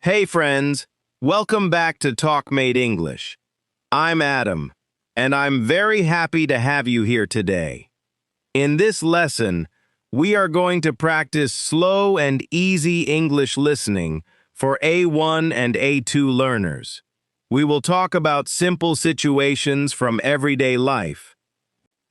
Hey friends, welcome back to TalkMate English. I'm Adam, and I'm very happy to have you here today. In this lesson, we are going to practice slow and easy English listening for A1 and A2 learners. We will talk about simple situations from everyday life.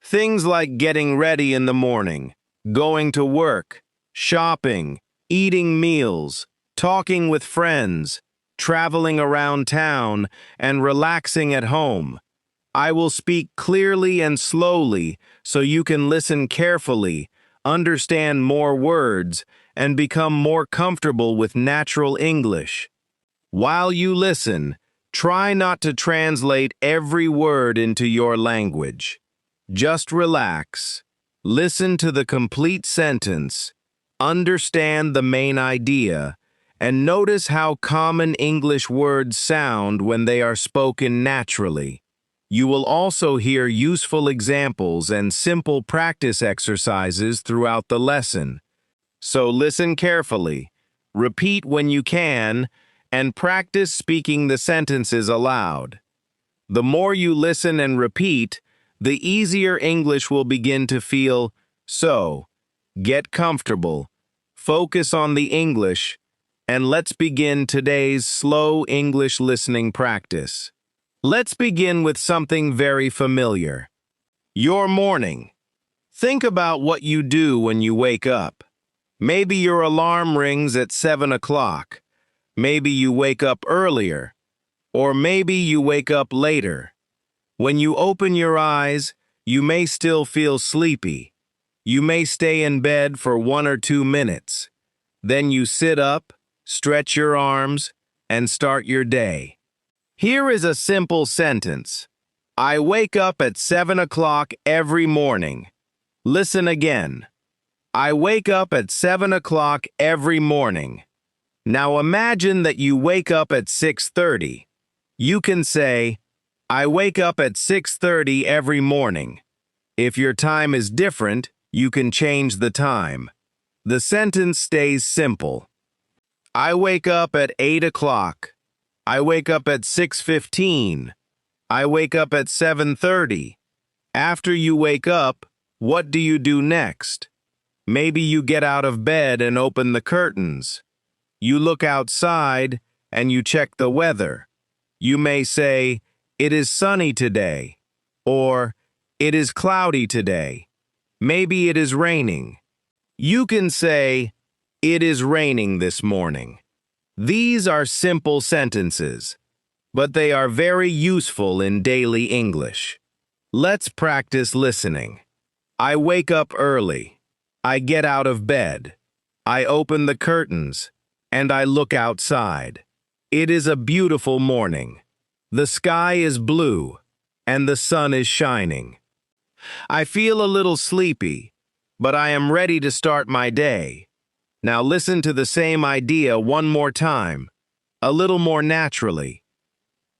Things like getting ready in the morning, going to work, shopping, eating meals, talking with friends, traveling around town, and relaxing at home. I will speak clearly and slowly so you can listen carefully, understand more words, and become more comfortable with natural English. While you listen, try not to translate every word into your language. Just relax, listen to the complete sentence, understand the main idea, and notice how common English words sound when they are spoken naturally. You will also hear useful examples and simple practice exercises throughout the lesson. So listen carefully, repeat when you can, and practice speaking the sentences aloud. The more you listen and repeat, the easier English will begin to feel. So, get comfortable, focus on the English, and let's begin today's slow English listening practice. Let's begin with something very familiar. Your morning. Think about what you do when you wake up. Maybe your alarm rings at 7 o'clock. Maybe you wake up earlier. Or maybe you wake up later. When you open your eyes, you may still feel sleepy. You may stay in bed for 1 or 2 minutes. Then you sit up, stretch your arms, and start your day. Here is a simple sentence. I wake up at 7 o'clock every morning. Listen again. I wake up at 7 o'clock every morning. Now imagine that you wake up at 6:30. You can say, I wake up at 6:30 every morning. If your time is different, you can change the time. The sentence stays simple. I wake up at 8 o'clock. I wake up at 6:15. I wake up at 7:30. After you wake up, what do you do next? Maybe you get out of bed and open the curtains. You look outside and you check the weather. You may say, it is sunny today, or it is cloudy today. Maybe it is raining. You can say, it is raining this morning. These are simple sentences, but they are very useful in daily English. Let's practice listening. I wake up early. I get out of bed. I open the curtains, and I look outside. It is a beautiful morning. The sky is blue, and the sun is shining. I feel a little sleepy, but I am ready to start my day. Now listen to the same idea one more time, a little more naturally.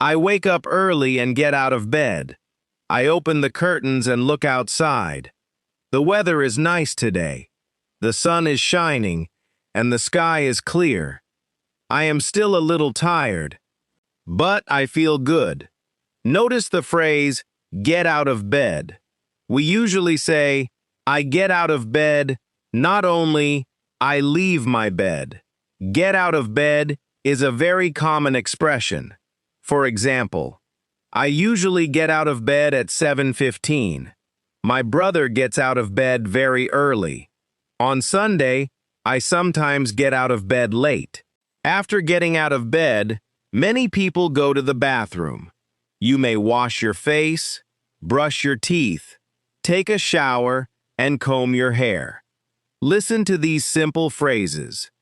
I wake up early and get out of bed. I open the curtains and look outside. The weather is nice today. The sun is shining, and the sky is clear. I am still a little tired, but I feel good. Notice the phrase, get out of bed. We usually say, I get out of bed, not only I leave my bed. Get out of bed is a very common expression. For example, I usually get out of bed at 7:15. My brother gets out of bed very early. On Sunday, I sometimes get out of bed late. After getting out of bed, many people go to the bathroom. You may wash your face, brush your teeth, take a shower, and comb your hair. Listen to these simple phrases.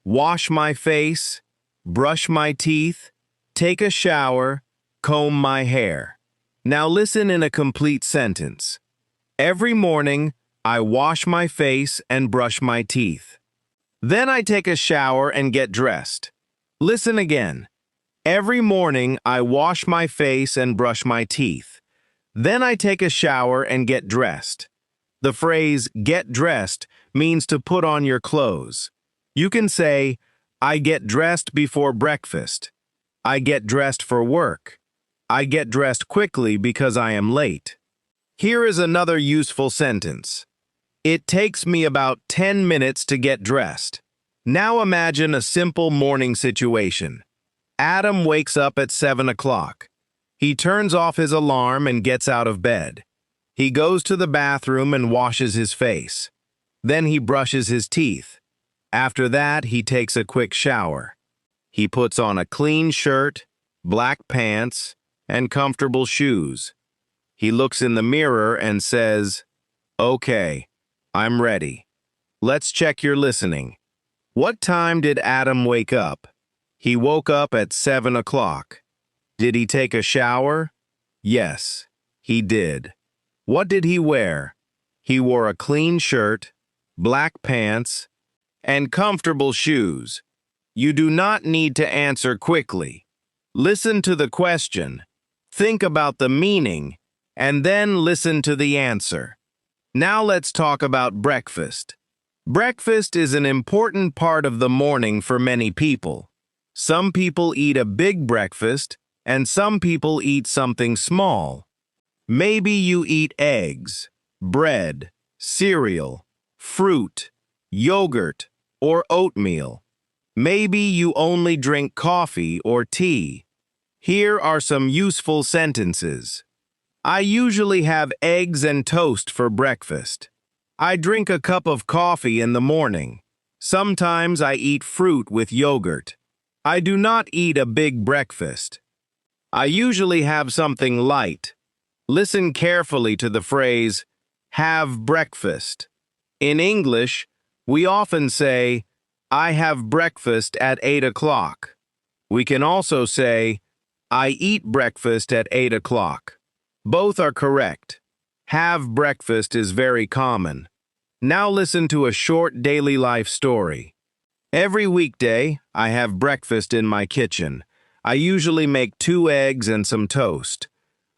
Wash my face, brush my teeth, take a shower, comb my hair. Now listen in a complete sentence. Every morning, I wash my face and brush my teeth. Then I take a shower and get dressed. Listen again. Every morning, I wash my face and brush my teeth. Then I take a shower and get dressed. The phrase, get dressed, means to put on your clothes. You can say, I get dressed before breakfast. I get dressed for work. I get dressed quickly because I am late. Here is another useful sentence. It takes me about 10 minutes to get dressed. Now imagine a simple morning situation. Adam wakes up at 7 o'clock. He turns off his alarm and gets out of bed. He goes to the bathroom and washes his face. Then he brushes his teeth. After that, he takes a quick shower. He puts on a clean shirt, black pants, and comfortable shoes. He looks in the mirror and says, "Okay, I'm ready." Let's check your listening. What time did Adam wake up? He woke up at 7 o'clock. Did he take a shower? Yes, he did. What did he wear? He wore a clean shirt, black pants, and comfortable shoes. You do not need to answer quickly. Listen to the question, think about the meaning, and then listen to the answer. Now let's talk about breakfast. Breakfast is an important part of the morning for many people. Some people eat a big breakfast, and some people eat something small. Maybe you eat eggs, bread, cereal, fruit, yogurt, or oatmeal. Maybe you only drink coffee or tea. Here are some useful sentences. I usually have eggs and toast for breakfast. I drink a cup of coffee in the morning. Sometimes I eat fruit with yogurt. I do not eat a big breakfast. I usually have something light. Listen carefully to the phrase, have breakfast. In English, we often say, I have breakfast at 8 o'clock. We can also say, I eat breakfast at 8 o'clock. Both are correct. Have breakfast is very common. Now listen to a short daily life story. Every weekday, I have breakfast in my kitchen. I usually make 2 eggs and some toast.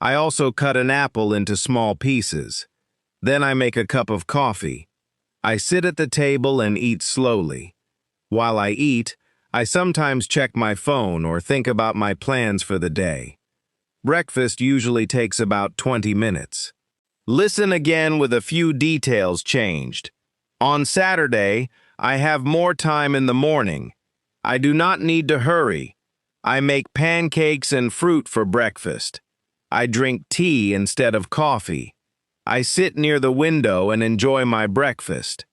I also cut an apple into small pieces. Then I make a cup of coffee. I sit at the table and eat slowly. While I eat, I sometimes check my phone or think about my plans for the day. Breakfast usually takes about 20 minutes. Listen again with a few details changed. On Saturday, I have more time in the morning. I do not need to hurry. I make pancakes and fruit for breakfast. I drink tea instead of coffee. I sit near the window and enjoy my breakfast.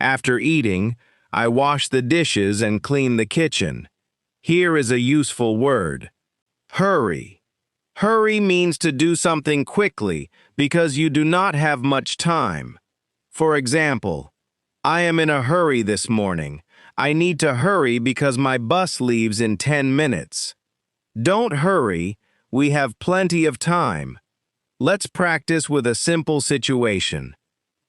After eating, I wash the dishes and clean the kitchen. Here is a useful word. Hurry. Hurry means to do something quickly because you do not have much time. For example, I am in a hurry this morning. I need to hurry because my bus leaves in 10 minutes. Don't hurry, we have plenty of time. Let's practice with a simple situation.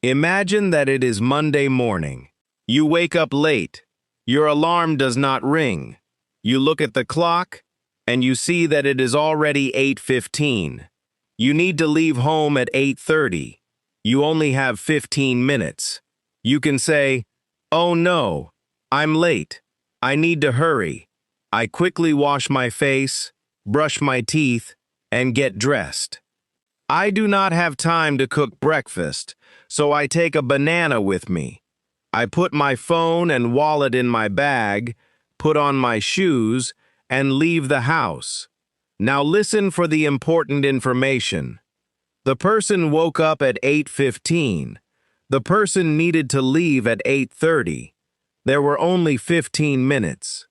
Imagine that it is Monday morning. You wake up late. Your alarm does not ring. You look at the clock, and you see that it is already 8:15. You need to leave home at 8:30. You only have 15 minutes. You can say, "Oh no, I'm late. I need to hurry." I quickly wash my face, brush my teeth, and get dressed. I do not have time to cook breakfast, so I take a banana with me. I put my phone and wallet in my bag, put on my shoes, and leave the house. Now listen for the important information. The person woke up at 8:15. The person needed to leave at 8:30. There were only 15 minutes.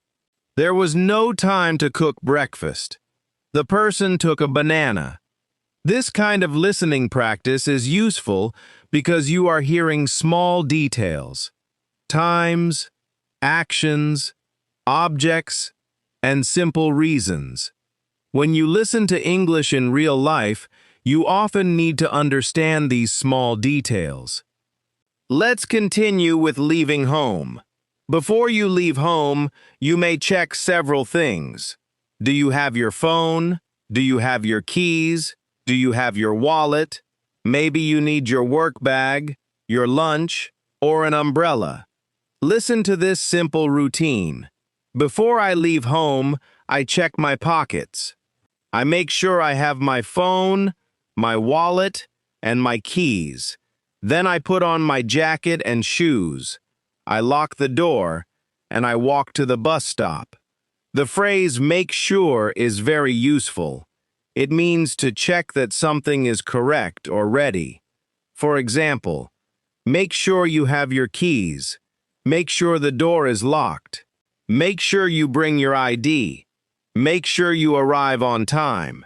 There was no time to cook breakfast. The person took a banana. This kind of listening practice is useful because you are hearing small details, times, actions, objects, and simple reasons. When you listen to English in real life, you often need to understand these small details. Let's continue with leaving home. Before you leave home, you may check several things. Do you have your phone? Do you have your keys? Do you have your wallet? Maybe you need your work bag, your lunch, or an umbrella. Listen to this simple routine. Before I leave home, I check my pockets. I make sure I have my phone, my wallet, and my keys. Then I put on my jacket and shoes. I lock the door, and I walk to the bus stop. The phrase "make sure" is very useful. It means to check that something is correct or ready. For example, make sure you have your keys. Make sure the door is locked. Make sure you bring your ID. Make sure you arrive on time.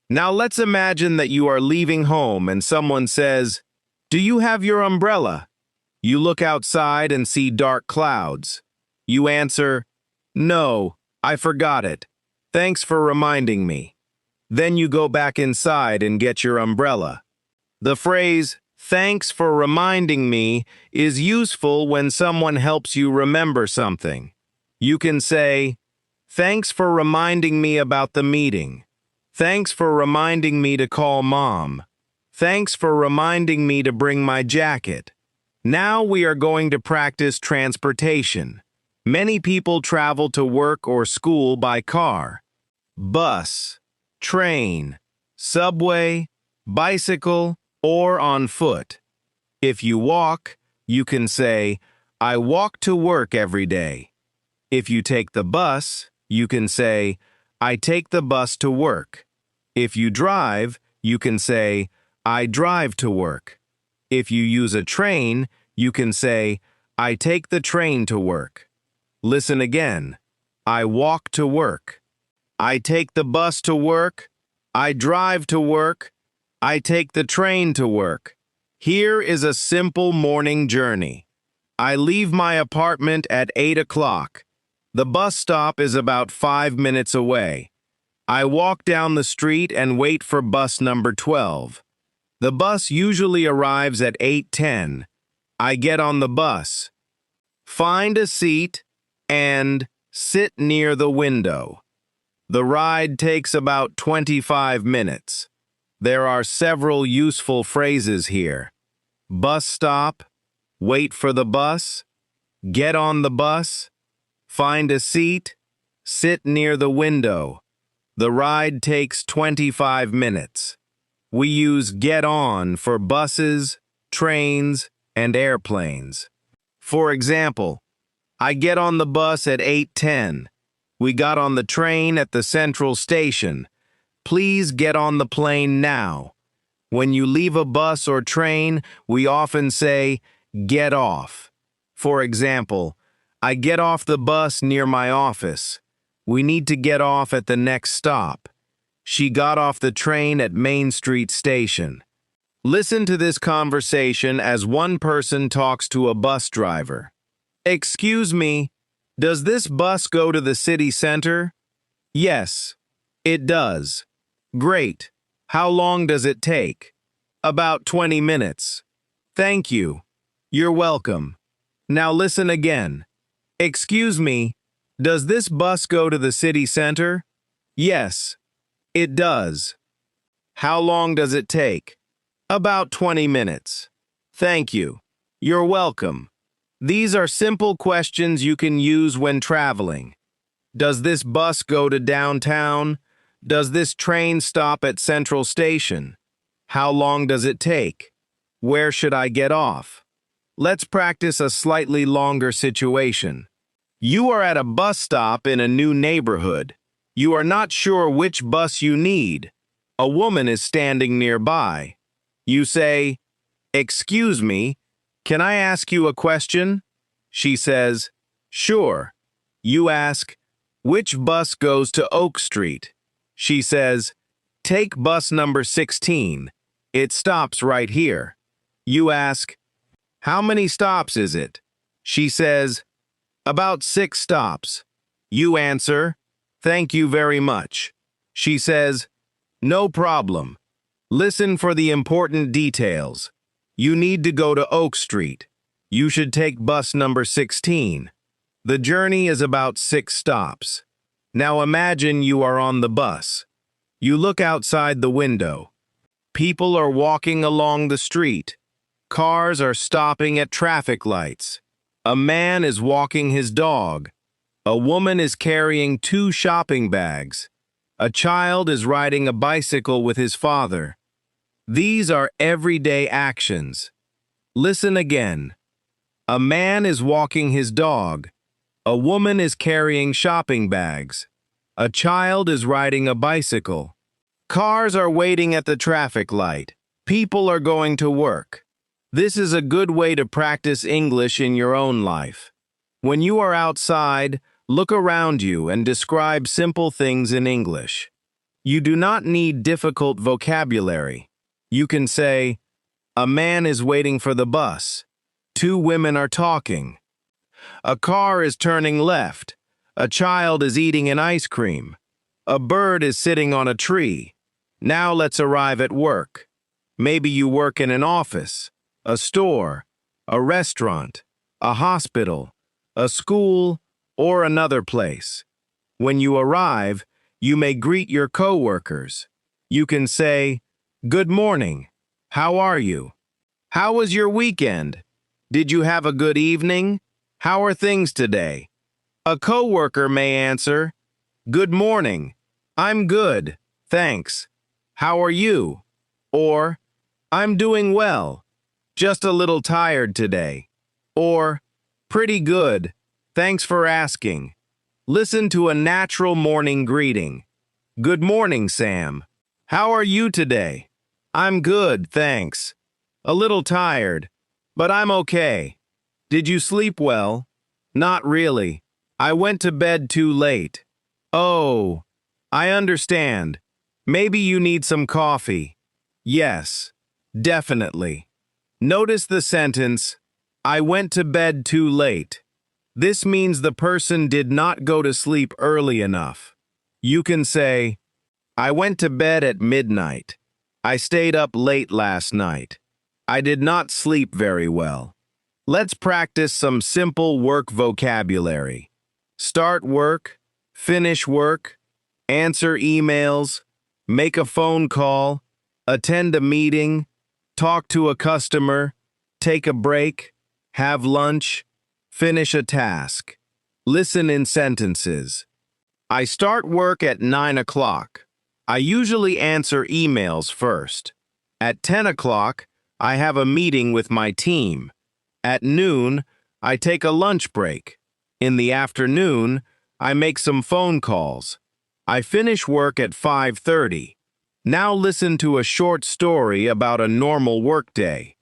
Now let's imagine that you are leaving home and someone says, "Do you have your umbrella?" You look outside and see dark clouds. You answer, "No, I forgot it. Thanks for reminding me." Then you go back inside and get your umbrella. The phrase, "Thanks for reminding me," is useful when someone helps you remember something. You can say, "Thanks for reminding me about the meeting. Thanks for reminding me to call Mom. Thanks for reminding me to bring my jacket." Now we are going to practice transportation. Many people travel to work or school by car. Bus, train, subway, bicycle, or on foot. If you walk, you can say, "I walk to work every day." If you take the bus, you can say, "I take the bus to work." If you drive, you can say, "I drive to work." If you use a train, you can say, "I take the train to work." Listen again. I walk to work. I take the bus to work. I drive to work. I take the train to work. Here is a simple morning journey. I leave my apartment at 8 o'clock. The bus stop is about 5 minutes away. I walk down the street and wait for bus number 12. The bus usually arrives at 8:10. I get on the bus. Find a seat and sit near the window. The ride takes about 25 minutes. There are several useful phrases here. Bus stop, wait for the bus, get on the bus, find a seat, sit near the window. The ride takes 25 minutes. We use get on for buses, trains, and airplanes. For example, I get on the bus at 8:10. We got on the train at the central station. Please get on the plane now. When you leave a bus or train, we often say, "get off." For example, I get off the bus near my office. We need to get off at the next stop. She got off the train at Main Street Station. Listen to this conversation as one person talks to a bus driver. "Excuse me, does this bus go to the city center?" "Yes, it does." "Great. How long does it take?" "About 20 minutes." "Thank you." "You're welcome." Now listen again. "Excuse me, does this bus go to the city center?" "Yes, it does." "How long does it take?" "About 20 minutes." "Thank you." "You're welcome." These are simple questions you can use when traveling. Does this bus go to downtown? Does this train stop at Central Station? How long does it take? Where should I get off? Let's practice a slightly longer situation. You are at a bus stop in a new neighborhood. You are not sure which bus you need. A woman is standing nearby. You say, "Excuse me, can I ask you a question?" She says, "Sure." You ask, "Which bus goes to Oak Street?" She says, "Take bus number 16. It stops right here." You ask, "How many stops is it?" She says, "About 6 stops." You answer, "Thank you very much." She says, "No problem. Listen for the important details. You need to go to Oak Street. You should take bus number 16. The journey is about 6 stops. Now imagine you are on the bus. You look outside the window. People are walking along the street. Cars are stopping at traffic lights. A man is walking his dog. A woman is carrying 2 shopping bags. A child is riding a bicycle with his father. These are everyday actions. Listen again. A man is walking his dog. A woman is carrying shopping bags. A child is riding a bicycle. Cars are waiting at the traffic light. People are going to work. This is a good way to practice English in your own life. When you are outside, look around you and describe simple things in English. You do not need difficult vocabulary. You can say, a man is waiting for the bus. 2 women are talking. A car is turning left. A child is eating an ice cream. A bird is sitting on a tree. Now let's arrive at work. Maybe you work in an office, a store, a restaurant, a hospital, a school, or another place. When you arrive, you may greet your coworkers. You can say, "Good morning. How are you? How was your weekend? Did you have a good evening? How are things today?" A coworker may answer, "Good morning. I'm good, thanks. How are you?" Or, "I'm doing well. Just a little tired today." Or, "Pretty good. Thanks for asking." Listen to a natural morning greeting. "Good morning, Sam. How are you today?" "I'm good, thanks. A little tired, but I'm okay." "Did you sleep well?" "Not really. I went to bed too late." "Oh, I understand. Maybe you need some coffee." "Yes, definitely." Notice the sentence, "I went to bed too late." This means the person did not go to sleep early enough. You can say, "I went to bed at midnight. I stayed up late last night. I did not sleep very well." Let's practice some simple work vocabulary. Start work, finish work, answer emails, make a phone call, attend a meeting, talk to a customer, take a break, have lunch, finish a task. Listen in sentences. I start work at 9 o'clock. I usually answer emails first. At 10 o'clock, I have a meeting with my team. At noon, I take a lunch break. In the afternoon, I make some phone calls. I finish work at 5:30. Now listen to a short story about a normal workday.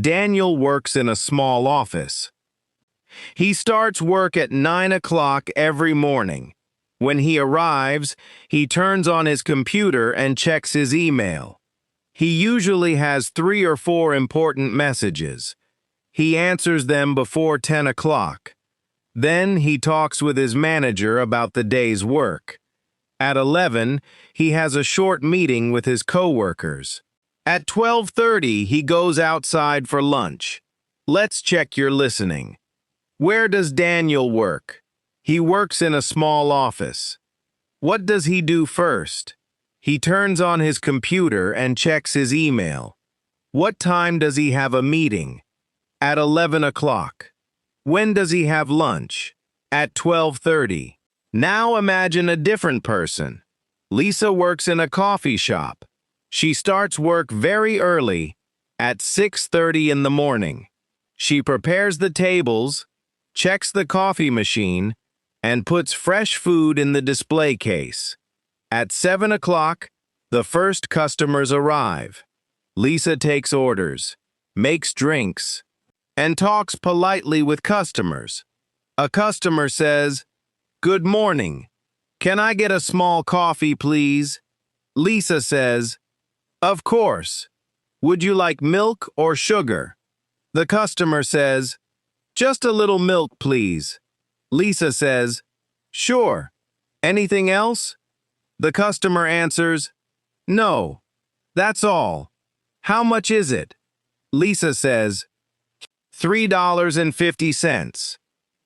Daniel works in a small office. He starts work at 9 o'clock every morning. When he arrives, he turns on his computer and checks his email. He usually has 3 or 4 important messages. He answers them before 10 o'clock. Then he talks with his manager about the day's work. At 11, he has a short meeting with his coworkers. At 12:30, he goes outside for lunch. Let's check your listening. Where does Daniel work? He works in a small office. What does he do first? He turns on his computer and checks his email. What time does he have a meeting? At 11 o'clock. When does he have lunch? At 12:30. Now imagine a different person. Lisa works in a coffee shop. She starts work very early, at 6:30 in the morning. She prepares the tables, checks the coffee machine, and puts fresh food in the display case. At 7 o'clock, the first customers arrive. Lisa takes orders, makes drinks, and talks politely with customers. A customer says, "Good morning. Can I get a small coffee, please?" Lisa says, "Of course. Would you like milk or sugar?" The customer says, "Just a little milk, please." Lisa says, "Sure. Anything else?" The customer answers, "No. That's all. How much is it?" Lisa says, $3.50.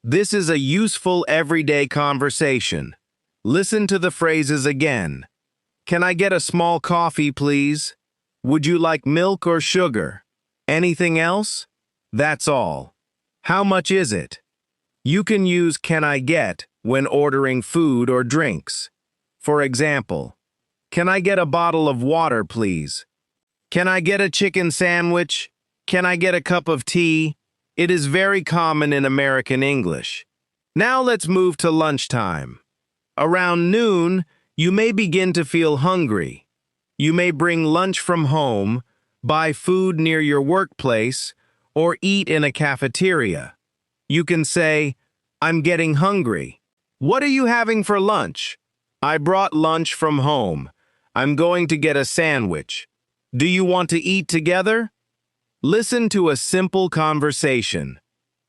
This is a useful everyday conversation. Listen to the phrases again. Can I get a small coffee, please? Would you like milk or sugar? Anything else? That's all. How much is it? You can use can I get when ordering food or drinks. For example, can I get a bottle of water, please? Can I get a chicken sandwich? Can I get a cup of tea? It is very common in American English. Now let's move to lunchtime. Around noon, you may begin to feel hungry. You may bring lunch from home, buy food near your workplace, or eat in a cafeteria. You can say, I'm getting hungry. What are you having for lunch? I brought lunch from home. I'm going to get a sandwich. Do you want to eat together? Listen to a simple conversation.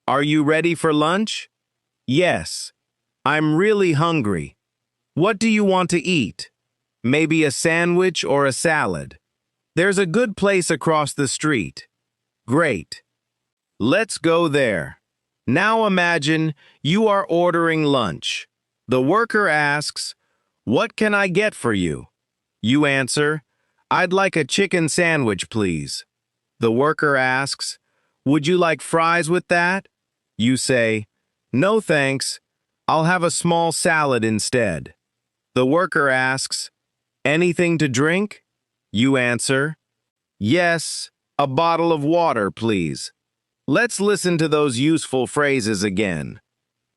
Are you ready for lunch? Yes. I'm really hungry. What do you want to eat? Maybe a sandwich or a salad. There's a good place across the street. Great. Let's go there. Now imagine you are ordering lunch. The worker asks, what can I get for you? You answer, I'd like a chicken sandwich, please. The worker asks, would you like fries with that? You say, no thanks, I'll have a small salad instead. The worker asks, anything to drink? You answer, yes, a bottle of water, please. Let's listen to those useful phrases again.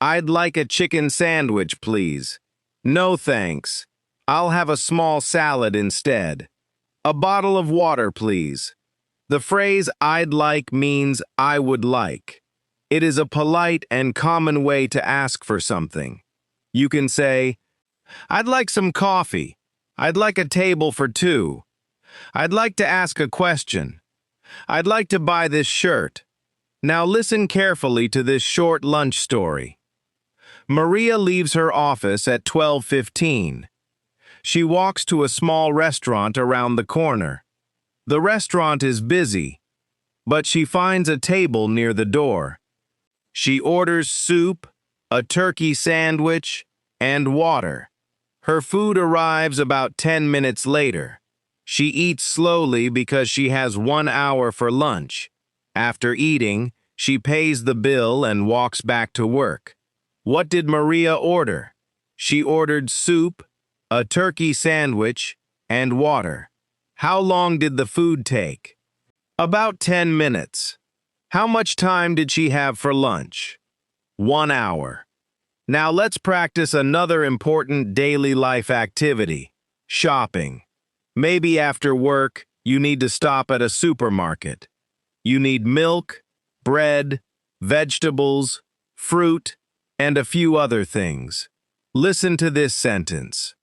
I'd like a chicken sandwich, please. No thanks, I'll have a small salad instead. A bottle of water, please. The phrase I'd like means I would like. It is a polite and common way to ask for something. You can say, I'd like some coffee. I'd like a table for two. I'd like to ask a question. I'd like to buy this shirt. Now listen carefully to this short lunch story. Maria leaves her office at 12:15. She walks to a small restaurant around the corner. The restaurant is busy, but she finds a table near the door. She orders soup, a turkey sandwich, and water. Her food arrives about 10 minutes later. She eats slowly because she has 1 hour for lunch. After eating, she pays the bill and walks back to work. What did Maria order? She ordered soup, a turkey sandwich, and water. How long did the food take? About 10 minutes. How much time did she have for lunch? 1 hour. Now let's practice another important daily life activity, shopping. Maybe after work, you need to stop at a supermarket. You need milk, bread, vegetables, fruit, and a few other things. Listen to this sentence.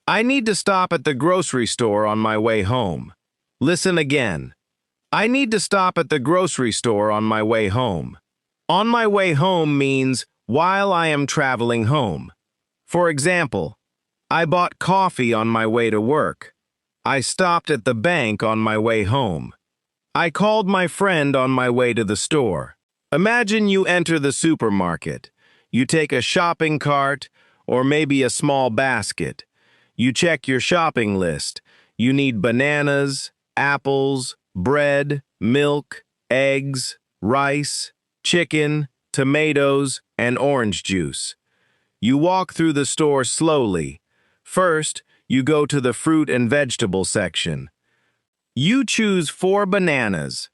I need to stop at the grocery store on my way home. Listen again. I need to stop at the grocery store on my way home. On my way home means while I am traveling home. For example, I bought coffee on my way to work. I stopped at the bank on my way home. I called my friend on my way to the store. Imagine you enter the supermarket. You take a shopping cart or maybe a small basket. You check your shopping list. You need bananas, apples, bread, milk, eggs, rice, chicken, tomatoes, and orange juice. You walk through the store slowly. First, you go to the fruit and vegetable section. You choose 4 bananas,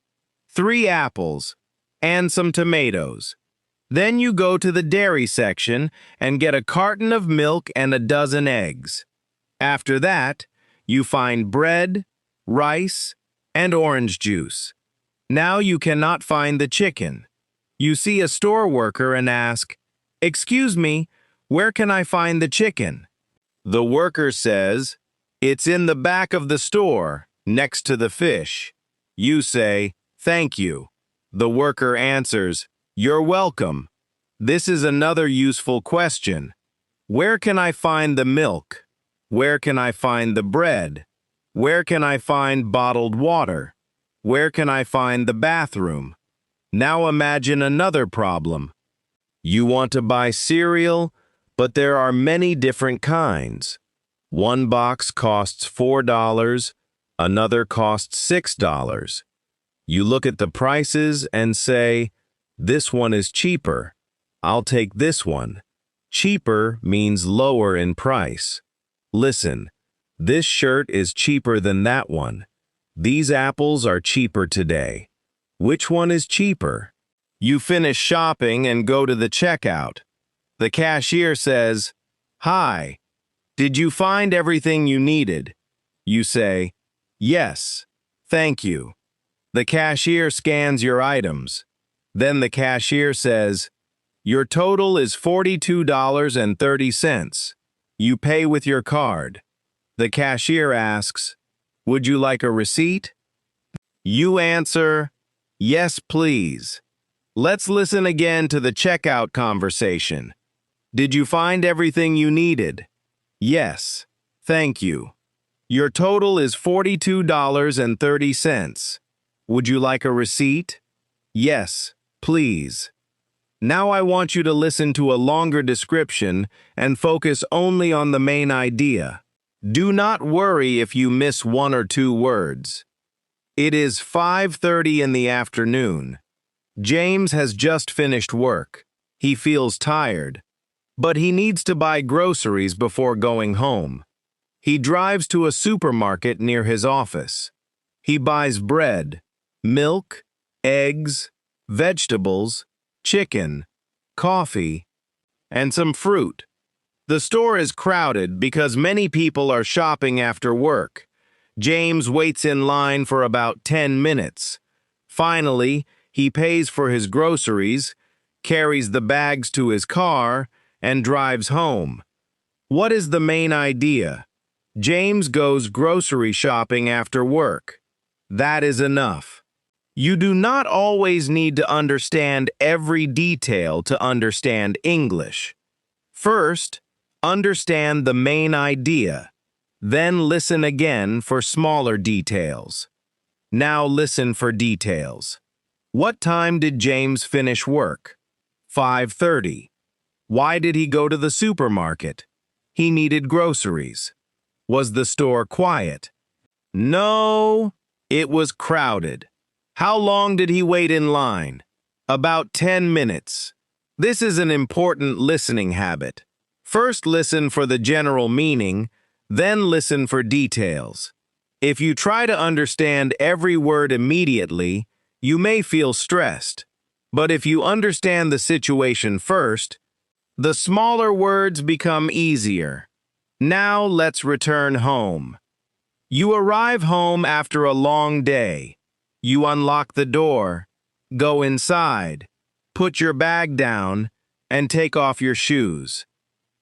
3 apples, and some tomatoes. Then you go to the dairy section and get a carton of milk and a dozen eggs. After that, you find bread, rice, and orange juice. Now you cannot find the chicken. You see a store worker and ask, "Excuse me, where can I find the chicken?" The worker says, "It's in the back of the store, next to the fish." You say, "Thank you." The worker answers, "You're welcome." This is another useful question. Where can I find the milk? Where can I find the bread? Where can I find bottled water? Where can I find the bathroom? Now imagine another problem. You want to buy cereal, but there are many different kinds. One box costs $4, another costs $6. You look at the prices and say, "This one is cheaper. I'll take this one." Cheaper means lower in price. Listen, this shirt is cheaper than that one. These apples are cheaper today. Which one is cheaper? You finish shopping and go to the checkout. The cashier says, "Hi, did you find everything you needed?" You say, "Yes, thank you." The cashier scans your items. Then the cashier says, "Your total is $42.30. You pay with your card." The cashier asks, "Would you like a receipt?" You answer, "Yes, please." Let's listen again to the checkout conversation. Did you find everything you needed? Yes, thank you. Your total is $42.30. Would you like a receipt? Yes, please. Now I want you to listen to a longer description and focus only on the main idea. Do not worry if you miss one or two words. It is 5:30 in the afternoon. James has just finished work. He feels tired, but he needs to buy groceries before going home. He drives to a supermarket near his office. He buys bread, milk, eggs, vegetables, chicken, coffee, and some fruit. The store is crowded because many people are shopping after work. James waits in line for about 10 minutes. Finally, he pays for his groceries, carries the bags to his car, and drives home. What is the main idea? James goes grocery shopping after work. That is enough. You do not always need to understand every detail to understand English. First, understand the main idea. Then listen again for smaller details. Now listen for details. What time did James finish work? 5:30. Why did he go to the supermarket? He needed groceries. Was the store quiet? No, it was crowded. How long did he wait in line? About 10 minutes. This is an important listening habit. First listen for the general meaning, then listen for details. If you try to understand every word immediately, you may feel stressed. But if you understand the situation first, the smaller words become easier. Now let's return home. You arrive home after a long day. You unlock the door, go inside, put your bag down, and take off your shoes.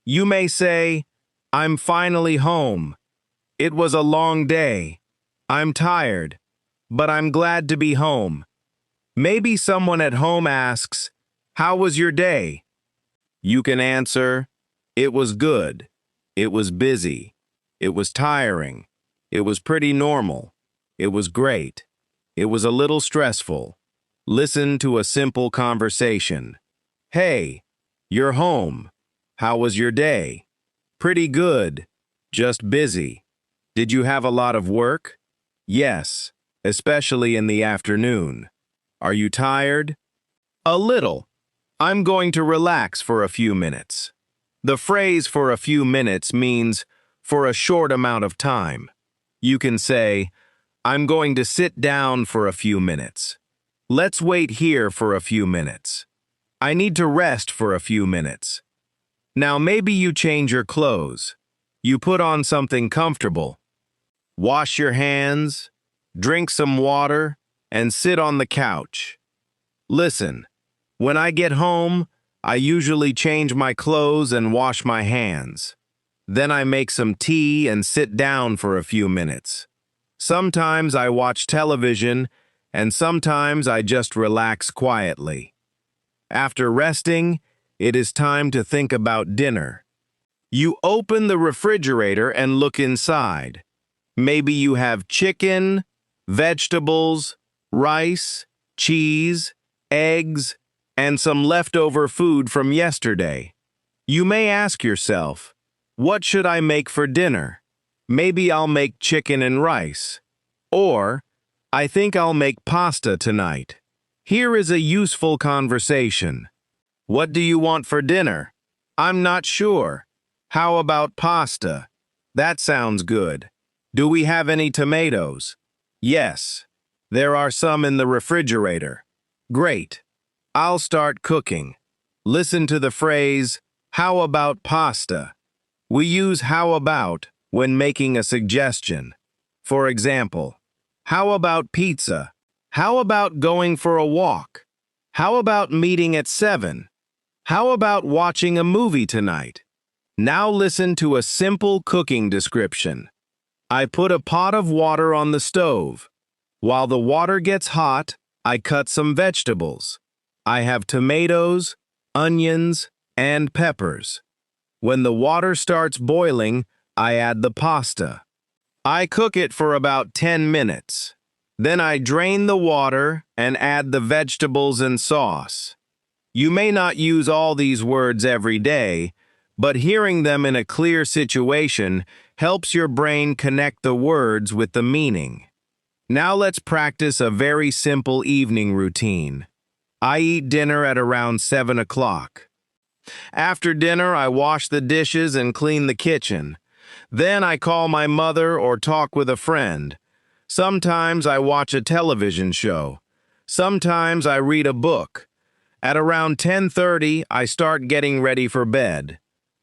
You may say, "I'm finally home. It was a long day. I'm tired, but I'm glad to be home." Maybe someone at home asks, "How was your day?" You can answer, "It was good. It was busy. It was tiring. It was pretty normal. It was great. It was a little stressful." Listen to a simple conversation. "Hey, you're home. How was your day?" "Pretty good. Just busy." "Did you have a lot of work?" "Yes, especially in the afternoon." "Are you tired?" "A little. I'm going to relax for a few minutes." The phrase "for a few minutes" means for a short amount of time. You can say, "I'm going to sit down for a few minutes." "Let's wait here for a few minutes." "I need to rest for a few minutes." Now maybe you change your clothes. You put on something comfortable. Wash your hands, drink some water, and sit on the couch. Listen, when I get home, I usually change my clothes and wash my hands. Then I make some tea and sit down for a few minutes. Sometimes I watch television, and sometimes I just relax quietly. After resting, it is time to think about dinner. You open the refrigerator and look inside. Maybe you have chicken, vegetables, rice, cheese, eggs, and some leftover food from yesterday. You may ask yourself, "What should I make for dinner?" Maybe I'll make chicken and rice. Or, "I think I'll make pasta tonight." Here is a useful conversation. "What do you want for dinner?" I'm not sure. How about pasta? That sounds good. Do we have any tomatoes? Yes. There are some in the refrigerator. Great. I'll start cooking. Listen to the phrase, how about pasta? We use how about when making a suggestion. For example, how about pizza? How about going for a walk? How about meeting at 7? How about watching a movie tonight? Now listen to a simple cooking description. I put a pot of water on the stove. While the water gets hot, I cut some vegetables. I have tomatoes, onions, and peppers. When the water starts boiling, I add the pasta. I cook it for about 10 minutes. Then I drain the water and add the vegetables and sauce. You may not use all these words every day, but hearing them in a clear situation helps your brain connect the words with the meaning. Now let's practice a very simple evening routine. I eat dinner at around 7 o'clock. After dinner, I wash the dishes and clean the kitchen. Then I call my mother or talk with a friend. Sometimes I watch a television show. Sometimes I read a book. At around 10:30, I start getting ready for bed.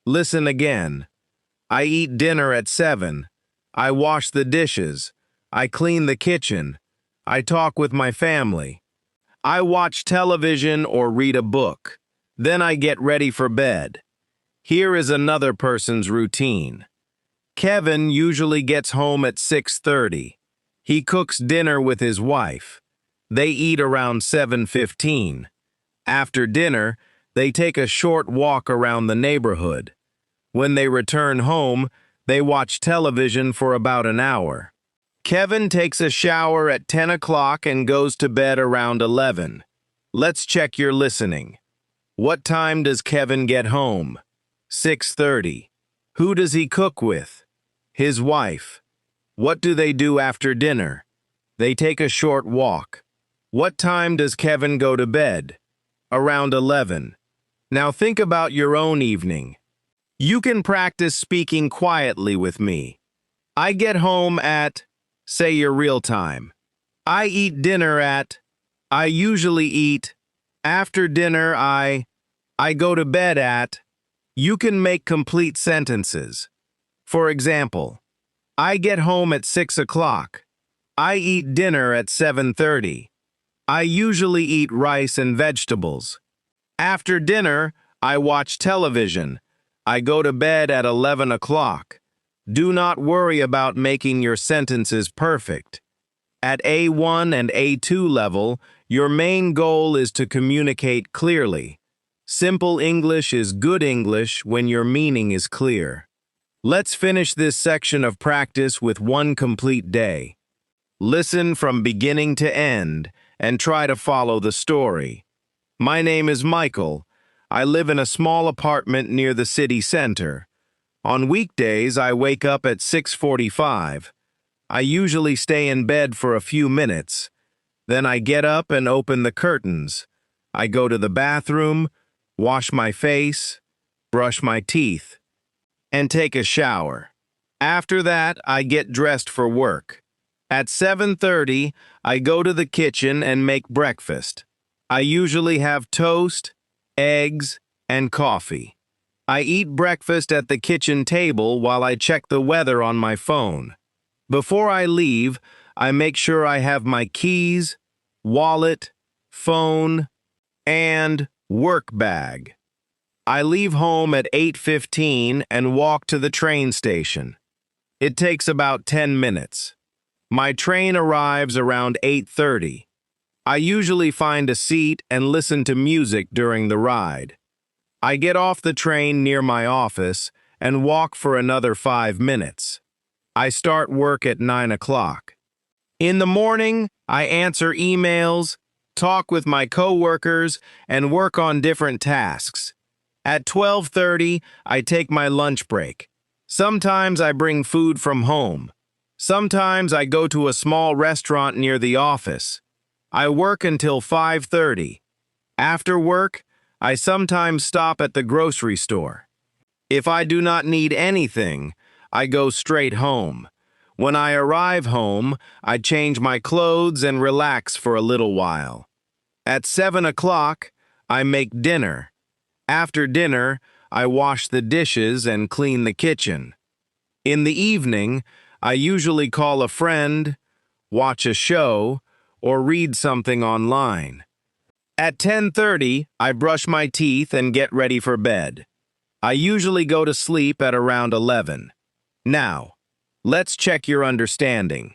Listen again. I eat dinner at 7. I wash the dishes. I clean the kitchen. I talk with my family. I watch television or read a book. Then I get ready for bed. Here is another person's routine. Kevin usually gets home at 6:30. He cooks dinner with his wife. They eat around 7:15. After dinner, they take a short walk around the neighborhood. When they return home, they watch television for about an hour. Kevin takes a shower at 10 o'clock and goes to bed around 11. Let's check your listening. What time does Kevin get home? 6:30. Who does he cook with? His wife. What do they do after dinner? They take a short walk. What time does Kevin go to bed? Around 11. Now think about your own evening. You can practice speaking quietly with me. I get home at, say your real time. I eat dinner at, I usually eat. After dinner, I go to bed at. You can make complete sentences. For example, I get home at 6 o'clock. I eat dinner at 7:30. I usually eat rice and vegetables. After dinner, I watch television. I go to bed at 11 o'clock. Do not worry about making your sentences perfect. At A1 and A2 level, your main goal is to communicate clearly. Simple English is good English when your meaning is clear. Let's finish this section of practice with one complete day. Listen from beginning to end and try to follow the story. My name is Michael. I live in a small apartment near the city center. On weekdays, I wake up at 6:45. I usually stay in bed for a few minutes. Then I get up and open the curtains. I go to the bathroom, wash my face, brush my teeth, and take a shower. After that, I get dressed for work. At 7:30, I go to the kitchen and make breakfast. I usually have toast, eggs, and coffee. I eat breakfast at the kitchen table while I check the weather on my phone. Before I leave, I make sure I have my keys, wallet, phone, and work bag. I leave home at 8:15 and walk to the train station. It takes about 10 minutes. My train arrives around 8:30. I usually find a seat and listen to music during the ride. I get off the train near my office and walk for another 5 minutes. I start work at 9 o'clock. In the morning, I answer emails, talk with my coworkers, and work on different tasks. At 12:30, I take my lunch break. Sometimes I bring food from home. Sometimes I go to a small restaurant near the office. I work until 5:30. After work, I sometimes stop at the grocery store. If I do not need anything, I go straight home. When I arrive home, I change my clothes and relax for a little while. At 7 o'clock, I make dinner. After dinner, I wash the dishes and clean the kitchen. In the evening, I usually call a friend, watch a show, or read something online. At 10:30, I brush my teeth and get ready for bed. I usually go to sleep at around 11. Now, let's check your understanding.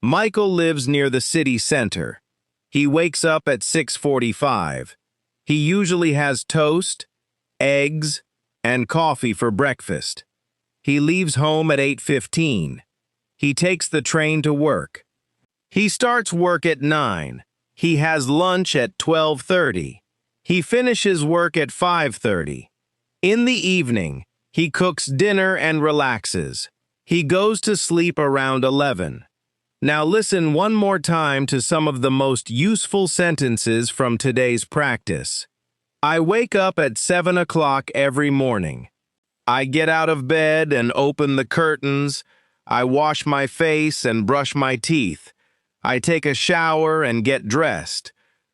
Michael lives near the city center. He wakes up at 6:45. He usually has toast, eggs, and coffee for breakfast. He leaves home at 8:15. He takes the train to work. He starts work at 9. He has lunch at 12:30. He finishes work at 5:30. In the evening, he cooks dinner and relaxes. He goes to sleep around 11. Now listen one more time to some of the most useful sentences from today's practice. I wake up at 7 o'clock every morning. I get out of bed and open the curtains. I wash my face and brush my teeth. I take a shower and get dressed.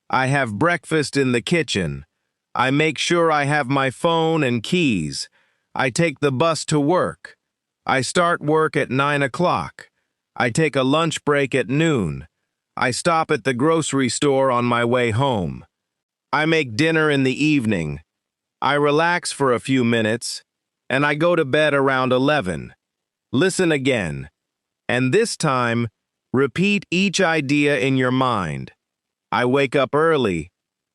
I have breakfast in the kitchen. I make sure I have my phone and keys. I take the bus to work. I start work at 9 o'clock. I take a lunch break at noon. I stop at the grocery store on my way home. I make dinner in the evening. I relax for a few minutes, and I go to bed around 11. Listen again, and this time, repeat each idea in your mind. I wake up early.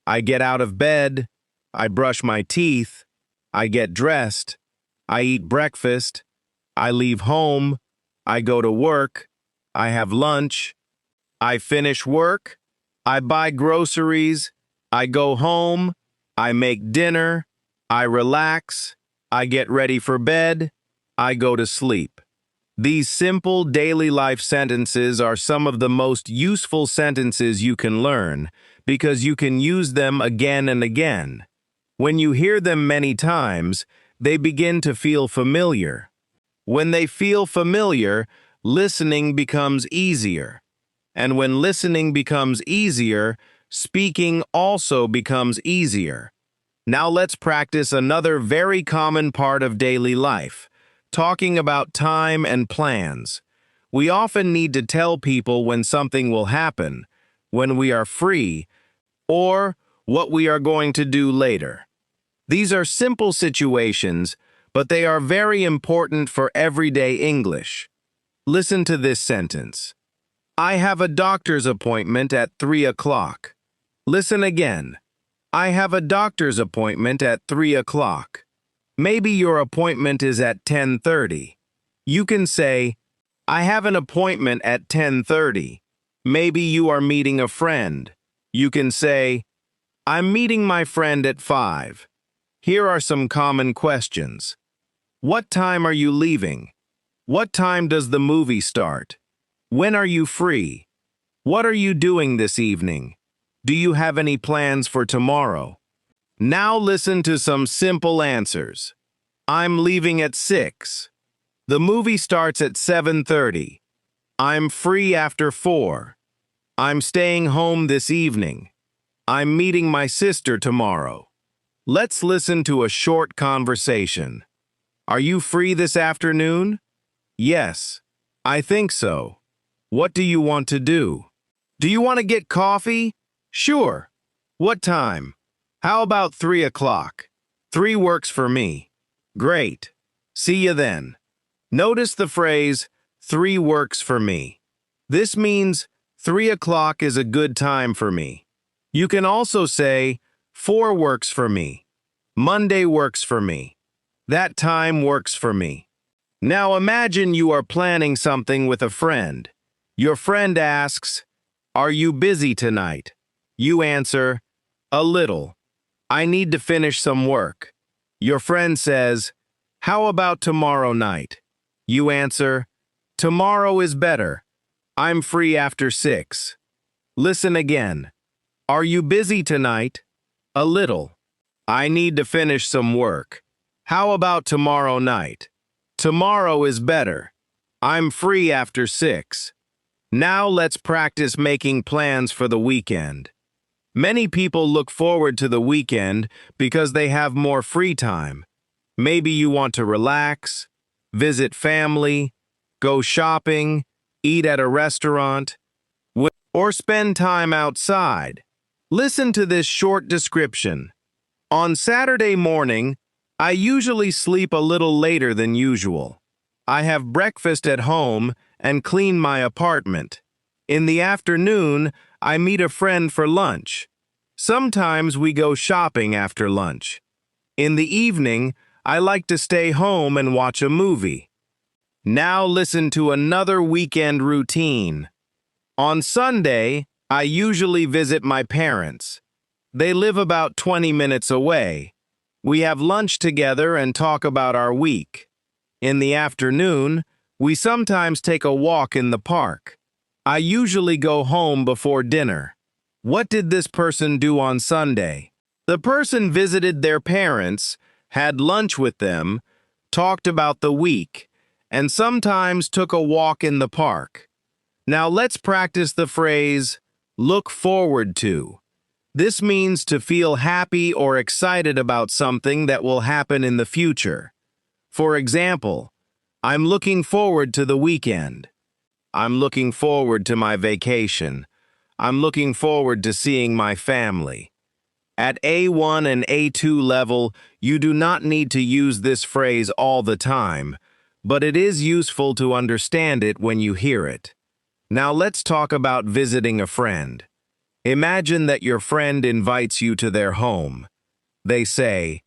I get out of bed. I brush my teeth. I get dressed. I eat breakfast. I leave home. I go to work. I have lunch. I finish work. I buy groceries. I go home. I make dinner. I relax. I get ready for bed. I go to sleep. These simple daily life sentences are some of the most useful sentences you can learn because you can use them again and again. When you hear them many times, they begin to feel familiar. When they feel familiar, listening becomes easier. And when listening becomes easier, speaking also becomes easier. Now let's practice another very common part of daily life, talking about time and plans. We often need to tell people when something will happen, when we are free, or what we are going to do later. These are simple situations, but they are very important for everyday English. Listen to this sentence. I have a doctor's appointment at 3 o'clock. Listen again. I have a doctor's appointment at 3 o'clock. Maybe your appointment is at 10:30. You can say, I have an appointment at 10:30. Maybe you are meeting a friend. You can say, I'm meeting my friend at 5. Here are some common questions. What time are you leaving? What time does the movie start? When are you free? What are you doing this evening? Do you have any plans for tomorrow? Now listen to some simple answers. I'm leaving at 6. The movie starts at 7:30. I'm free after 4. I'm staying home this evening. I'm meeting my sister tomorrow. Let's listen to a short conversation. Are you free this afternoon? Yes, I think so. What do you want to do? Do you want to get coffee? Sure. What time? How about 3 o'clock? 3 works for me. Great. See you then. Notice the phrase, 3 works for me. This means 3 o'clock is a good time for me. You can also say, 4 works for me. Monday works for me. That time works for me. Now imagine you are planning something with a friend. Your friend asks, are you busy tonight? You answer, a little. I need to finish some work. Your friend says, how about tomorrow night? You answer, tomorrow is better. I'm free after 6. Listen again. Are you busy tonight? A little. I need to finish some work. How about tomorrow night? Tomorrow is better. I'm free after 6. Now let's practice making plans for the weekend. Many people look forward to the weekend because they have more free time. Maybe you want to relax, visit family, go shopping, eat at a restaurant, or spend time outside. Listen to this short description. On Saturday morning, I usually sleep a little later than usual. I have breakfast at home and clean my apartment. In the afternoon, I meet a friend for lunch. Sometimes we go shopping after lunch. In the evening, I like to stay home and watch a movie. Now listen to another weekend routine. On Sunday, I usually visit my parents. They live about 20 minutes away. We have lunch together and talk about our week. In the afternoon, we sometimes take a walk in the park. I usually go home before dinner. What did this person do on Sunday? The person visited their parents, had lunch with them, talked about the week, and sometimes took a walk in the park. Now let's practice the phrase, look forward to. This means to feel happy or excited about something that will happen in the future. For example, I'm looking forward to the weekend. I'm looking forward to my vacation. I'm looking forward to seeing my family. At A1 and A2 level, you do not need to use this phrase all the time, but it is useful to understand it when you hear it. Now let's talk about visiting a friend. Imagine that your friend invites you to their home. They say,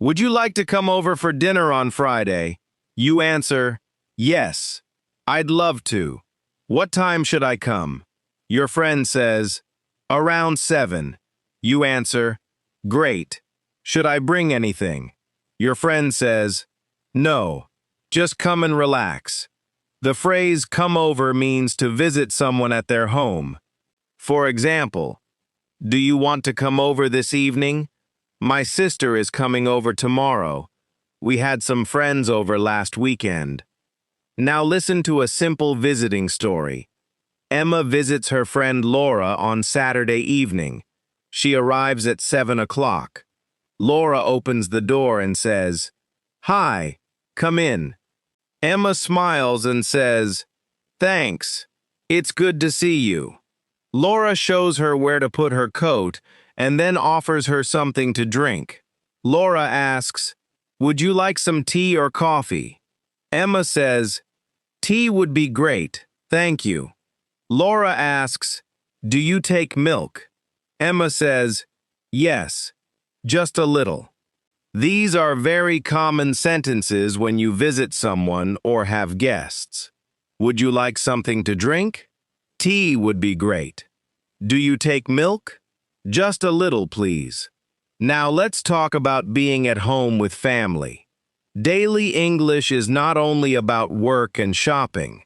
"Would you like to come over for dinner on Friday?" You answer, "Yes, I'd love to. What time should I come?" Your friend says, "Around 7. You answer, "Great. Should I bring anything?" Your friend says, "No, just come and relax." The phrase come over means to visit someone at their home. For example, do you want to come over this evening? My sister is coming over tomorrow. We had some friends over last weekend. Now listen to a simple visiting story. Emma visits her friend Laura on Saturday evening. She arrives at 7 o'clock. Laura opens the door and says, "Hi, come in." Emma smiles and says, "Thanks. It's good to see you." Laura shows her where to put her coat and then offers her something to drink. Laura asks, "Would you like some tea or coffee?" Emma says, "Tea would be great, thank you." Laura asks, "Do you take milk?" Emma says, "Yes, just a little." These are very common sentences when you visit someone or have guests. Would you like something to drink? Tea would be great. Do you take milk? Just a little, please. Now let's talk about being at home with family. Daily English is not only about work and shopping.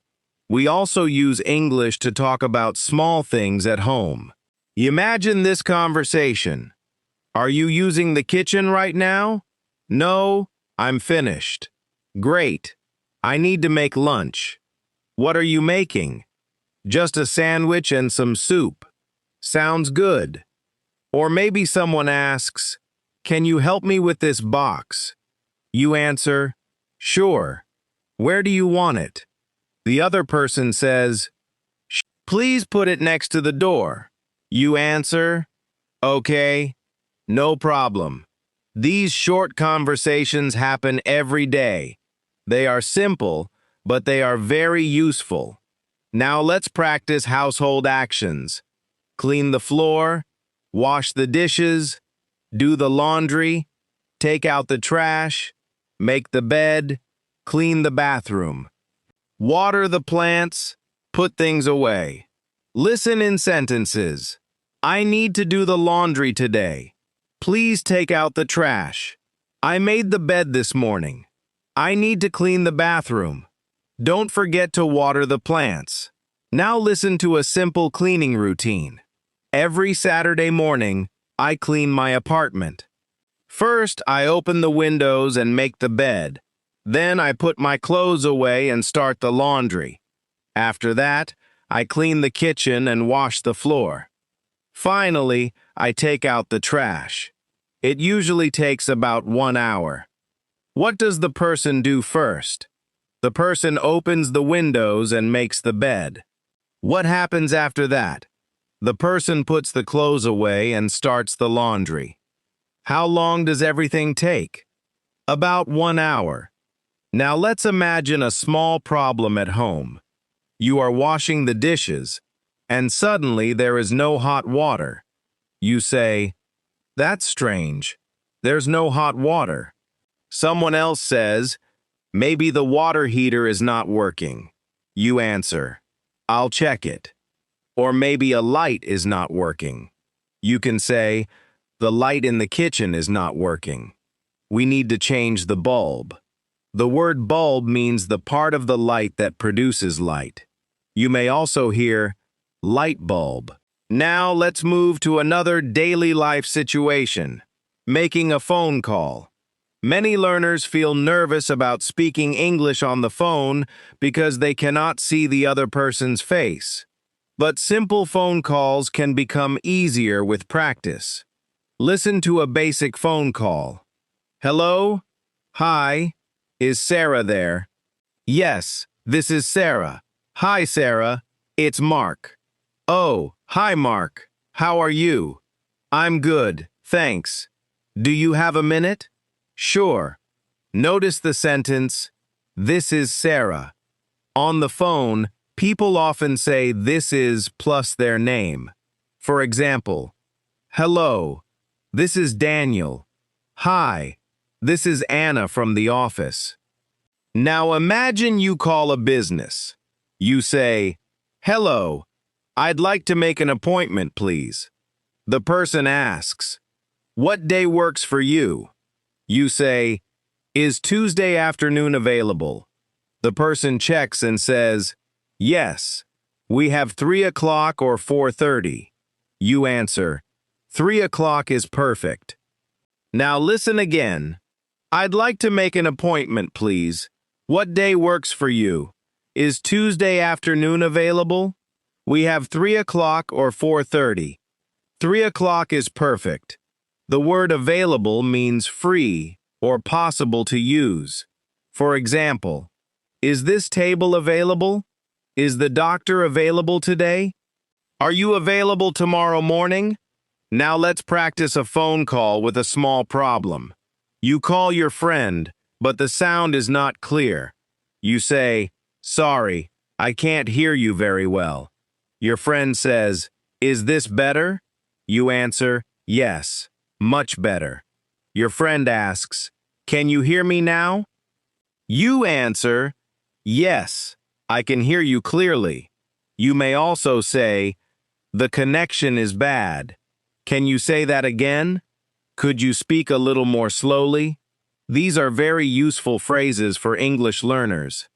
We also use English to talk about small things at home. Imagine this conversation. Are you using the kitchen right now? No, I'm finished. Great. I need to make lunch. What are you making? Just a sandwich and some soup. Sounds good. Or maybe someone asks, "Can you help me with this box?" You answer, "Sure. Where do you want it?" The other person says, "Please put it next to the door." You answer, "Okay, no problem." These short conversations happen every day. They are simple, but they are very useful. Now let's practice household actions. Clean the floor, wash the dishes, do the laundry, take out the trash, make the bed, clean the bathroom. Water the plants, put things away. Listen in sentences. I need to do the laundry today. Please take out the trash. I made the bed this morning. I need to clean the bathroom. Don't forget to water the plants. Now listen to a simple cleaning routine. Every Saturday morning, I clean my apartment. First, I open the windows and make the bed. Then I put my clothes away and start the laundry. After that, I clean the kitchen and wash the floor. Finally, I take out the trash. It usually takes about 1 hour. What does the person do first? The person opens the windows and makes the bed. What happens after that? The person puts the clothes away and starts the laundry. How long does everything take? About 1 hour. Now let's imagine a small problem at home. You are washing the dishes, and suddenly there is no hot water. You say, "That's strange. There's no hot water." Someone else says, "Maybe the water heater is not working." You answer, "I'll check it." Or maybe a light is not working. You can say, "The light in the kitchen is not working. We need to change the bulb." The word bulb means the part of the light that produces light. You may also hear light bulb. Now let's move to another daily life situation, making a phone call. Many learners feel nervous about speaking English on the phone because they cannot see the other person's face. But simple phone calls can become easier with practice. Listen to a basic phone call. Hello? Hi. Is Sarah there? Yes, this is Sarah. Hi, Sarah. It's Mark. Oh, hi, Mark. How are you? I'm good, thanks. Do you have a minute? Sure. Notice the sentence, "This is Sarah." On the phone, people often say "this is" plus their name. For example, "Hello, this is Daniel." "Hi, this is Anna from the office." Now imagine you call a business. You say, "Hello, I'd like to make an appointment, please." The person asks, "What day works for you?" You say, "Is Tuesday afternoon available?" The person checks and says, "Yes, we have 3 o'clock or 4:30. You answer, 3 o'clock is perfect." Now listen again. "I'd like to make an appointment, please. What day works for you? Is Tuesday afternoon available? We have 3 o'clock or 4:30. 3 o'clock is perfect." The word available means free or possible to use. For example, is this table available? Is the doctor available today? Are you available tomorrow morning? Now let's practice a phone call with a small problem. You call your friend, but the sound is not clear. You say, "Sorry, I can't hear you very well." Your friend says, "Is this better?" You answer, "Yes, much better." Your friend asks, "Can you hear me now?" You answer, "Yes, I can hear you clearly." You may also say, "The connection is bad." Can you say that again? Could you speak a little more slowly? These are very useful phrases for English learners.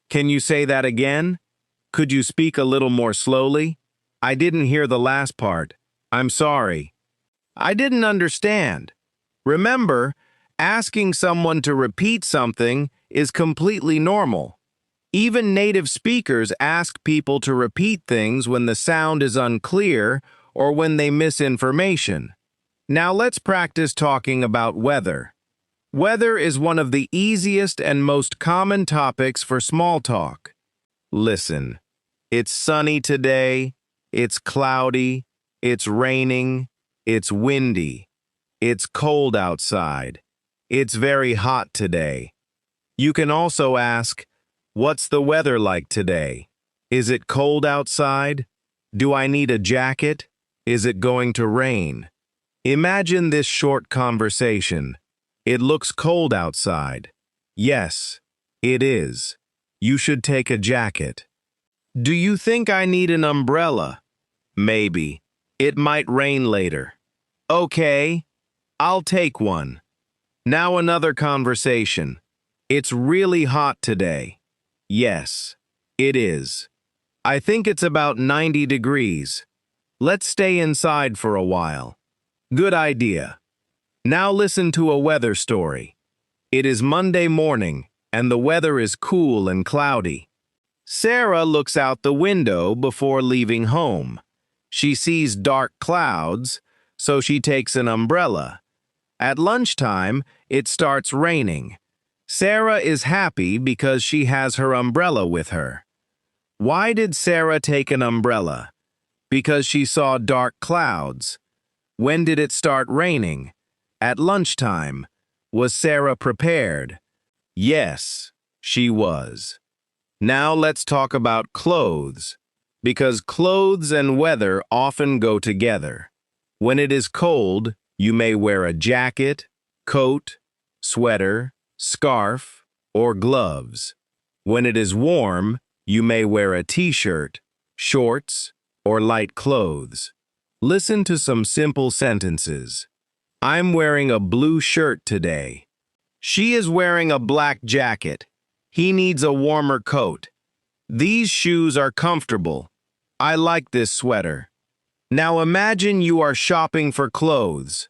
Can you say that again? Could you speak a little more slowly? I didn't hear the last part. I'm sorry. I didn't understand. Remember, asking someone to repeat something is completely normal. Even native speakers ask people to repeat things when the sound is unclear or when they miss information. Now let's practice talking about weather. Weather is one of the easiest and most common topics for small talk. Listen, it's sunny today, it's cloudy, it's raining, it's windy, it's cold outside, it's very hot today. You can also ask, "What's the weather like today? Is it cold outside? Do I need a jacket? Is it going to rain?" Imagine this short conversation. "It looks cold outside." "Yes, it is. You should take a jacket." "Do you think I need an umbrella?" "Maybe. It might rain later." "Okay, I'll take one." Now another conversation. "It's really hot today." "Yes, it is. I think it's about 90 degrees. Let's stay inside for a while." "Good idea." Now listen to a weather story. It is Monday morning, and the weather is cool and cloudy. Sarah looks out the window before leaving home. She sees dark clouds, so she takes an umbrella. At lunchtime, it starts raining. Sarah is happy because she has her umbrella with her. Why did Sarah take an umbrella? Because she saw dark clouds. When did it start raining? At lunchtime. Was Sarah prepared? Yes, she was. Now let's talk about clothes, because clothes and weather often go together. When it is cold, you may wear a jacket, coat, sweater, scarf, or gloves. When it is warm, you may wear a t-shirt, shorts, or light clothes. Listen to some simple sentences. I'm wearing a blue shirt today. She is wearing a black jacket. He needs a warmer coat. These shoes are comfortable. I like this sweater. Now imagine you are shopping for clothes.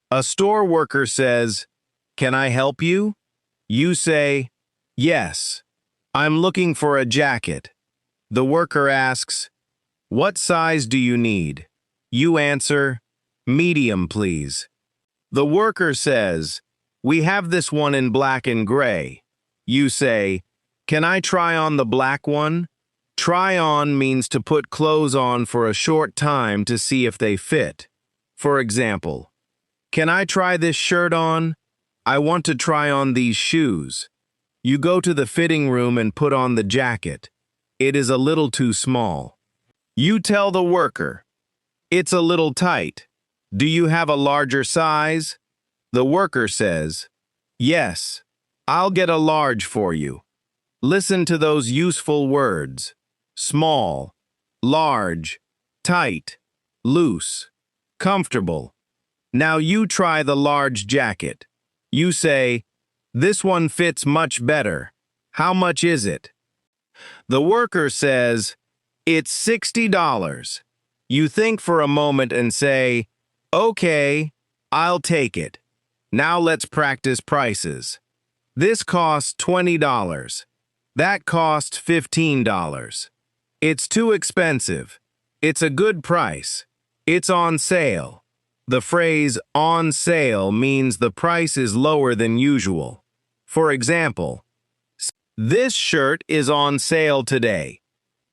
A store worker says, "Can I help you?" You say, "Yes, I'm looking for a jacket." The worker asks, "What size do you need?" You answer, "Medium, please." The worker says, "We have this one in black and gray." You say, "Can I try on the black one?" Try on means to put clothes on for a short time to see if they fit. For example, "Can I try this shirt on? I want to try on these shoes." You go to the fitting room and put on the jacket. It is a little too small. You tell the worker, "It's a little tight. Do you have a larger size?" The worker says, "Yes, I'll get a large for you." Listen to those useful words: small, large, tight, loose, comfortable. Now you try the large jacket. You say, "This one fits much better. How much is it?" The worker says, "It's $60. You think for a moment and say, "Okay, I'll take it." Now let's practice prices. This costs $20. That costs $15. It's too expensive. It's a good price. It's on sale. The phrase "on sale" means the price is lower than usual. For example, this shirt is on sale today.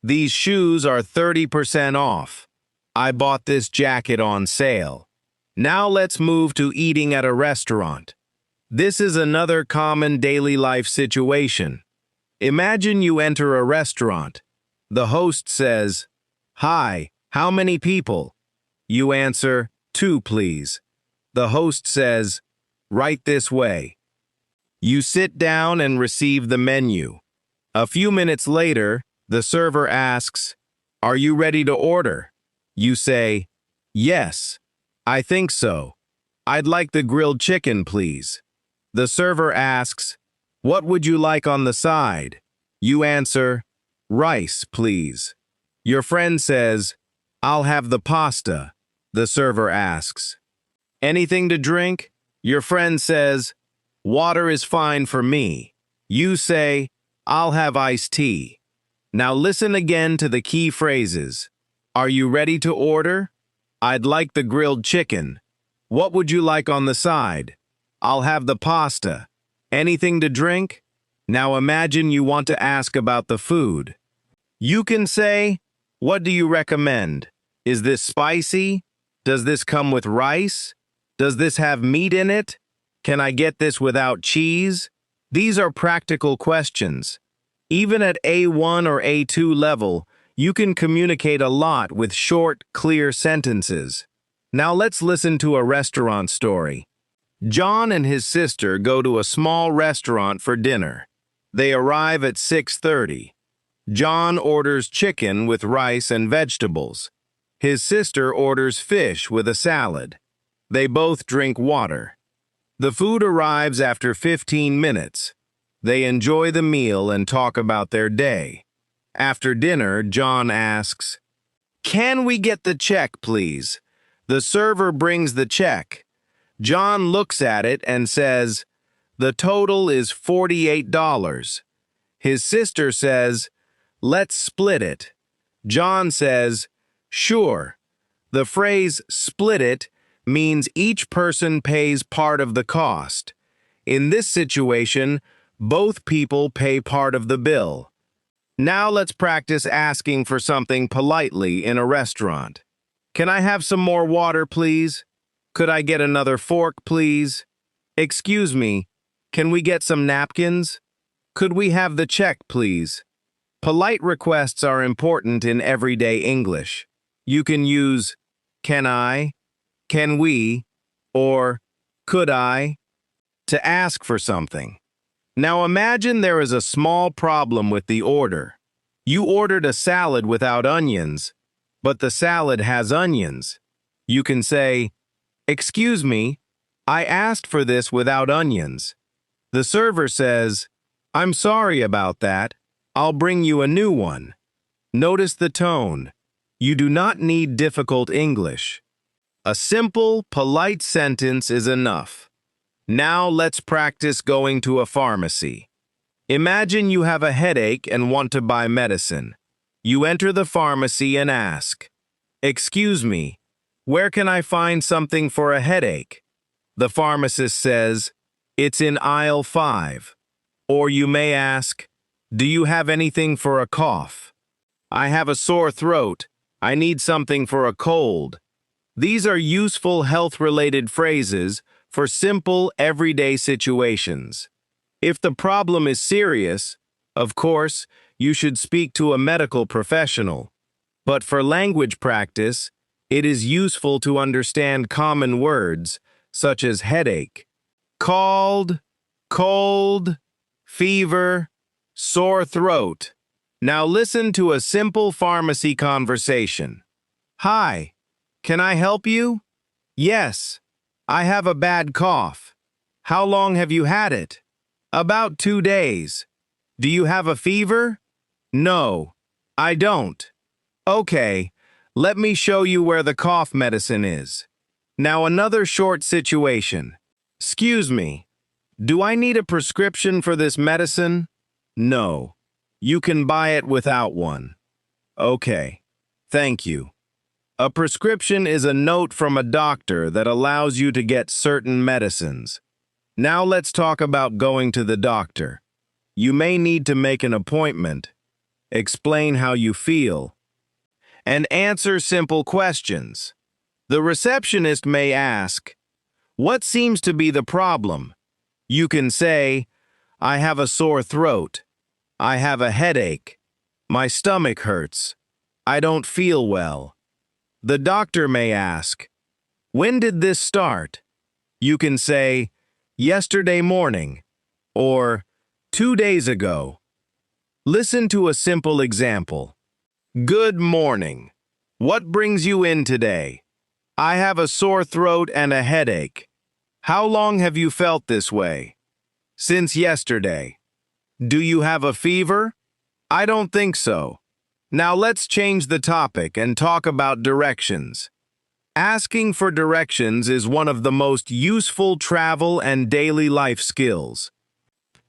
These shoes are 30% off. I bought this jacket on sale. Now let's move to eating at a restaurant. This is another common daily life situation. Imagine you enter a restaurant. The host says, "Hi, how many people?" You answer, "2, please." The host says, "Right this way." You sit down and receive the menu. A few minutes later, the server asks, "Are you ready to order?" You say, "Yes, I think so. I'd like the grilled chicken, please." The server asks, "What would you like on the side?" You answer, "Rice, please." Your friend says, "I'll have the pasta." The server asks, "Anything to drink?" Your friend says, "Water is fine for me." You say, "I'll have iced tea." Now listen again to the key phrases. Are you ready to order? I'd like the grilled chicken. What would you like on the side? I'll have the pasta. Anything to drink? Now imagine you want to ask about the food. You can say, "What do you recommend? Is this spicy? Does this come with rice? Does this have meat in it? Can I get this without cheese?" These are practical questions. Even at A1 or A2 level, you can communicate a lot with short, clear sentences. Now let's listen to a restaurant story. John and his sister go to a small restaurant for dinner. They arrive at 6:30. John orders chicken with rice and vegetables. His sister orders fish with a salad. They both drink water. The food arrives after 15 minutes. They enjoy the meal and talk about their day. After dinner, John asks, "Can we get the check, please?" The server brings the check. John looks at it and says, "The total is $48. His sister says, "Let's split it." John says, "Sure." The phrase split it means each person pays part of the cost. In this situation, both people pay part of the bill. Now let's practice asking for something politely in a restaurant. "Can I have some more water, please? Could I get another fork, please? Excuse me, can we get some napkins? Could we have the check, please?" Polite requests are important in everyday English. You can use "can I," "can we," or "could I" to ask for something. Now imagine there is a small problem with the order. You ordered a salad without onions, but the salad has onions. You can say, "Excuse me, I asked for this without onions." The server says, "I'm sorry about that. I'll bring you a new one." Notice the tone. You do not need difficult English. A simple, polite sentence is enough. Now let's practice going to a pharmacy. Imagine you have a headache and want to buy medicine. You enter the pharmacy and ask, "Excuse me, where can I find something for a headache?" The pharmacist says, "It's in aisle 5. Or you may ask, "Do you have anything for a cough?" "I have a sore throat. I need something for a cold." These are useful health-related phrases for simple, everyday situations. If the problem is serious, of course, you should speak to a medical professional. But for language practice, it is useful to understand common words such as headache, called, cold, fever, sore throat. Now listen to a simple pharmacy conversation. "Hi, can I help you?" "Yes, I have a bad cough." "How long have you had it?" "About 2 days." "Do you have a fever?" "No, I don't." "Okay, let me show you where the cough medicine is." Now another short situation. "Excuse me, do I need a prescription for this medicine?" "No, you can buy it without one." "Okay, thank you." A prescription is a note from a doctor that allows you to get certain medicines. Now let's talk about going to the doctor. You may need to make an appointment, explain how you feel, and answer simple questions. The receptionist may ask, "What seems to be the problem?" You can say, "I have a sore throat. I have a headache. My stomach hurts. I don't feel well." The doctor may ask, "When did this start?" You can say, "Yesterday morning," or "2 days ago." Listen to a simple example. "Good morning. What brings you in today?" "I have a sore throat and a headache." "How long have you felt this way?" "Since yesterday." "Do you have a fever?" "I don't think so." Now let's change the topic and talk about directions. Asking for directions is one of the most useful travel and daily life skills.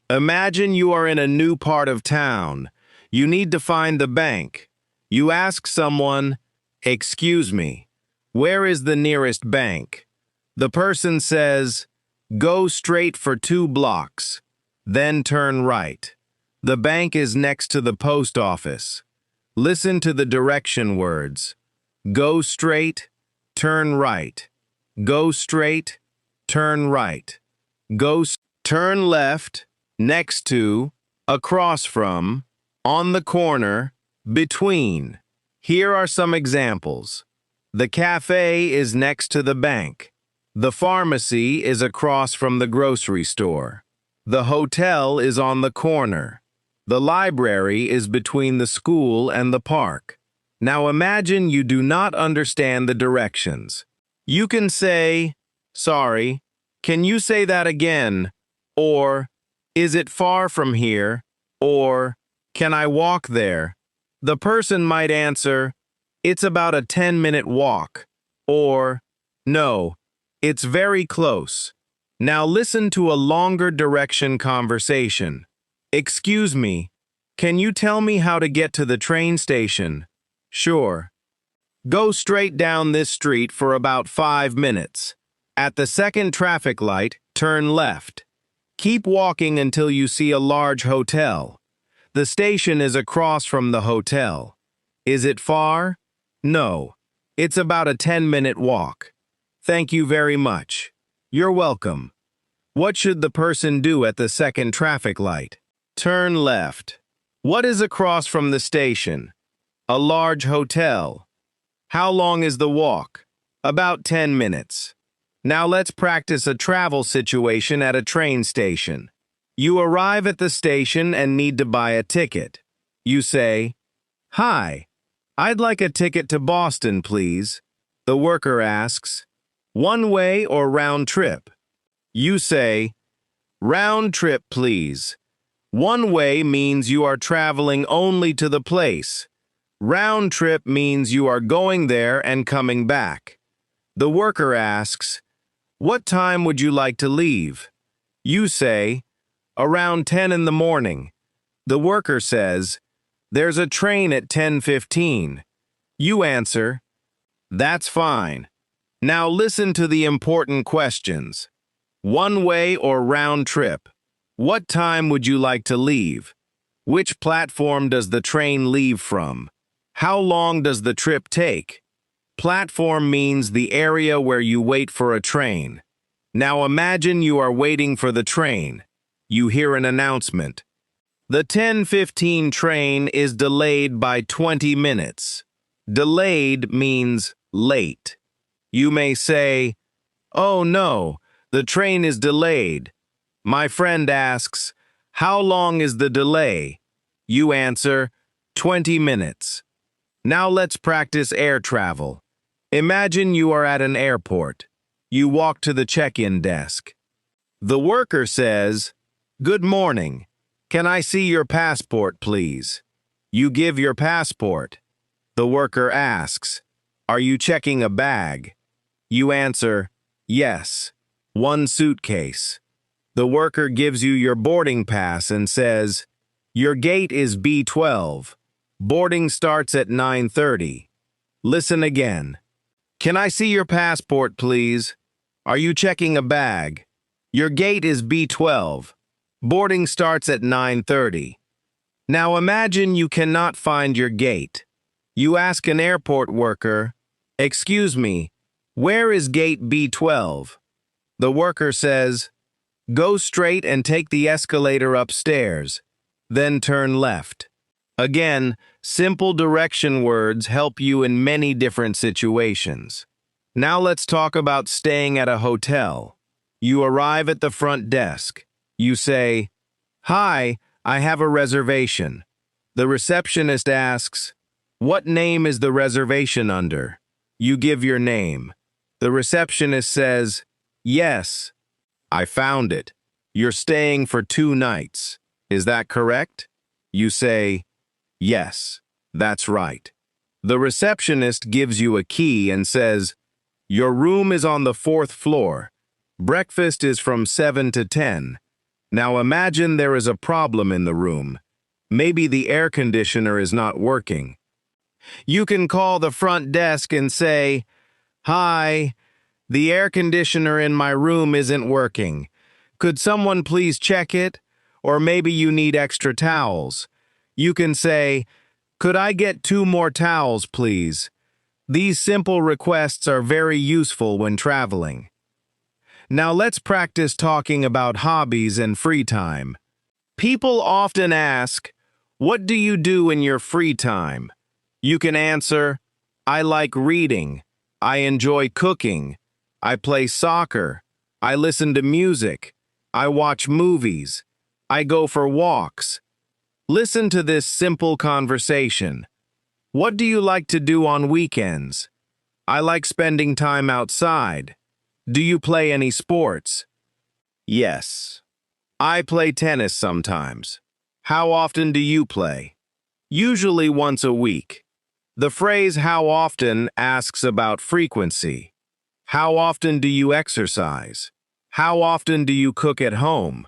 Imagine you are in a new part of town. You need to find the bank. You ask someone, "Excuse me, where is the nearest bank?" The person says, "Go straight for 2 blocks, then turn right. The bank is next to the post office." Listen to the direction words. Go straight, turn right. Go straight, turn right. Turn left, next to, across from, on the corner, between. Here are some examples. The cafe is next to the bank. The pharmacy is across from the grocery store. The hotel is on the corner. The library is between the school and the park. Now imagine you do not understand the directions. You can say, "Sorry, can you say that again?" Or, "Is it far from here?" Or, "Can I walk there?" The person might answer, "It's about a 10-minute walk." Or, "No, It's very close. Now listen to a longer direction conversation. Excuse me, can you tell me how to get to the train station? Sure. Go straight down this street for about 5 minutes. At the second traffic light, turn left. Keep walking until you see a large hotel. The station is across from the hotel. Is it far? No. It's about a 10-minute walk. Thank you very much. You're welcome. What should the person do at the second traffic light? Turn left. What is across from the station? A large hotel. How long is the walk? About 10 minutes. Now let's practice a travel situation at a train station. You arrive at the station and need to buy a ticket. You say, "Hi, I'd like a ticket to Boston, please." The worker asks, "One way or round trip?" You say, "Round trip, please." One way means you are traveling only to the place. Round trip means you are going there and coming back. The worker asks, "What time would you like to leave?" You say, "Around 10 in the morning." The worker says, "There's a train at 10:15. You answer, "That's fine." Now listen to the important questions. One way or round trip? What time would you like to leave? Which platform does the train leave from? How long does the trip take? Platform means the area where you wait for a train. Now imagine you are waiting for the train. You hear an announcement. The 10:15 train is delayed by 20 minutes. Delayed means late. You may say, "Oh no, the train is delayed." My friend asks, "How long is the delay?" You answer, 20 minutes. Now let's practice air travel. Imagine you are at an airport. You walk to the check-in desk. The worker says, "Good morning. Can I see your passport, please?" You give your passport. The worker asks, "Are you checking a bag?" You answer, "Yes, one suitcase." The worker gives you your boarding pass and says, "Your gate is B12. Boarding starts at 9:30. Listen again. Can I see your passport, please? Are you checking a bag? Your gate is B12. Boarding starts at 9:30. Now imagine you cannot find your gate. You ask an airport worker, "Excuse me, where is gate B12? The worker says, "Go straight and take the escalator upstairs, then turn left." Again, simple direction words help you in many different situations. Now let's talk about staying at a hotel. You arrive at the front desk. You say, "Hi, I have a reservation." The receptionist asks, "What name is the reservation under?" You give your name. The receptionist says, "Yes, I found it. You're staying for 2 nights. Is that correct?" You say, "Yes, that's right." The receptionist gives you a key and says, "Your room is on the 4th floor. Breakfast is from 7 to 10. Now imagine there is a problem in the room. Maybe the air conditioner is not working. You can call the front desk and say, "Hi, the air conditioner in my room isn't working. Could someone please check it? Or maybe you need extra towels." You can say, "Could I get 2 more towels, please?" These simple requests are very useful when traveling. Now let's practice talking about hobbies and free time. People often ask, "What do you do in your free time?" You can answer, "I like reading. I enjoy cooking. I play soccer. I listen to music. I watch movies. I go for walks." Listen to this simple conversation. What do you like to do on weekends? I like spending time outside. Do you play any sports? Yes. I play tennis sometimes. How often do you play? Usually once a week. The phrase "how often" asks about frequency. How often do you exercise? How often do you cook at home?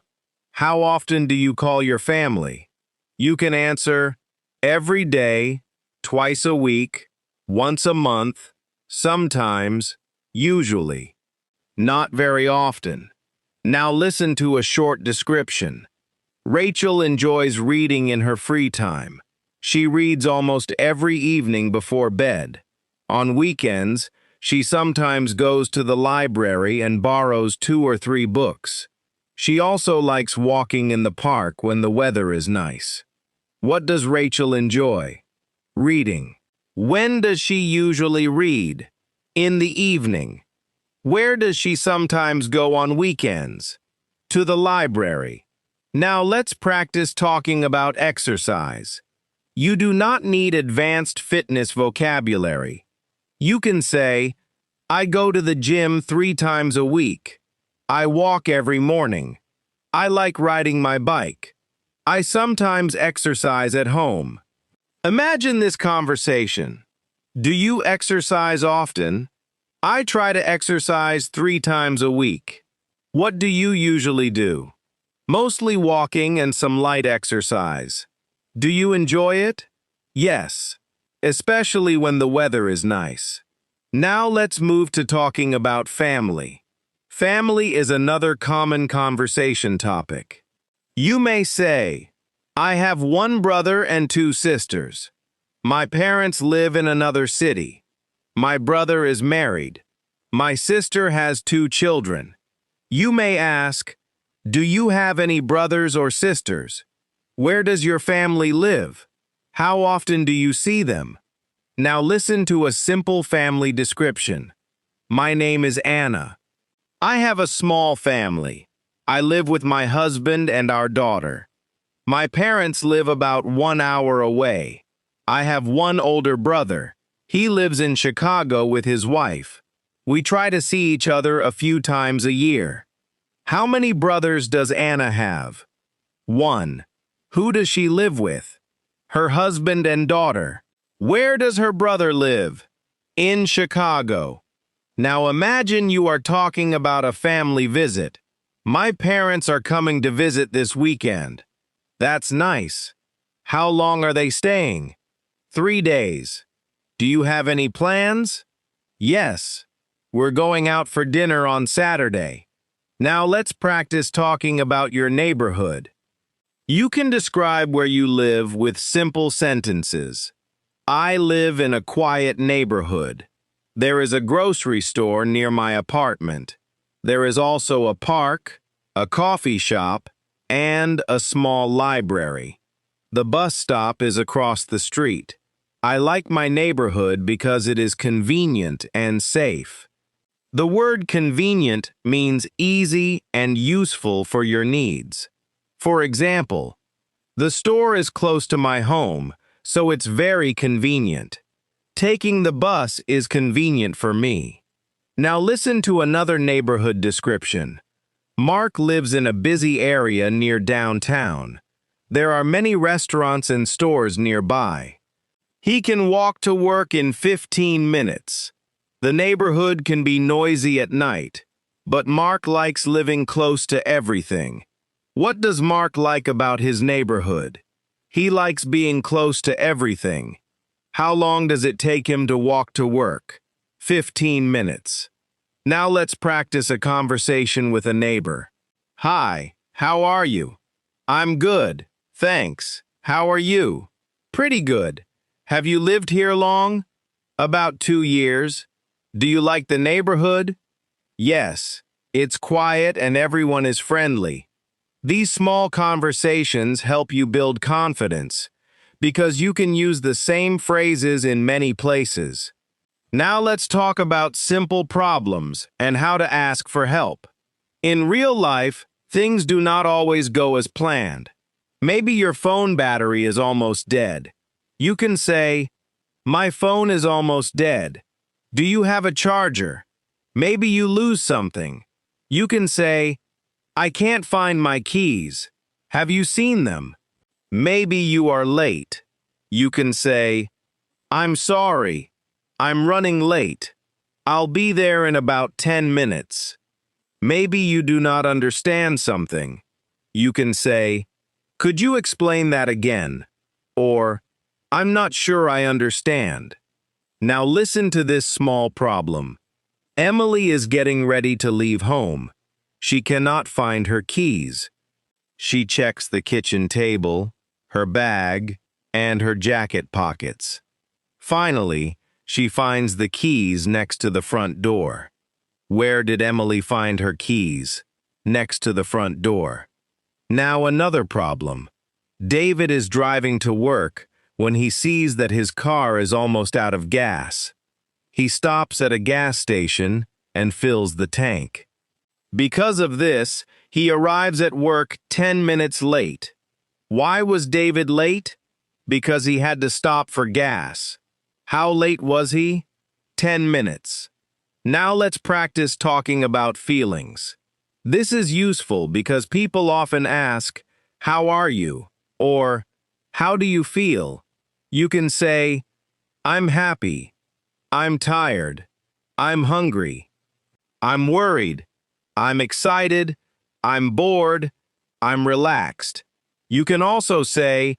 How often do you call your family? You can answer every day, twice a week, once a month, sometimes, usually, not very often. Now listen to a short description. Rachel enjoys reading in her free time. She reads almost every evening before bed. On weekends, she sometimes goes to the library and borrows 2 or 3 books. She also likes walking in the park when the weather is nice. What does Rachel enjoy? Reading. When does she usually read? In the evening. Where does she sometimes go on weekends? To the library. Now let's practice talking about exercise. You do not need advanced fitness vocabulary. You can say, I go to the gym 3 times a week. I walk every morning. I like riding my bike. I sometimes exercise at home. Imagine this conversation. Do you exercise often? I try to exercise 3 times a week. What do you usually do? Mostly walking and some light exercise. Do you enjoy it? Yes, especially when the weather is nice. Now let's move to talking about family. Family is another common conversation topic. You may say, I have 1 brother and 2 sisters. My parents live in another city. My brother is married. My sister has 2 children. You may ask, do you have any brothers or sisters? Where does your family live? How often do you see them? Now listen to a simple family description. My name is Anna. I have a small family. I live with my husband and our daughter. My parents live about 1 hour away. I have 1 older brother. He lives in Chicago with his wife. We try to see each other a few times a year. How many brothers does Anna have? 1. Who does she live with? Her husband and daughter. Where does her brother live? In Chicago. Now imagine you are talking about a family visit. My parents are coming to visit this weekend. That's nice. How long are they staying? 3 days. Do you have any plans? Yes. We're going out for dinner on Saturday. Now let's practice talking about your neighborhood. You can describe where you live with simple sentences. I live in a quiet neighborhood. There is a grocery store near my apartment. There is also a park, a coffee shop, and a small library. The bus stop is across the street. I like my neighborhood because it is convenient and safe. The word convenient means easy and useful for your needs. For example, the store is close to my home, so it's very convenient. Taking the bus is convenient for me. Now listen to another neighborhood description. Mark lives in a busy area near downtown. There are many restaurants and stores nearby. He can walk to work in 15 minutes. The neighborhood can be noisy at night, but Mark likes living close to everything. What does Mark like about his neighborhood? He likes being close to everything. How long does it take him to walk to work? 15 minutes. Now let's practice a conversation with a neighbor. Hi, how are you? I'm good, thanks. How are you? Pretty good. Have you lived here long? About 2 years. Do you like the neighborhood? Yes, it's quiet and everyone is friendly. These small conversations help you build confidence because you can use the same phrases in many places. Now let's talk about simple problems and how to ask for help. In real life, things do not always go as planned. Maybe your phone battery is almost dead. You can say, my phone is almost dead. Do you have a charger? Maybe you lose something. You can say, I can't find my keys. Have you seen them? Maybe you are late. You can say, I'm sorry. I'm running late. I'll be there in about 10 minutes. Maybe you do not understand something. You can say, "Could you explain that again?" Or, "I'm not sure I understand." Now listen to this small problem. Emily is getting ready to leave home. She cannot find her keys. She checks the kitchen table, her bag, and her jacket pockets. Finally, she finds the keys next to the front door. Where did Emily find her keys? Next to the front door. Now another problem. David is driving to work when he sees that his car is almost out of gas. He stops at a gas station and fills the tank. Because of this, he arrives at work 10 minutes late. Why was David late? Because he had to stop for gas. How late was he? 10 minutes. Now let's practice talking about feelings. This is useful because people often ask, "How are you?" or "How do you feel?" You can say, "I'm happy," "I'm tired," "I'm hungry," "I'm worried," "I'm excited," "I'm bored," "I'm relaxed." You can also say,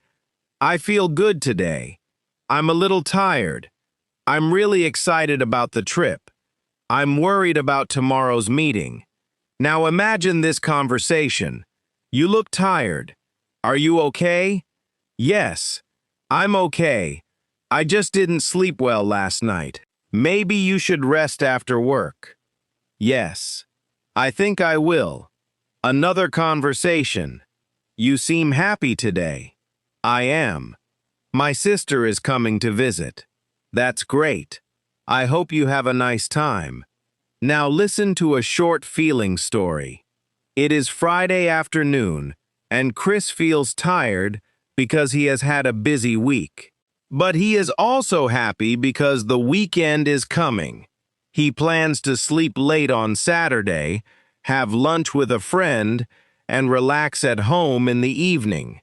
"I feel good today," "I'm a little tired," "I'm really excited about the trip," "I'm worried about tomorrow's meeting." Now imagine this conversation. You look tired. Are you okay? Yes, I'm okay. I just didn't sleep well last night. Maybe you should rest after work. Yes, I think I will. Another conversation. You seem happy today. I am. My sister is coming to visit. That's great. I hope you have a nice time. Now listen to a short feeling story. It is Friday afternoon, and Chris feels tired because he has had a busy week. But he is also happy because the weekend is coming. He plans to sleep late on Saturday, have lunch with a friend, and relax at home in the evening.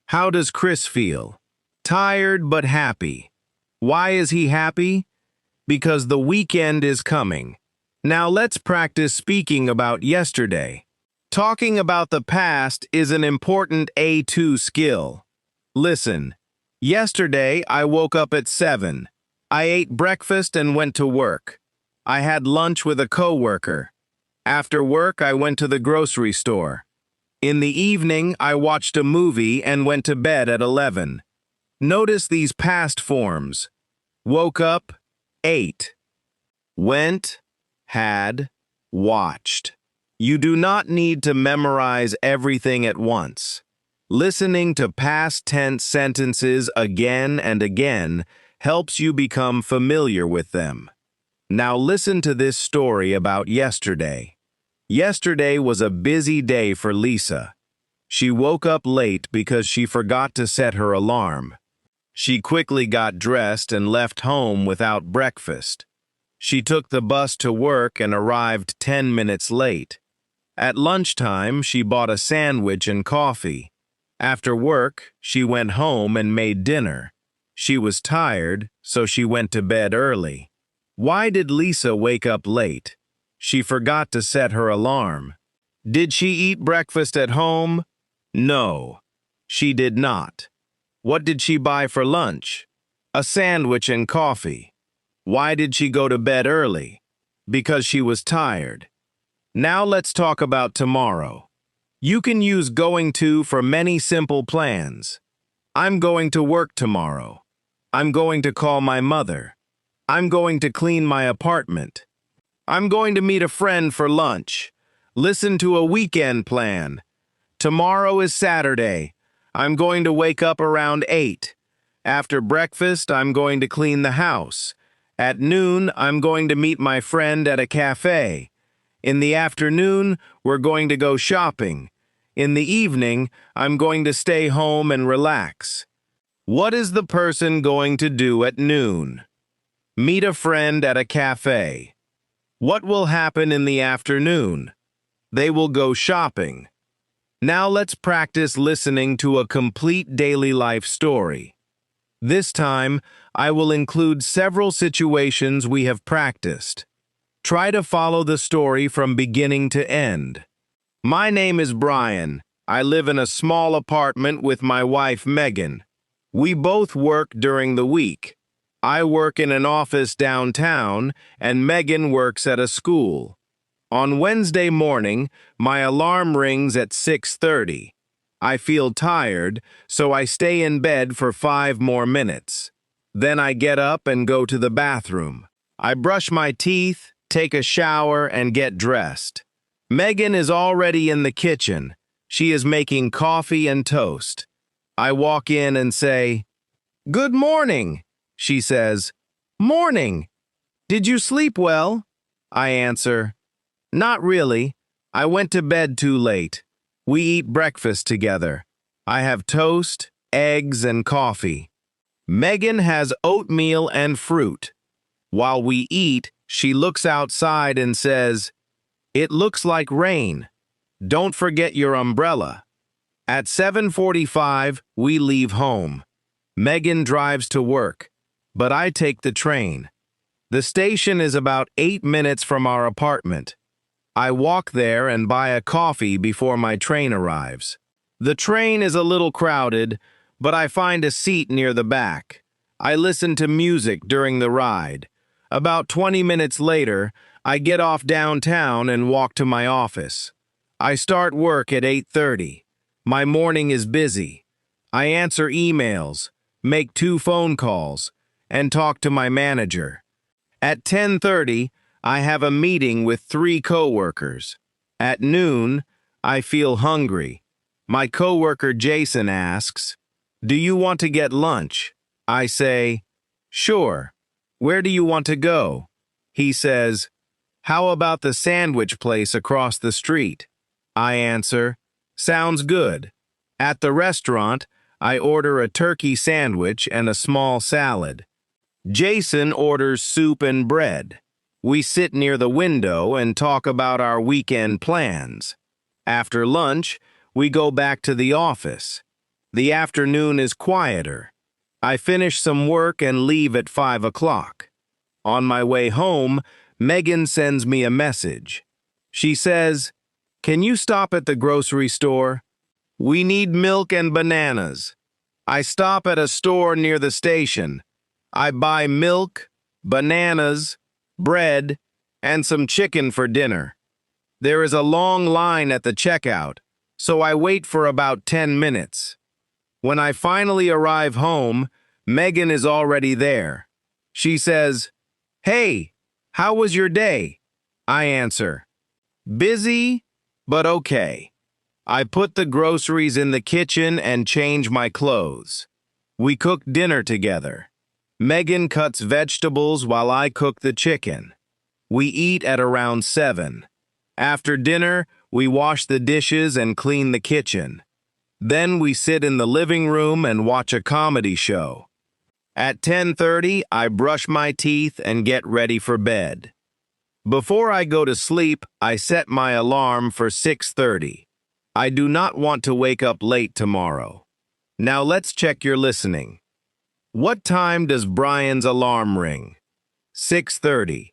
How does Chris feel? Tired but happy. Why is he happy? Because the weekend is coming. Now let's practice speaking about yesterday. Talking about the past is an important A2 skill. Listen, yesterday I woke up at 7. I ate breakfast and went to work. I had lunch with a coworker. After work, I went to the grocery store. In the evening, I watched a movie and went to bed at 11. Notice these past forms. Woke up, ate. Went, had, watched. You do not need to memorize everything at once. Listening to past tense sentences again and again helps you become familiar with them. Now listen to this story about yesterday. Yesterday was a busy day for Lisa. She woke up late because she forgot to set her alarm. She quickly got dressed and left home without breakfast. She took the bus to work and arrived 10 minutes late. At lunchtime, she bought a sandwich and coffee. After work, she went home and made dinner. She was tired, so she went to bed early. Why did Lisa wake up late? She forgot to set her alarm. Did she eat breakfast at home? No, she did not. What did she buy for lunch? A sandwich and coffee. Why did she go to bed early? Because she was tired. Now let's talk about tomorrow. You can use going to for many simple plans. I'm going to work tomorrow. I'm going to call my mother. I'm going to clean my apartment. I'm going to meet a friend for lunch. Listen to a weekend plan. Tomorrow is Saturday. I'm going to wake up around 8. After breakfast, I'm going to clean the house. At noon, I'm going to meet my friend at a cafe. In the afternoon, we're going to go shopping. In the evening, I'm going to stay home and relax. What is the person going to do at noon? Meet a friend at a cafe. What will happen in the afternoon? They will go shopping. Now let's practice listening to a complete daily life story. This time, I will include several situations we have practiced. Try to follow the story from beginning to end. My name is Brian. I live in a small apartment with my wife, Megan. We both work during the week. I work in an office downtown, and Megan works at a school. On Wednesday morning, my alarm rings at 6:30. I feel tired, so I stay in bed for 5 more minutes. Then I get up and go to the bathroom. I brush my teeth, take a shower, and get dressed. Megan is already in the kitchen. She is making coffee and toast. I walk in and say, "Good morning." She says, "Morning. Did you sleep well?" I answer, "Not really. I went to bed too late." We eat breakfast together. I have toast, eggs, and coffee. Megan has oatmeal and fruit. While we eat, she looks outside and says, "It looks like rain. Don't forget your umbrella." At 7:45, we leave home. Megan drives to work, but I take the train. The station is about 8 minutes from our apartment. I walk there and buy a coffee before my train arrives. The train is a little crowded, but I find a seat near the back. I listen to music during the ride. About 20 minutes later, I get off downtown and walk to my office. I start work at 8:30. My morning is busy. I answer emails, make 2 phone calls, and talk to my manager. At 10:30, I have a meeting with 3 coworkers. At noon, I feel hungry. My coworker Jason asks, "Do you want to get lunch?" I say, "Sure. Where do you want to go?" He says, "How about the sandwich place across the street?" I answer, "Sounds good." At the restaurant, I order a turkey sandwich and a small salad. Jason orders soup and bread. We sit near the window and talk about our weekend plans. After lunch, we go back to the office. The afternoon is quieter. I finish some work and leave at 5 o'clock. On my way home, Megan sends me a message. She says, "Can you stop at the grocery store? We need milk and bananas." I stop at a store near the station. I buy milk, bananas, bread, and some chicken for dinner. There is a long line at the checkout, so I wait for about 10 minutes. When I finally arrive home, Megan is already there. She says, "Hey, how was your day?" I answer, "Busy, but okay." I put the groceries in the kitchen and change my clothes. We cook dinner together. Megan cuts vegetables while I cook the chicken. We eat at around 7. After dinner, we wash the dishes and clean the kitchen. Then we sit in the living room and watch a comedy show. At 10:30, I brush my teeth and get ready for bed. Before I go to sleep, I set my alarm for 6:30. I do not want to wake up late tomorrow. Now let's check your listening. What time does Brian's alarm ring? 6:30.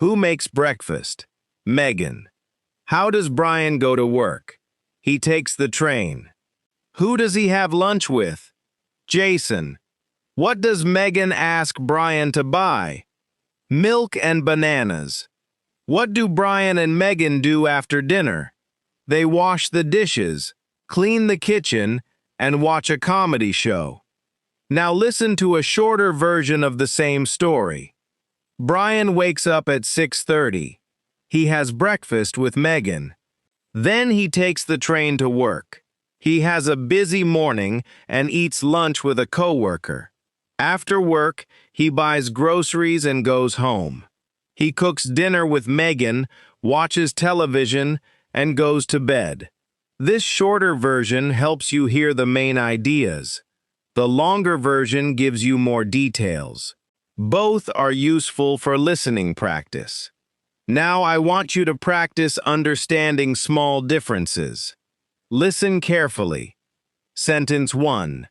Who makes breakfast? Megan. How does Brian go to work? He takes the train. Who does he have lunch with? Jason. What does Megan ask Brian to buy? Milk and bananas. What do Brian and Megan do after dinner? They wash the dishes, clean the kitchen, and watch a comedy show. Now listen to a shorter version of the same story. Brian wakes up at 6:30. He has breakfast with Megan. Then he takes the train to work. He has a busy morning and eats lunch with a coworker. After work, he buys groceries and goes home. He cooks dinner with Megan, watches television, and goes to bed. This shorter version helps you hear the main ideas. The longer version gives you more details. Both are useful for listening practice. Now I want you to practice understanding small differences. Listen carefully. Sentence 1.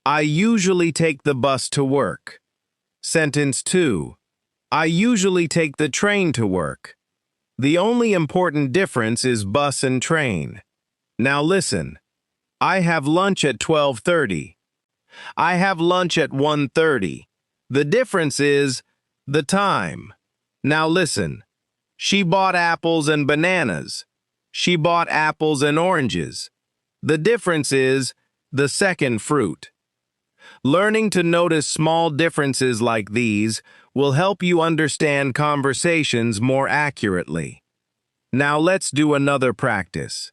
I usually take the bus to work. Sentence 2. I usually take the train to work. The only important difference is bus and train. Now listen. I have lunch at 12:30. I have lunch at 1:30. The difference is the time. Now listen. She bought apples and bananas. She bought apples and oranges. The difference is the second fruit. Learning to notice small differences like these will help you understand conversations more accurately. Now let's do another practice.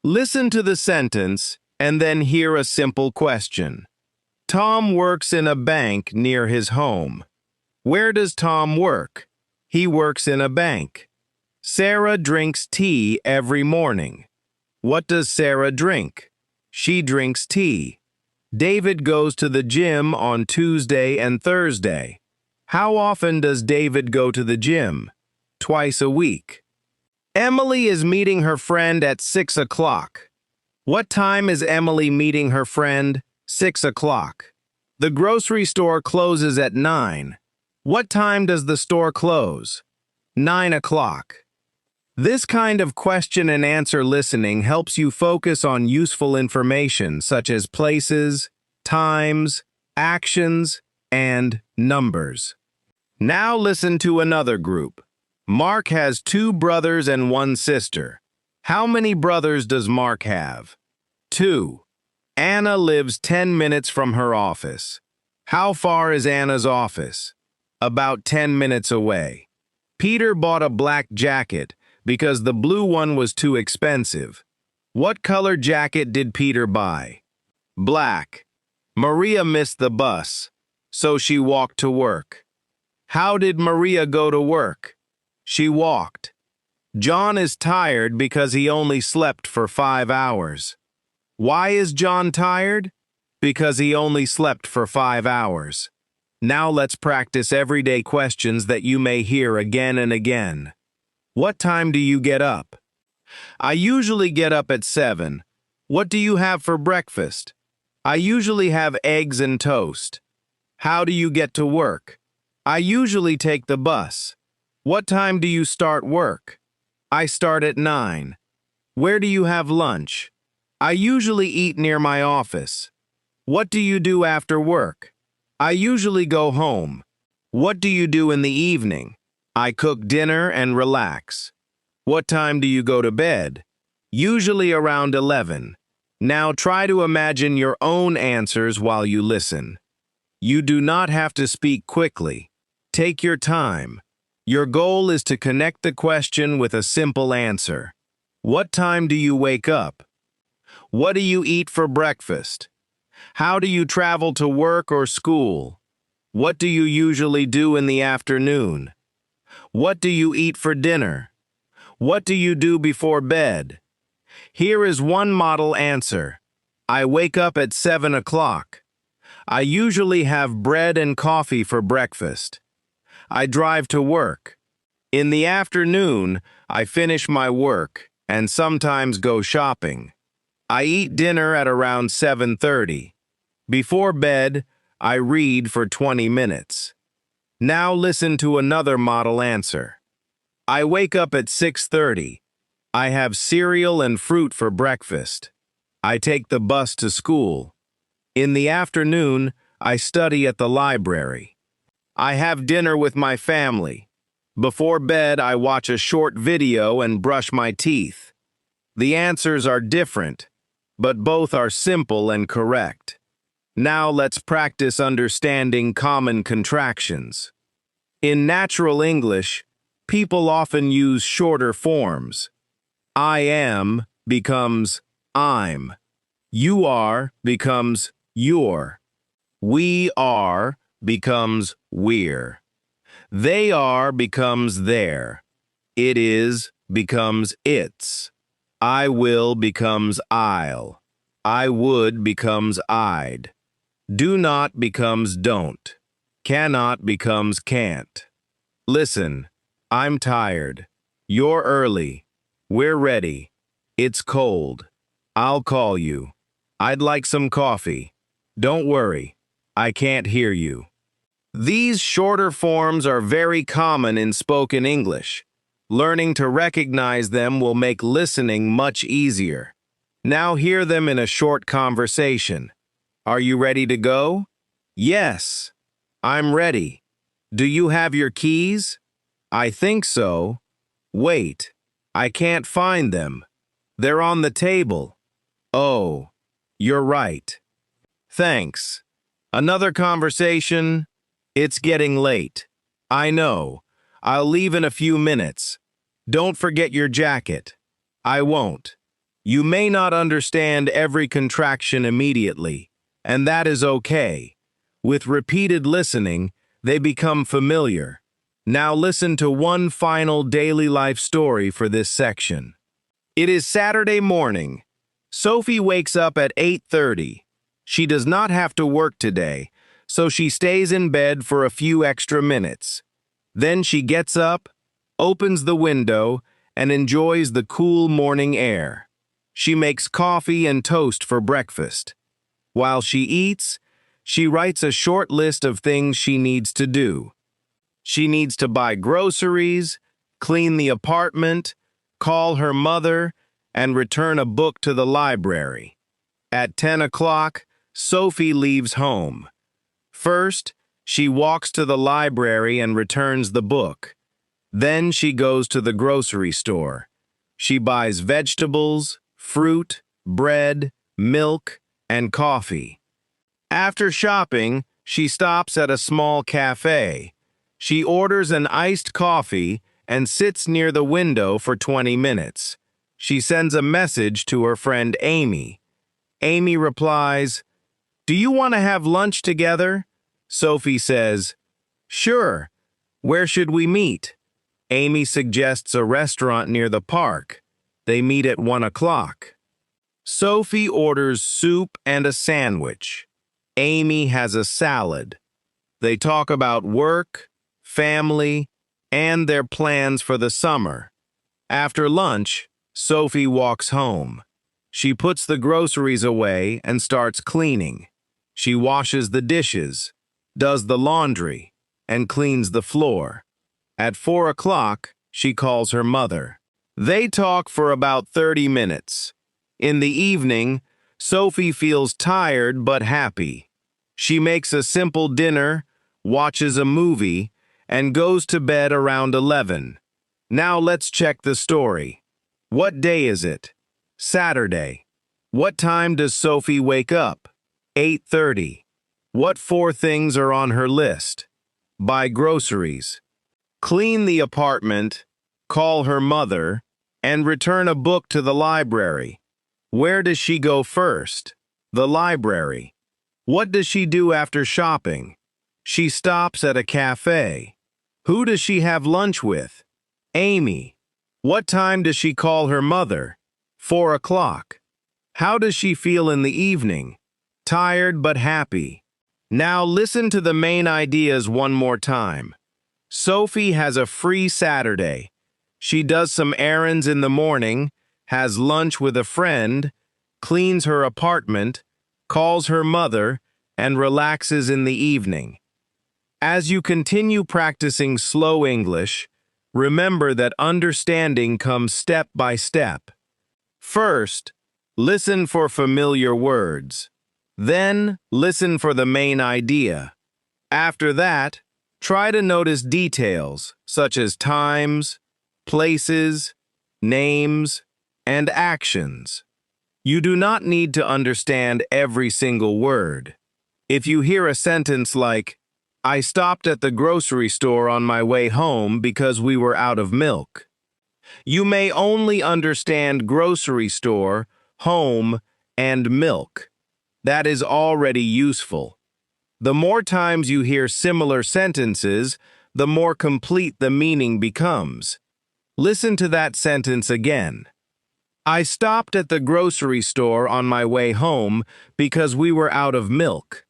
Listen to the sentence and then hear a simple question. Tom works in a bank near his home. Where does Tom work? He works in a bank. Sarah drinks tea every morning. What does Sarah drink? She drinks tea. David goes to the gym on Tuesday and Thursday. How often does David go to the gym? Twice a week. Emily is meeting her friend at 6 o'clock. What time is Emily meeting her friend? 6 o'clock. The grocery store closes at 9. What time does the store close? 9 o'clock. This kind of question and answer listening helps you focus on useful information such as places, times, actions, and numbers. Now listen to another group. Mark has 2 brothers and 1 sister. How many brothers does Mark have? 2. Anna lives 10 minutes from her office. How far is Anna's office? About 10 minutes away. Peter bought a black jacket because the blue one was too expensive. What color jacket did Peter buy? Black. Maria missed the bus, so she walked to work. How did Maria go to work? She walked. John is tired because he only slept for 5 hours. Why is John tired? Because he only slept for 5 hours. Now let's practice everyday questions that you may hear again and again. What time do you get up? I usually get up at 7. What do you have for breakfast? I usually have eggs and toast. How do you get to work? I usually take the bus. What time do you start work? I start at 9. Where do you have lunch? I usually eat near my office. What do you do after work? I usually go home. What do you do in the evening? I cook dinner and relax. What time do you go to bed? Usually around 11. Now try to imagine your own answers while you listen. You do not have to speak quickly. Take your time. Your goal is to connect the question with a simple answer. What time do you wake up? What do you eat for breakfast? How do you travel to work or school? What do you usually do in the afternoon? What do you eat for dinner? What do you do before bed? Here is one model answer. I wake up at 7 o'clock. I usually have bread and coffee for breakfast. I drive to work. In the afternoon, I finish my work and sometimes go shopping. I eat dinner at around 7:30. Before bed, I read for 20 minutes. Now listen to another model answer. I wake up at 6:30. I have cereal and fruit for breakfast. I take the bus to school. In the afternoon, I study at the library. I have dinner with my family. Before bed, I watch a short video and brush my teeth. The answers are different, but both are simple and correct. Now let's practice understanding common contractions. In natural English, people often use shorter forms. I am becomes I'm. You are becomes you're. We are becomes we're. They are becomes their. It is becomes its. I will becomes I'll. I would becomes I'd. Do not becomes don't. Cannot becomes can't. Listen, I'm tired. You're early. We're ready. It's cold. I'll call you. I'd like some coffee. Don't worry. I can't hear you. These shorter forms are very common in spoken English. Learning to recognize them will make listening much easier. Now hear them in a short conversation. Are you ready to go? Yes, I'm ready. Do you have your keys? I think so. Wait, I can't find them. They're on the table. Oh, you're right. Thanks. Another conversation? It's getting late. I know. I'll leave in a few minutes. Don't forget your jacket. I won't. You may not understand every contraction immediately, and that is okay. With repeated listening, they become familiar. Now listen to one final daily life story for this section. It is Saturday morning. Sophie wakes up at 8:30. She does not have to work today, so she stays in bed for a few extra minutes. Then she gets up, opens the window, and enjoys the cool morning air. She makes coffee and toast for breakfast. While she eats, she writes a short list of things she needs to do. She needs to buy groceries, clean the apartment, call her mother, and return a book to the library. At 10 o'clock, Sophie leaves home. First, she walks to the library and returns the book. Then she goes to the grocery store. She buys vegetables, fruit, bread, milk, and coffee. After shopping, she stops at a small cafe. She orders an iced coffee and sits near the window for 20 minutes. She sends a message to her friend Amy. Amy replies, "Do you want to have lunch together?" Sophie says, "Sure. Where should we meet?" Amy suggests a restaurant near the park. They meet at 1 o'clock. Sophie orders soup and a sandwich. Amy has a salad. They talk about work, family, and their plans for the summer. After lunch, Sophie walks home. She puts the groceries away and starts cleaning. She washes the dishes, does the laundry, and cleans the floor. At 4 o'clock, she calls her mother. They talk for about 30 minutes. In the evening, Sophie feels tired but happy. She makes a simple dinner, watches a movie, and goes to bed around 11. Now let's check the story. What day is it? Saturday. What time does Sophie wake up? 8:30. What 4 things are on her list? Buy groceries, clean the apartment, call her mother, and return a book to the library. Where does she go first? The library. What does she do after shopping? She stops at a cafe. Who does she have lunch with? Amy. What time does she call her mother? 4 o'clock. How does she feel in the evening? Tired but happy. Now listen to the main ideas one more time. Sophie has a free Saturday. She does some errands in the morning, has lunch with a friend, cleans her apartment, calls her mother, and relaxes in the evening. As you continue practicing slow English, remember that understanding comes step by step. First, listen for familiar words. Then, listen for the main idea. After that, try to notice details such as times, places, names, and actions. You do not need to understand every single word. If you hear a sentence like, "I stopped at the grocery store on my way home because we were out of milk," you may only understand grocery store, home, and milk. That is already useful. The more times you hear similar sentences, the more complete the meaning becomes. Listen to that sentence again. I stopped at the grocery store on my way home because we were out of milk.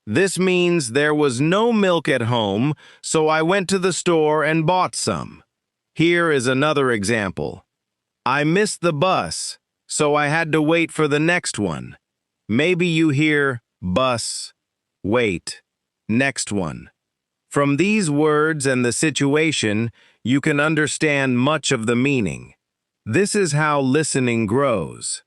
This means there was no milk at home, so I went to the store and bought some. Here is another example. I missed the bus, so I had to wait for the next one. Maybe you hear bus, wait, next one. From these words and the situation, you can understand much of the meaning. This is how listening grows.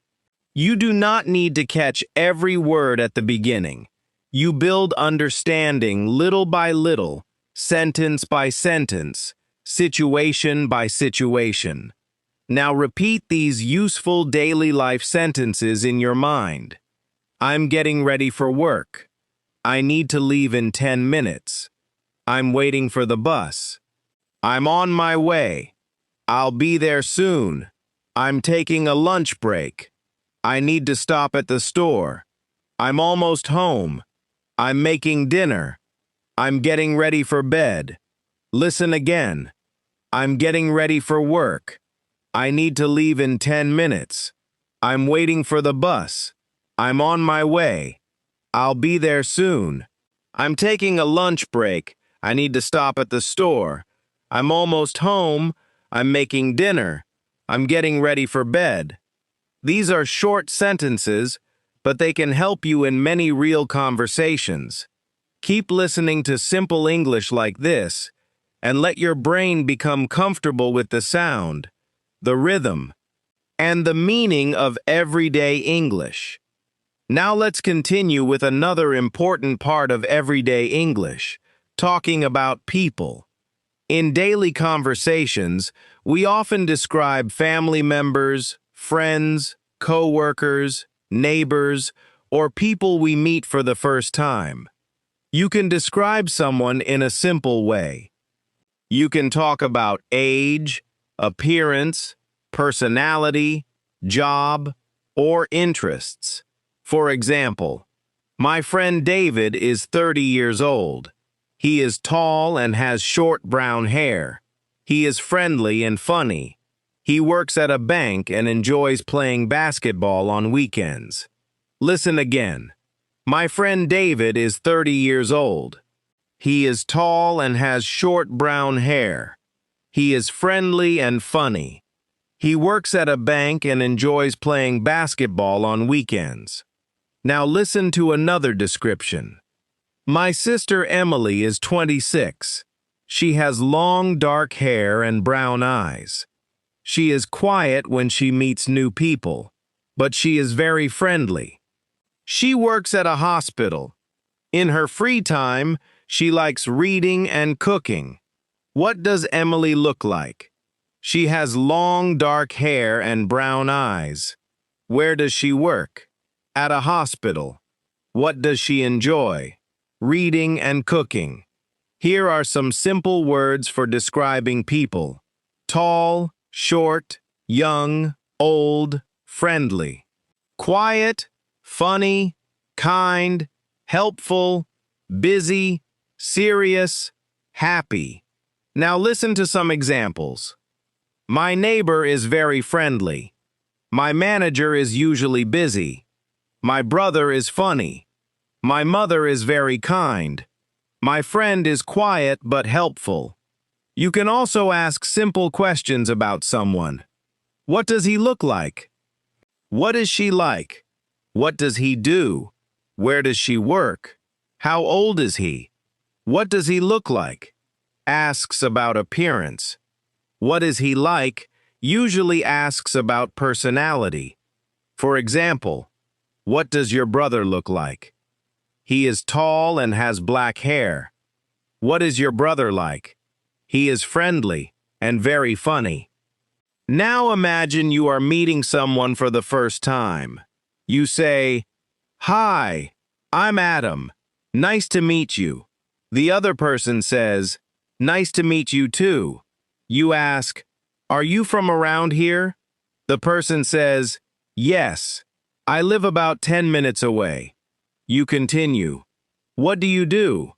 You do not need to catch every word at the beginning. You build understanding little by little, sentence by sentence, situation by situation. Now repeat these useful daily life sentences in your mind. I'm getting ready for work. I need to leave in 10 minutes. I'm waiting for the bus. I'm on my way. I'll be there soon. I'm taking a lunch break. I need to stop at the store. I'm almost home. I'm making dinner. I'm getting ready for bed. Listen again. I'm getting ready for work. I need to leave in 10 minutes. I'm waiting for the bus. I'm on my way. I'll be there soon. I'm taking a lunch break. I need to stop at the store. I'm almost home. I'm making dinner. I'm getting ready for bed. These are short sentences, but they can help you in many real conversations. Keep listening to simple English like this, and let your brain become comfortable with the sound, the rhythm, and the meaning of everyday English. Now let's continue with another important part of everyday English, talking about people. In daily conversations, we often describe family members, friends, co-workers, neighbors, or people we meet for the first time. You can describe someone in a simple way. You can talk about age, appearance, personality, job, or interests. For example, my friend David is 30 years old. He is tall and has short brown hair. He is friendly and funny. He works at a bank and enjoys playing basketball on weekends. Listen again. My friend David is 30 years old. He is tall and has short brown hair. He is friendly and funny. He works at a bank and enjoys playing basketball on weekends. Now listen to another description. My sister Emily is 26. She has long dark hair and brown eyes. She is quiet when she meets new people, but she is very friendly. She works at a hospital. In her free time, she likes reading and cooking. What does Emily look like? She has long dark hair and brown eyes. Where does she work? At a hospital. What does she enjoy? Reading and cooking. Here are some simple words for describing people. Tall, short, young, old, friendly. Quiet, funny, kind, helpful, busy, serious, happy. Now listen to some examples. My neighbor is very friendly. My manager is usually busy. My brother is funny. My mother is very kind. My friend is quiet but helpful. You can also ask simple questions about someone. What does he look like? What is she like? What does he do? Where does she work? How old is he? What does he look like? Asks about appearance. What is he like? Usually asks about personality. For example, what does your brother look like? He is tall and has black hair. What is your brother like? He is friendly and very funny. Now imagine you are meeting someone for the first time. You say, "Hi, I'm Adam. Nice to meet you." The other person says, "Nice to meet you too." You ask, "Are you from around here?" The person says, "Yes, I live about 10 minutes away." You continue, "What do you do?"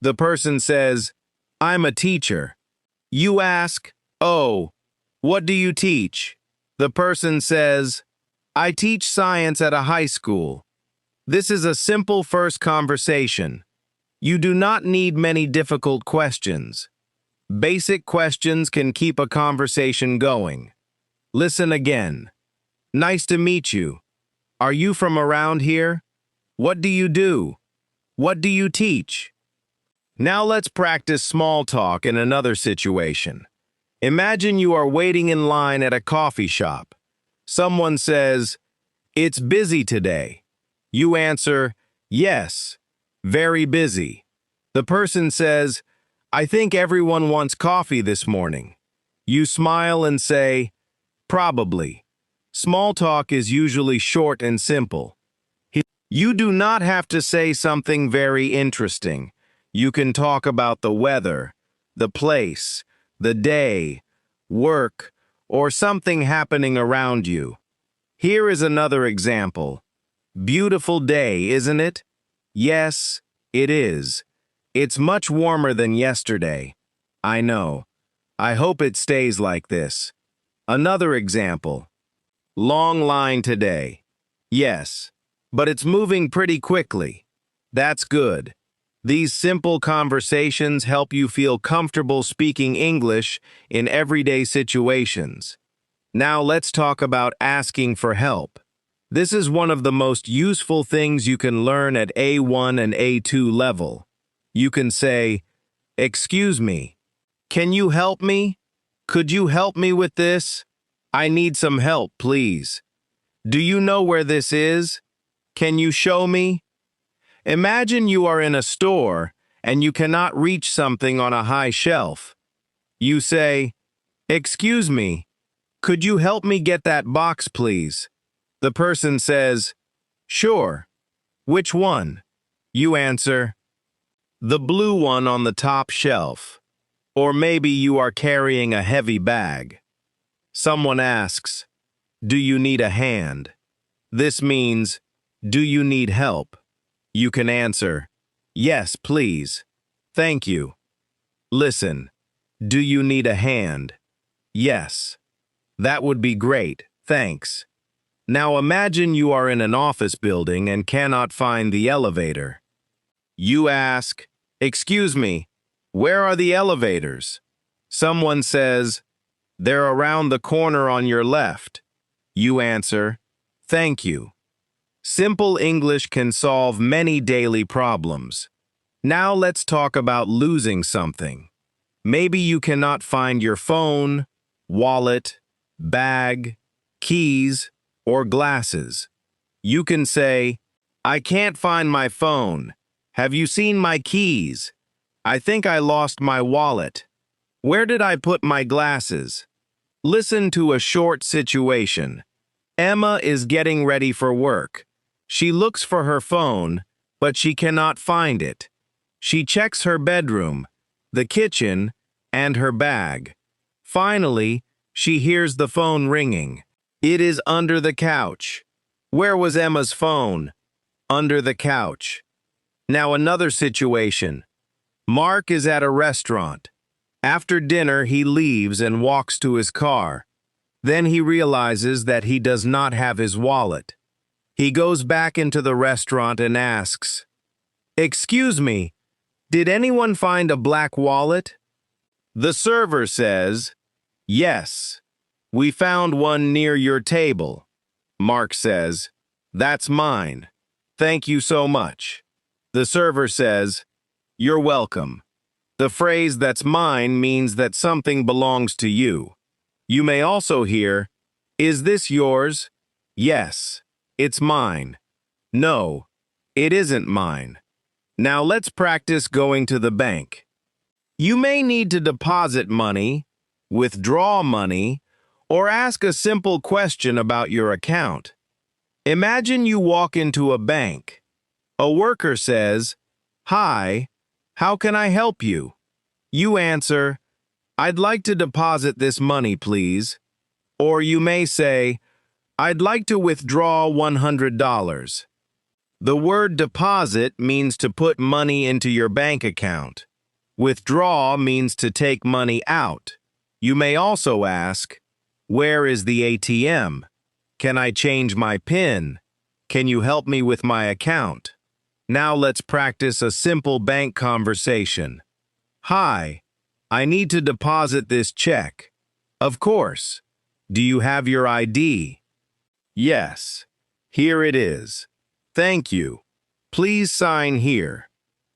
The person says, "I'm a teacher." You ask, "Oh, what do you teach?" The person says, "I teach science at a high school." This is a simple first conversation. You do not need many difficult questions. Basic questions can keep a conversation going. Listen again. Nice to meet you. Are you from around here? What do you do? What do you teach? Now let's practice small talk in another situation. Imagine you are waiting in line at a coffee shop. Someone says, "It's busy today." You answer, "Yes, very busy." The person says, "I think everyone wants coffee this morning." You smile and say, "Probably." Small talk is usually short and simple. You do not have to say something very interesting. You can talk about the weather, the place, the day, work, or something happening around you. Here is another example. Beautiful day, isn't it? Yes, it is. It's much warmer than yesterday. I know. I hope it stays like this. Another example. Long line today. Yes, but it's moving pretty quickly. That's good. These simple conversations help you feel comfortable speaking English in everyday situations. Now let's talk about asking for help. This is one of the most useful things you can learn at A1 and A2 level. You can say, "Excuse me, can you help me? Could you help me with this? I need some help, please. Do you know where this is? Can you show me?" Imagine you are in a store and you cannot reach something on a high shelf. You say, "Excuse me, could you help me get that box, please?" The person says, "Sure. Which one?" You answer, "The blue one on the top shelf." Or maybe you are carrying a heavy bag. Someone asks, "Do you need a hand?" This means, "Do you need help?" You can answer, "Yes, please. Thank you." Listen, do you need a hand? Yes. That would be great, thanks. Now imagine you are in an office building and cannot find the elevator. You ask, "Excuse me, where are the elevators?" Someone says, "They're around the corner on your left." You answer, "Thank you." Simple English can solve many daily problems. Now let's talk about losing something. Maybe you cannot find your phone, wallet, bag, keys, or glasses. You can say, "I can't find my phone. Have you seen my keys? I think I lost my wallet. Where did I put my glasses?" Listen to a short situation. Emma is getting ready for work. She looks for her phone, but she cannot find it. She checks her bedroom, the kitchen, and her bag. Finally, she hears the phone ringing. It is under the couch. Where was Emma's phone? Under the couch. Now another situation. Mark is at a restaurant. After dinner, he leaves and walks to his car. Then he realizes that he does not have his wallet. He goes back into the restaurant and asks, "Excuse me, did anyone find a black wallet?" The server says, "Yes, we found one near your table." Mark says, "That's mine. Thank you so much." The server says, "You're welcome." The phrase "that's mine" means that something belongs to you. You may also hear, "Is this yours?" "Yes, it's mine." "No, it isn't mine." Now let's practice going to the bank. You may need to deposit money, withdraw money, or ask a simple question about your account. Imagine you walk into a bank. A worker says, "Hi, how can I help you?" You answer, "I'd like to deposit this money, please." Or you may say, "I'd like to withdraw $100. The word deposit means to put money into your bank account. Withdraw means to take money out. You may also ask, "Where is the ATM? Can I change my PIN? Can you help me with my account?" Now let's practice a simple bank conversation. "Hi, I need to deposit this check." "Of course. Do you have your ID?" "Yes. Here it is. Thank you. Please sign here."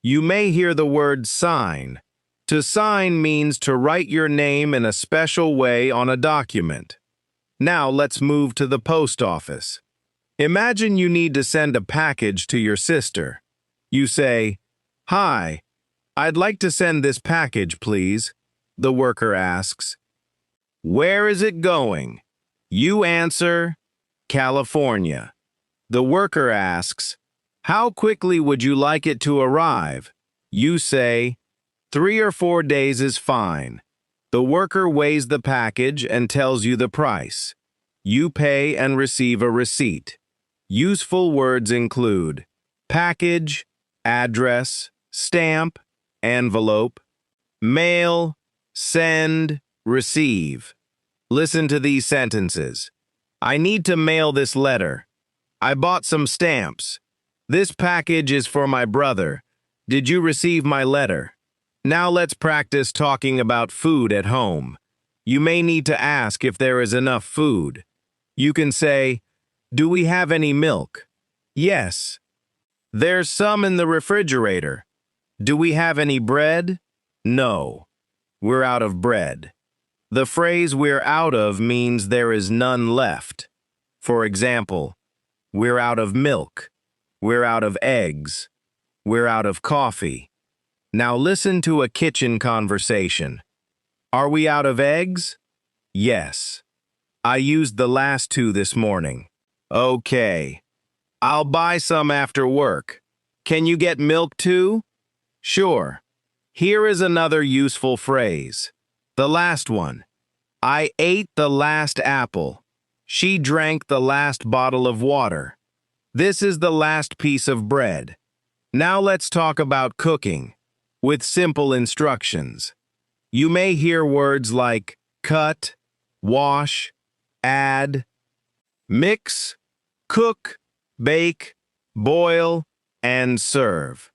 You may hear the word sign. To sign means to write your name in a special way on a document. Now let's move to the post office. Imagine you need to send a package to your sister. You say, "Hi, I'd like to send this package, please." The worker asks, "Where is it going?" You answer, "California." The worker asks, "How quickly would you like it to arrive?" You say, 3 or 4 days is fine." The worker weighs the package and tells you the price. You pay and receive a receipt. Useful words include package, address, stamp, envelope, mail, send, receive. Listen to these sentences. I need to mail this letter. I bought some stamps. This package is for my brother. Did you receive my letter? Now let's practice talking about food at home. You may need to ask if there is enough food. You can say, "Do we have any milk?" "Yes." "There's some in the refrigerator." "Do we have any bread?" "No. We're out of bread." The phrase "we're out of" means there is none left. For example, we're out of milk. We're out of eggs. We're out of coffee. Now listen to a kitchen conversation. Are we out of eggs? Yes. I used the last 2 this morning. Okay. I'll buy some after work. Can you get milk too? Sure. Here is another useful phrase. The last one. I ate the last apple. She drank the last bottle of water. This is the last piece of bread. Now let's talk about cooking, with simple instructions. You may hear words like cut, wash, add, mix, cook, bake, boil, and serve.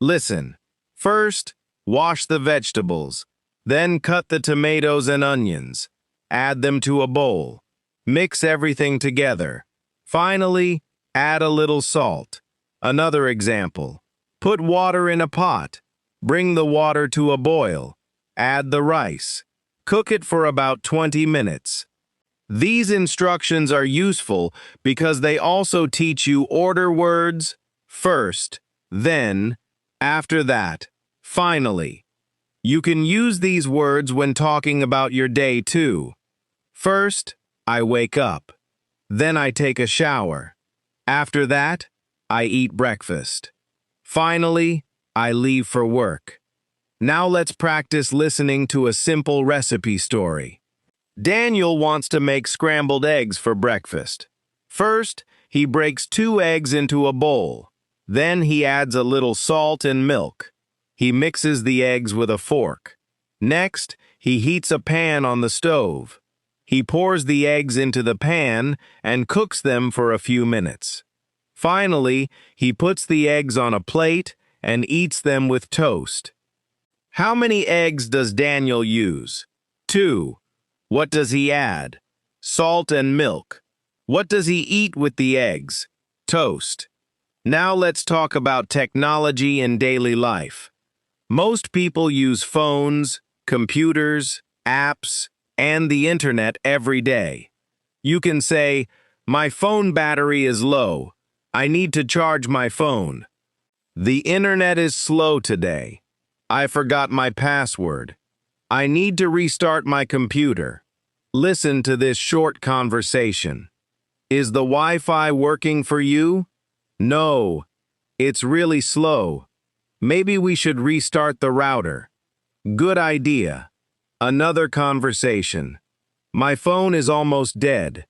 Listen. First, wash the vegetables. Then cut the tomatoes and onions. Add them to a bowl. Mix everything together. Finally, add a little salt. Another example. Put water in a pot. Bring the water to a boil. Add the rice. Cook it for about 20 minutes. These instructions are useful because they also teach you order words, first, then, after that, finally. You can use these words when talking about your day too. First, I wake up. Then I take a shower. After that, I eat breakfast. Finally, I leave for work. Now let's practice listening to a simple recipe story. Daniel wants to make scrambled eggs for breakfast. First, he breaks 2 eggs into a bowl. Then he adds a little salt and milk. He mixes the eggs with a fork. Next, he heats a pan on the stove. He pours the eggs into the pan and cooks them for a few minutes. Finally, he puts the eggs on a plate and eats them with toast. How many eggs does Daniel use? 2. What does he add? Salt and milk. What does he eat with the eggs? Toast. Now let's talk about technology in daily life. Most people use phones, computers, apps, and the internet every day. You can say, "My phone battery is low. I need to charge my phone." "The internet is slow today. I forgot my password. I need to restart my computer." Listen to this short conversation. Is the Wi-Fi working for you? No, it's really slow. Maybe we should restart the router. Good idea. Another conversation. My phone is almost dead.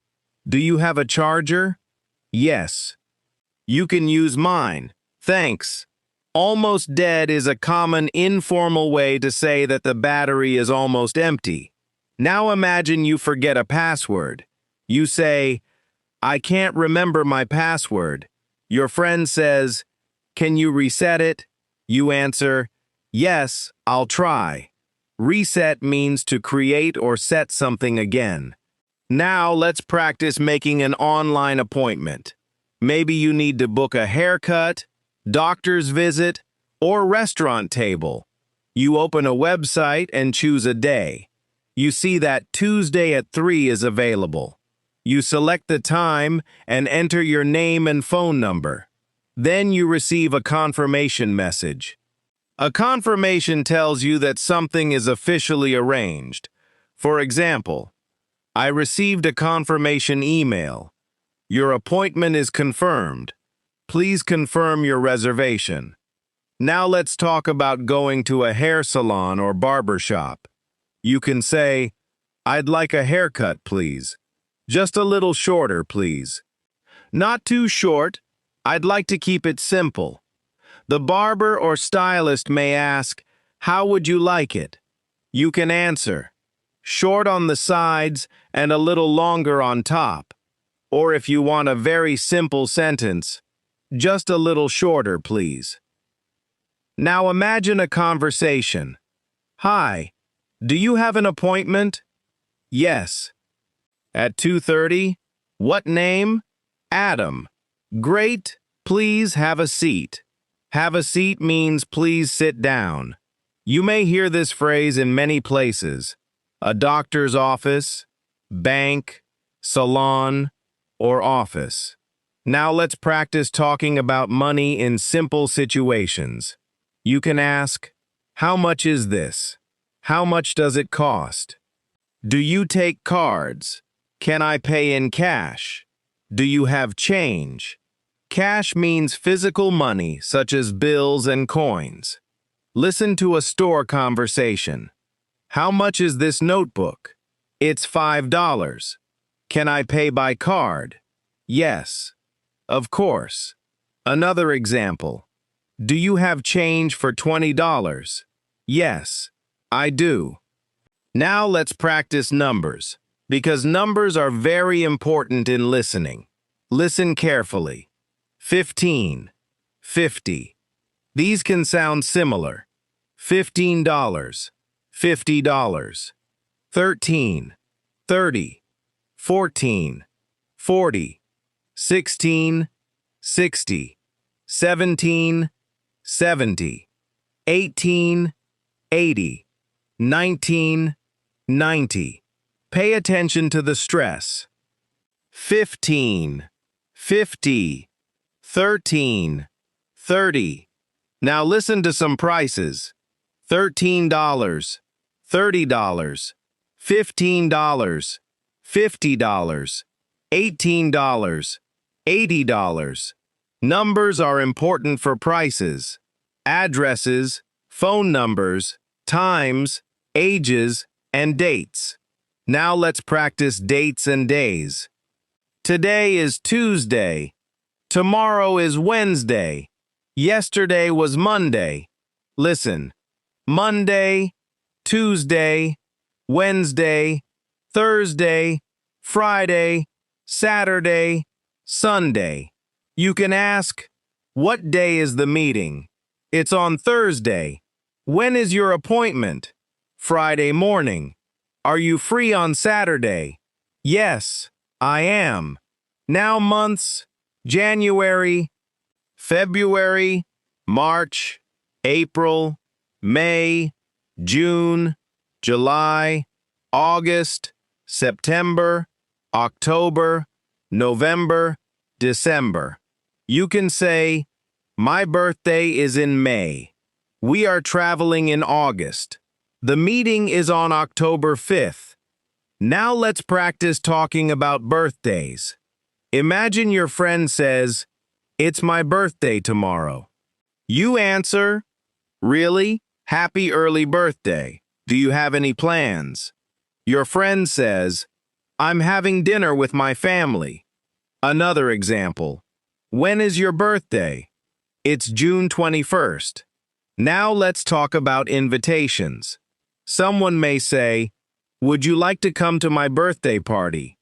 Do you have a charger? Yes. You can use mine. Thanks. Almost dead is a common informal way to say that the battery is almost empty. Now imagine you forget a password. You say, "I can't remember my password." Your friend says, "Can you reset it?" You answer, "Yes, I'll try." Reset means to create or set something again. Now let's practice making an online appointment. Maybe you need to book a haircut, doctor's visit, Or restaurant table. You open a website and choose a day. You see that Tuesday at 3 is available. You select the time and enter your name and phone number. Then you receive a confirmation message. A confirmation tells you that something is officially arranged. For example, I received a confirmation email. Your appointment is confirmed. Please confirm your reservation. Now let's talk about going to a hair salon or barber shop. You can say, I'd like a haircut, please. Just a little shorter, please. Not too short. I'd like to keep it simple. The barber or stylist may ask, how would you like it? You can answer, short on the sides and a little longer on top. Or if you want a very simple sentence, just a little shorter, please. Now imagine a conversation. Hi, do you have an appointment? Yes. At 2:30? What name? Adam. Great, please have a seat. Have a seat means please sit down. You may hear this phrase in many places. A doctor's office, bank, salon, or office. Now let's practice talking about money in simple situations. You can ask, how much is this? How much does it cost? Do you take cards? Can I pay in cash? Do you have change? Cash means physical money, such as bills and coins. Listen to a store conversation. How much is this notebook? It's $5. Can I pay by card? Yes. Of course. Another example. Do you have change for $20? Yes, I do. Now let's practice numbers, because numbers are very important in listening. Listen carefully. 15, 50. These can sound similar. $15, $50. 13, 30, 14, 40, 16, 60, 17, 70, 18, 80, 19, 90. Pay attention to the stress. 15, 50, 13, 30. Now listen to some prices. $13, $30, $15, $50, $18, $80. Numbers are important for prices. Addresses, phone numbers, times, ages, and dates. Now let's practice dates and days. Today is Tuesday. Tomorrow is Wednesday. Yesterday was Monday. Listen. Monday, Tuesday, Wednesday, Thursday, Friday, Saturday, Sunday. You can ask, what day is the meeting? It's on Thursday. When is your appointment? Friday morning. Are you free on Saturday? Yes, I am. Now months, January, February, March, April, May, June, July, August, September, October, November, December. You can say, my birthday is in May. We are traveling in August. The meeting is on October 5th. Now let's practice talking about birthdays. Imagine your friend says, it's my birthday tomorrow. You answer, really? Happy early birthday. Do you have any plans? Your friend says, I'm having dinner with my family. Another example. When is your birthday? It's June 21st. Now let's talk about invitations. Someone may say, would you like to come to my birthday party?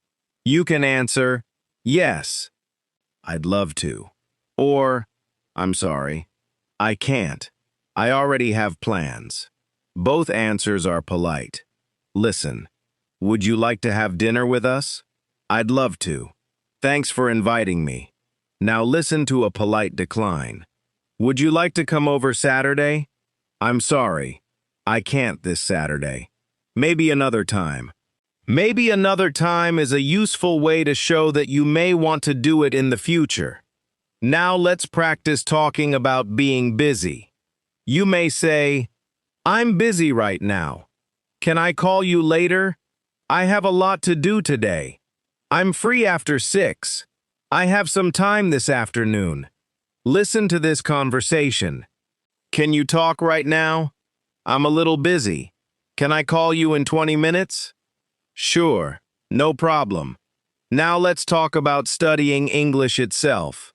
You can answer, yes, I'd love to. Or, I'm sorry, I can't. I already have plans. Both answers are polite. Listen, would you like to have dinner with us? I'd love to. Thanks for inviting me. Now listen to a polite decline. Would you like to come over Saturday? I'm sorry. I can't this Saturday. Maybe another time. Maybe another time is a useful way to show that you may want to do it in the future. Now let's practice talking about being busy. You may say, I'm busy right now. Can I call you later? I have a lot to do today. I'm free after 6. I have some time this afternoon. Listen to this conversation. Can you talk right now? I'm a little busy. Can I call you in 20 minutes? Sure, no problem. Now let's talk about studying English itself.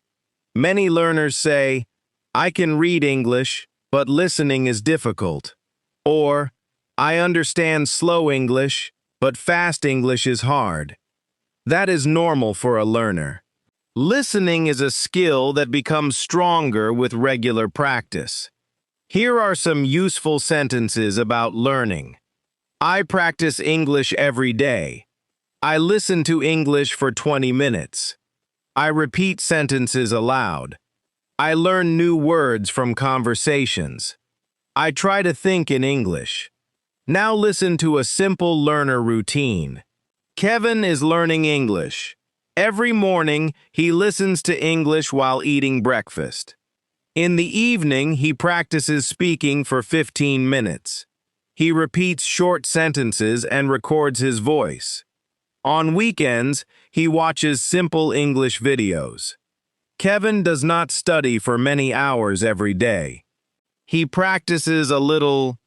Many learners say, I can read English, but listening is difficult. Or, I understand slow English, but fast English is hard. That is normal for a learner. Listening is a skill that becomes stronger with regular practice. Here are some useful sentences about learning. I practice English every day. I listen to English for 20 minutes. I repeat sentences aloud. I learn new words from conversations. I try to think in English. Now listen to a simple learner routine. Kevin is learning English. Every morning, he listens to English while eating breakfast. In the evening, he practices speaking for 15 minutes. He repeats short sentences and records his voice. On weekends, he watches simple English videos. Kevin does not study for many hours every day. He practices a little,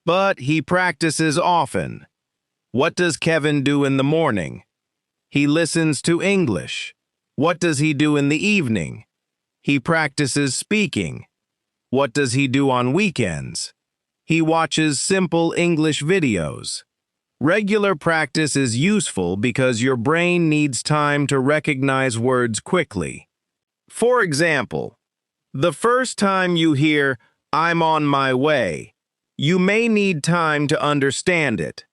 but he practices often. What does Kevin do in the morning? He listens to English. What does he do in the evening? He practices speaking. What does he do on weekends? He watches simple English videos. Regular practice is useful because your brain needs time to recognize words quickly. For example, the first time you hear, I'm on my way, you may need time to understand it.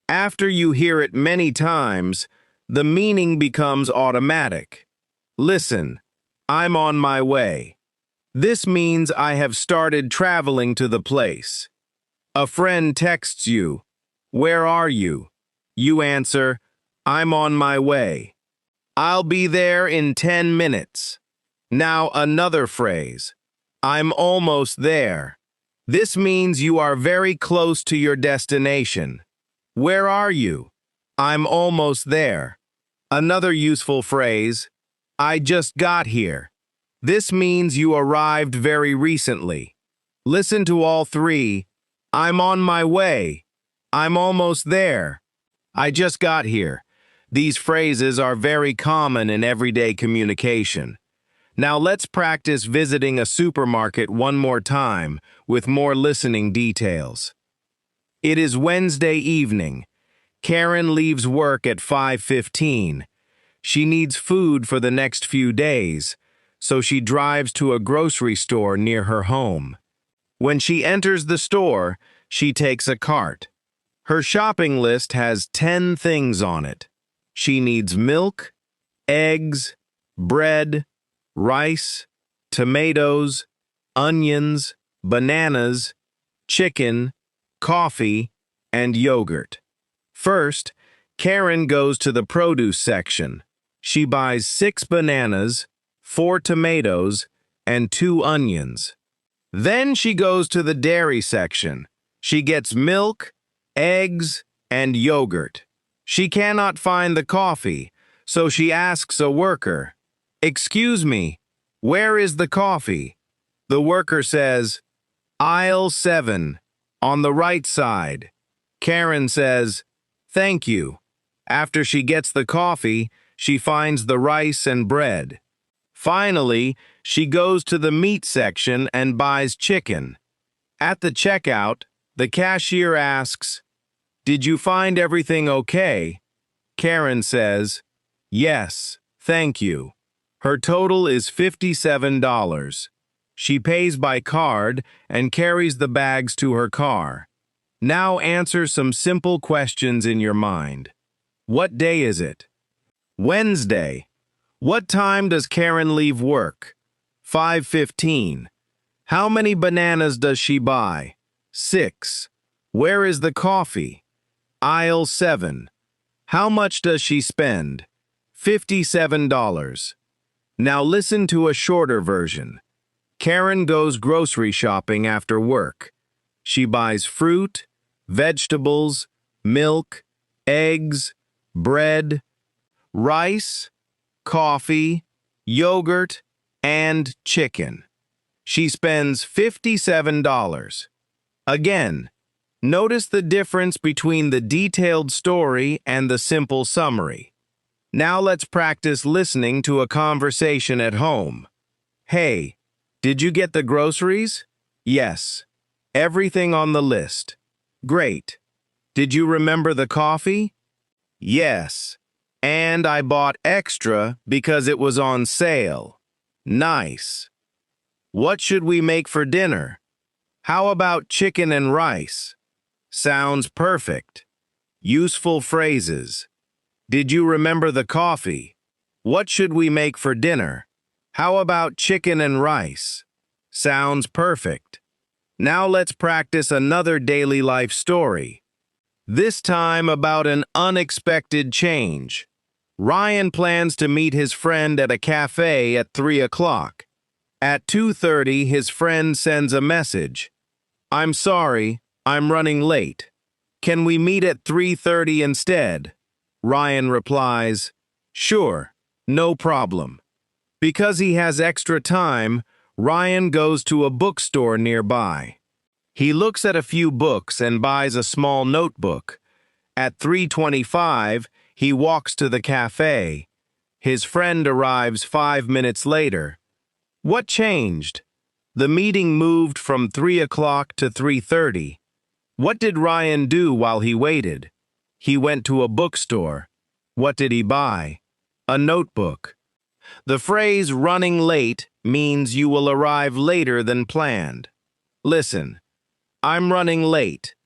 After you hear it many times, the meaning becomes automatic. Listen, I'm on my way. This means I have started traveling to the place. A friend texts you, where are you? You answer, I'm on my way. I'll be there in 10 minutes. Now another phrase, I'm almost there. This means you are very close to your destination. Where are you? I'm almost there. Another useful phrase, I just got here. This means you arrived very recently. Listen to all three. I'm on my way. I'm almost there. I just got here. These phrases are very common in everyday communication. Now let's practice visiting a supermarket one more time with more listening details. It is Wednesday evening. Karen leaves work at 5:15. She needs food for the next few days, so she drives to a grocery store near her home. When she enters the store, she takes a cart. Her shopping list has 10 things on it. She needs milk, eggs, bread, rice, tomatoes, onions, bananas, chicken, coffee, and yogurt. First, Karen goes to the produce section. She buys 6 bananas, 4 tomatoes, and 2 onions. Then she goes to the dairy section. She gets milk, eggs, and yogurt. She cannot find the coffee, so she asks a worker, "Excuse me, where is the coffee?" The worker says, "Aisle 7, on the right side." Karen says, "Thank you." After she gets the coffee, she finds the rice and bread. Finally, she goes to the meat section and buys chicken. At the checkout, the cashier asks, "Did you find everything okay?" Karen says, "Yes, thank you." Her total is $57. She pays by card and carries the bags to her car. Now answer some simple questions in your mind. What day is it? Wednesday. What time does Karen leave work? 5:15. How many bananas does she buy? 6. Where is the coffee? Aisle 7. How much does she spend? $57. Now listen to a shorter version. Karen goes grocery shopping after work. She buys fruit, vegetables, milk, eggs, bread, rice, coffee, yogurt, and chicken. She spends $57. Again, notice the difference between the detailed story and the simple summary. Now let's practice listening to a conversation at home. Hey, did you get the groceries? Yes. Everything on the list. Great. Did you remember the coffee? Yes. And I bought extra because it was on sale. Nice. What should we make for dinner? How about chicken and rice? Sounds perfect. Useful phrases. Did you remember the coffee? What should we make for dinner? How about chicken and rice? Sounds perfect. Now let's practice another daily life story. This time about an unexpected change. Ryan plans to meet his friend at a cafe at 3 o'clock. At 2:30, his friend sends a message. I'm sorry, I'm running late. Can we meet at 3:30 instead? Ryan replies, sure, no problem. Because he has extra time, Ryan goes to a bookstore nearby. He looks at a few books and buys a small notebook. At 3:25, he walks to the cafe. His friend arrives 5 minutes later. What changed? The meeting moved from 3 o'clock to 3:30. What did Ryan do while he waited? He went to a bookstore. What did he buy? A notebook. The phrase running late means you will arrive later than planned. Listen, I'm running late.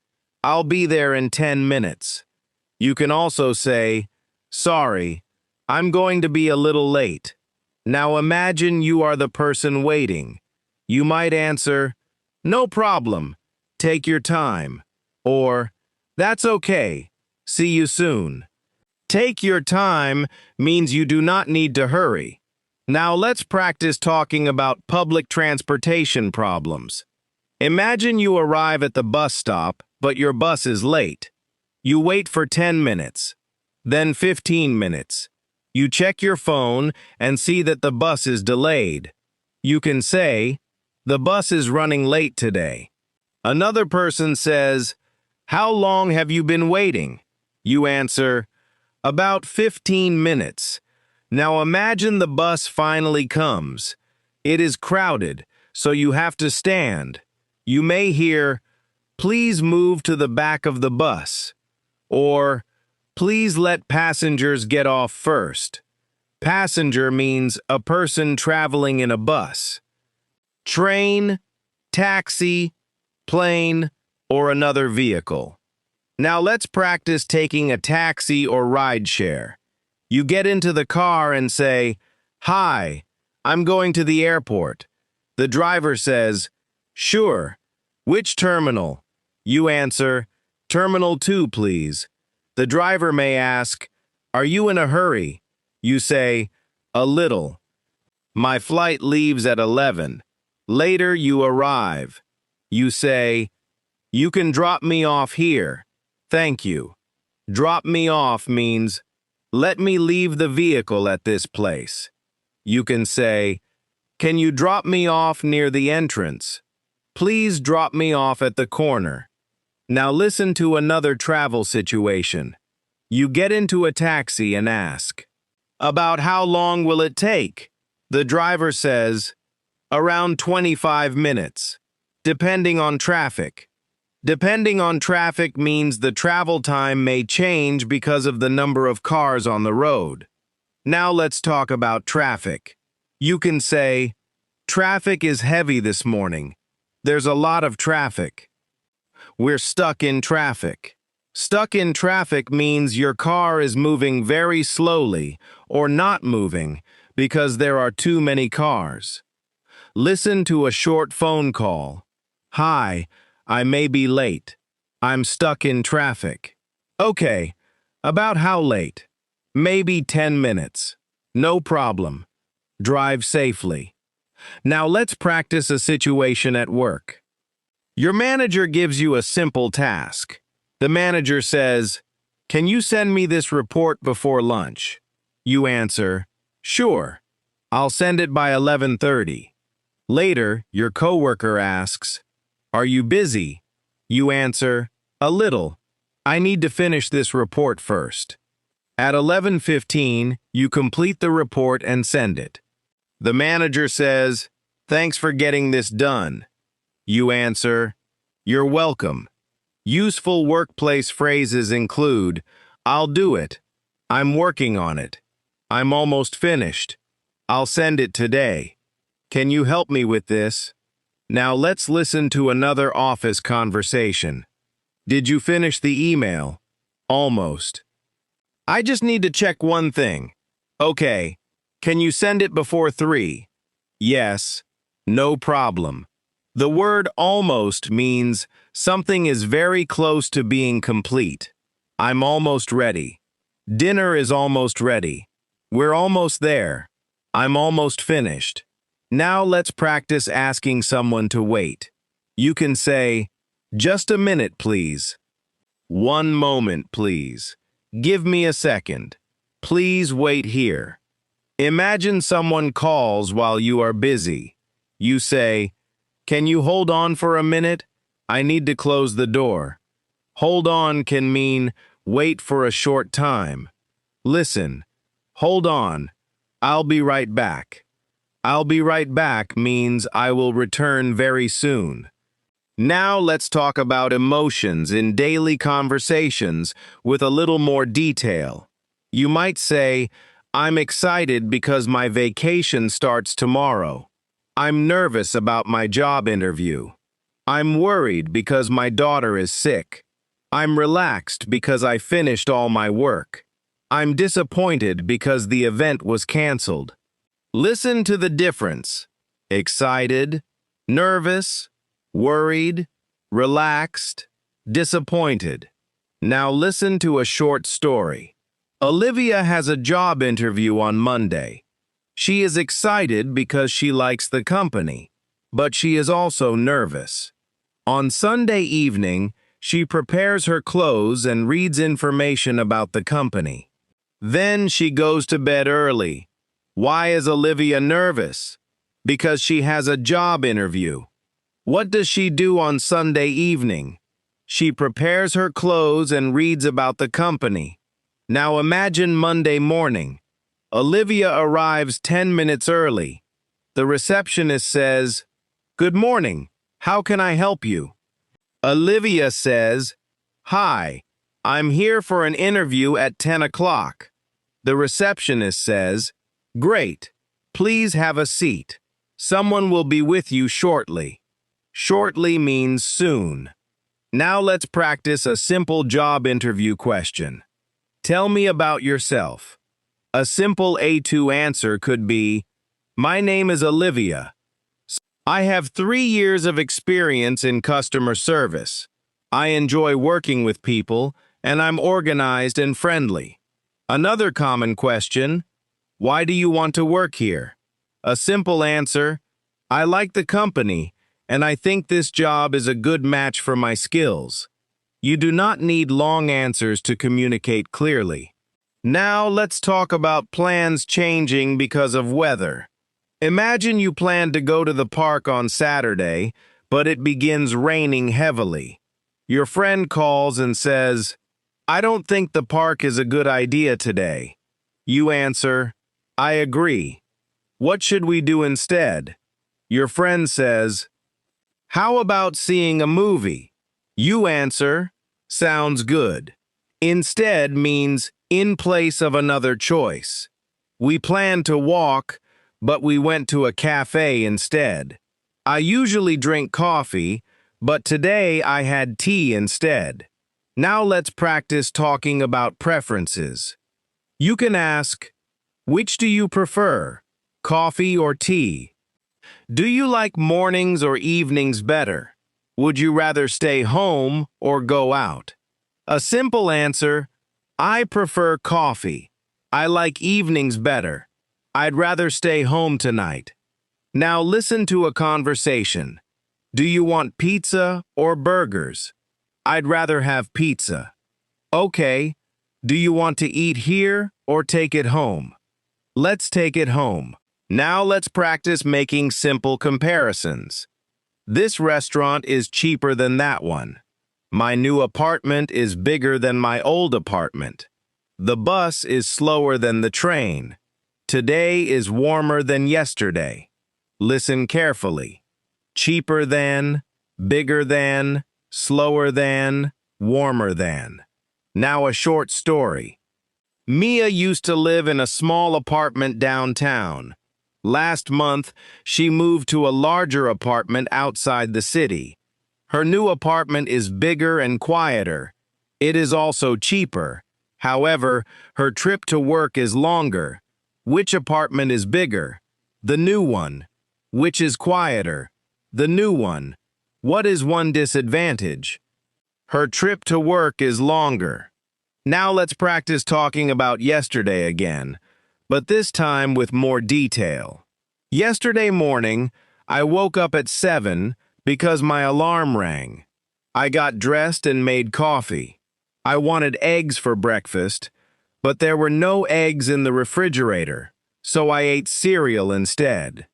I'll be there in 10 minutes. You can also say, sorry, I'm going to be a little late. Now imagine you are the person waiting. You might answer, no problem, take your time. Or, that's okay, see you soon. Take your time means you do not need to hurry. Now let's practice talking about public transportation problems. Imagine you arrive at the bus stop, but your bus is late. You wait for 10 minutes, then 15 minutes. You check your phone and see that the bus is delayed. You can say, the bus is running late today. Another person says, how long have you been waiting? You answer, about 15 minutes. Now imagine the bus finally comes. It is crowded, so you have to stand. You may hear, please move to the back of the bus. Or, please let passengers get off first. Passenger means a person traveling in a bus. Train, taxi, plane, or another vehicle. Now let's practice taking a taxi or rideshare. You get into the car and say, hi, I'm going to the airport. The driver says, sure. Which terminal? You answer, Terminal 2, please. The driver may ask, are you in a hurry? You say, a little. My flight leaves at 11. Later you arrive. You say, you can drop me off here. Thank you. Drop me off means, let me leave the vehicle at this place. You can say, can you drop me off near the entrance? Please drop me off at the corner. Now listen to another travel situation. You get into a taxi and ask, about how long will it take? The driver says, around 25 minutes, depending on traffic. Depending on traffic means the travel time may change because of the number of cars on the road. Now let's talk about traffic. You can say, traffic is heavy this morning. There's a lot of traffic. We're stuck in traffic. Stuck in traffic means your car is moving very slowly or not moving because there are too many cars. Listen to a short phone call. Hi, I may be late. I'm stuck in traffic. Okay, about how late? Maybe 10 minutes. No problem. Drive safely. Now let's practice a situation at work. Your manager gives you a simple task. The manager says, "Can you send me this report before lunch?" You answer, "Sure. I'll send it by 11:30. Later, your coworker asks, "Are you busy?" You answer, "A little. I need to finish this report first." At 11:15, you complete the report and send it. The manager says, "Thanks for getting this done." You answer, "You're welcome." Useful workplace phrases include, "I'll do it," "I'm working on it," "I'm almost finished," "I'll send it today." "Can you help me with this?" Now let's listen to another office conversation. "Did you finish the email?" "Almost." "I just need to check one thing." "Okay. Can you send it before 3? "Yes." "No problem." The word almost means something is very close to being complete. I'm almost ready. Dinner is almost ready. We're almost there. I'm almost finished. Now let's practice asking someone to wait. You can say, "Just a minute, please." "One moment, please." "Give me a second." "Please wait here." Imagine someone calls while you are busy. You say, "Can you hold on for a minute? I need to close the door." Hold on can mean wait for a short time. Listen, hold on, I'll be right back. I'll be right back means I will return very soon. Now let's talk about emotions in daily conversations with a little more detail. You might say, "I'm excited because my vacation starts tomorrow." "I'm nervous about my job interview." "I'm worried because my daughter is sick." "I'm relaxed because I finished all my work." "I'm disappointed because the event was canceled." Listen to the difference. Excited, nervous, worried, relaxed, disappointed. Now listen to a short story. Olivia has a job interview on Monday. She is excited because she likes the company, but she is also nervous. On Sunday evening, she prepares her clothes and reads information about the company. Then she goes to bed early. Why is Olivia nervous? Because she has a job interview. What does she do on Sunday evening? She prepares her clothes and reads about the company. Now imagine Monday morning. Olivia arrives 10 minutes early. The receptionist says, "Good morning. How can I help you?" Olivia says, "Hi, I'm here for an interview at 10 o'clock. The receptionist says, "Great. Please have a seat. Someone will be with you shortly." Shortly means soon. Now let's practice a simple job interview question. Tell me about yourself. A simple A2 answer could be, "My name is Olivia. I have 3 years of experience in customer service. I enjoy working with people, and I'm organized and friendly." Another common question, "Why do you want to work here?" A simple answer, "I like the company, and I think this job is a good match for my skills." You do not need long answers to communicate clearly. Now let's talk about plans changing because of weather. Imagine you plan to go to the park on Saturday, but it begins raining heavily. Your friend calls and says, "I don't think the park is a good idea today." You answer, "I agree. What should we do instead?" Your friend says, "How about seeing a movie?" You answer, "Sounds good." Instead means in place of another choice. We planned to walk, but we went to a cafe instead. I usually drink coffee, but today I had tea instead. Now let's practice talking about preferences. You can ask, "Which do you prefer, coffee or tea?" Do you like mornings or evenings better? Would you rather stay home or go out? A simple answer: I prefer coffee. I like evenings better. I'd rather stay home tonight. Now listen to a conversation. Do you want pizza or burgers? I'd rather have pizza. Okay. Do you want to eat here or take it home? Let's take it home. Now let's practice making simple comparisons. This restaurant is cheaper than that one. My new apartment is bigger than my old apartment. The bus is slower than the train. Today is warmer than yesterday. Listen carefully. Cheaper than, bigger than, slower than, warmer than. Now a short story. Mia used to live in a small apartment downtown. Last month, she moved to a larger apartment outside the city. Her new apartment is bigger and quieter. It is also cheaper. However, her trip to work is longer. Which apartment is bigger? The new one. Which is quieter? The new one. What is one disadvantage? Her trip to work is longer. Now let's practice talking about yesterday again, but this time with more detail. Yesterday morning, I woke up at 7 because my alarm rang. I got dressed and made coffee. I wanted eggs for breakfast, but there were no eggs in the refrigerator, so I ate cereal instead.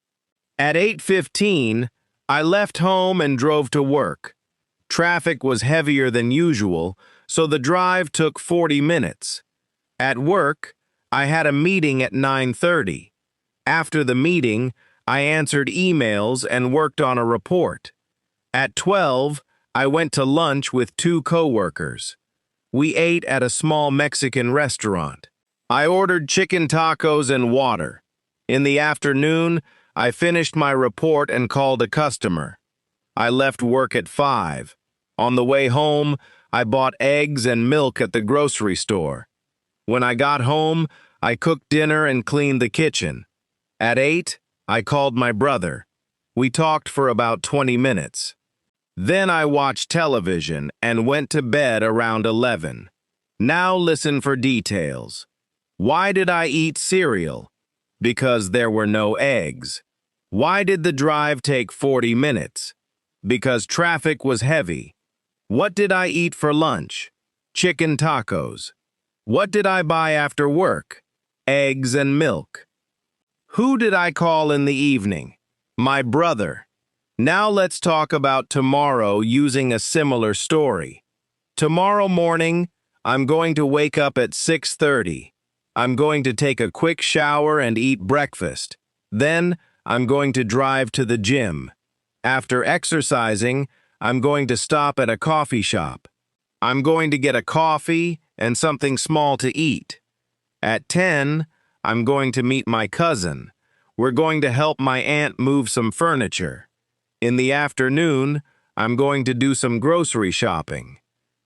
At 8:15, I left home and drove to work. Traffic was heavier than usual, so the drive took 40 minutes. At work, I had a meeting at 9:30. After the meeting, I answered emails and worked on a report. At 12, I went to lunch with 2 coworkers. We ate at a small Mexican restaurant. I ordered chicken tacos and water. In the afternoon, I finished my report and called a customer. I left work at 5. On the way home, I bought eggs and milk at the grocery store. When I got home, I cooked dinner and cleaned the kitchen. At 8, I called my brother. We talked for about 20 minutes. Then I watched television and went to bed around 11. Now listen for details. Why did I eat cereal? Because there were no eggs. Why did the drive take 40 minutes? Because traffic was heavy. What did I eat for lunch? Chicken tacos. What did I buy after work? Eggs and milk. Who did I call in the evening? My brother. Now let's talk about tomorrow using a similar story. Tomorrow morning, I'm going to wake up at 6:30. I'm going to take a quick shower and eat breakfast. Then, I'm going to drive to the gym. After exercising, I'm going to stop at a coffee shop. I'm going to get a coffee and something small to eat. At 10, I'm going to meet my cousin. We're going to help my aunt move some furniture. In the afternoon, I'm going to do some grocery shopping.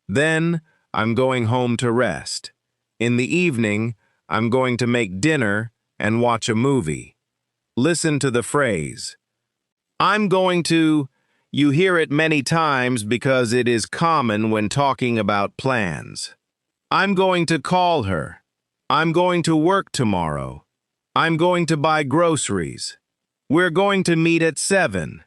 Then, I'm going home to rest. In the evening, I'm going to make dinner and watch a movie. Listen to the phrase. I'm going to. You hear it many times because it is common when talking about plans. I'm going to call her. I'm going to work tomorrow. I'm going to buy groceries. We're going to meet at 7.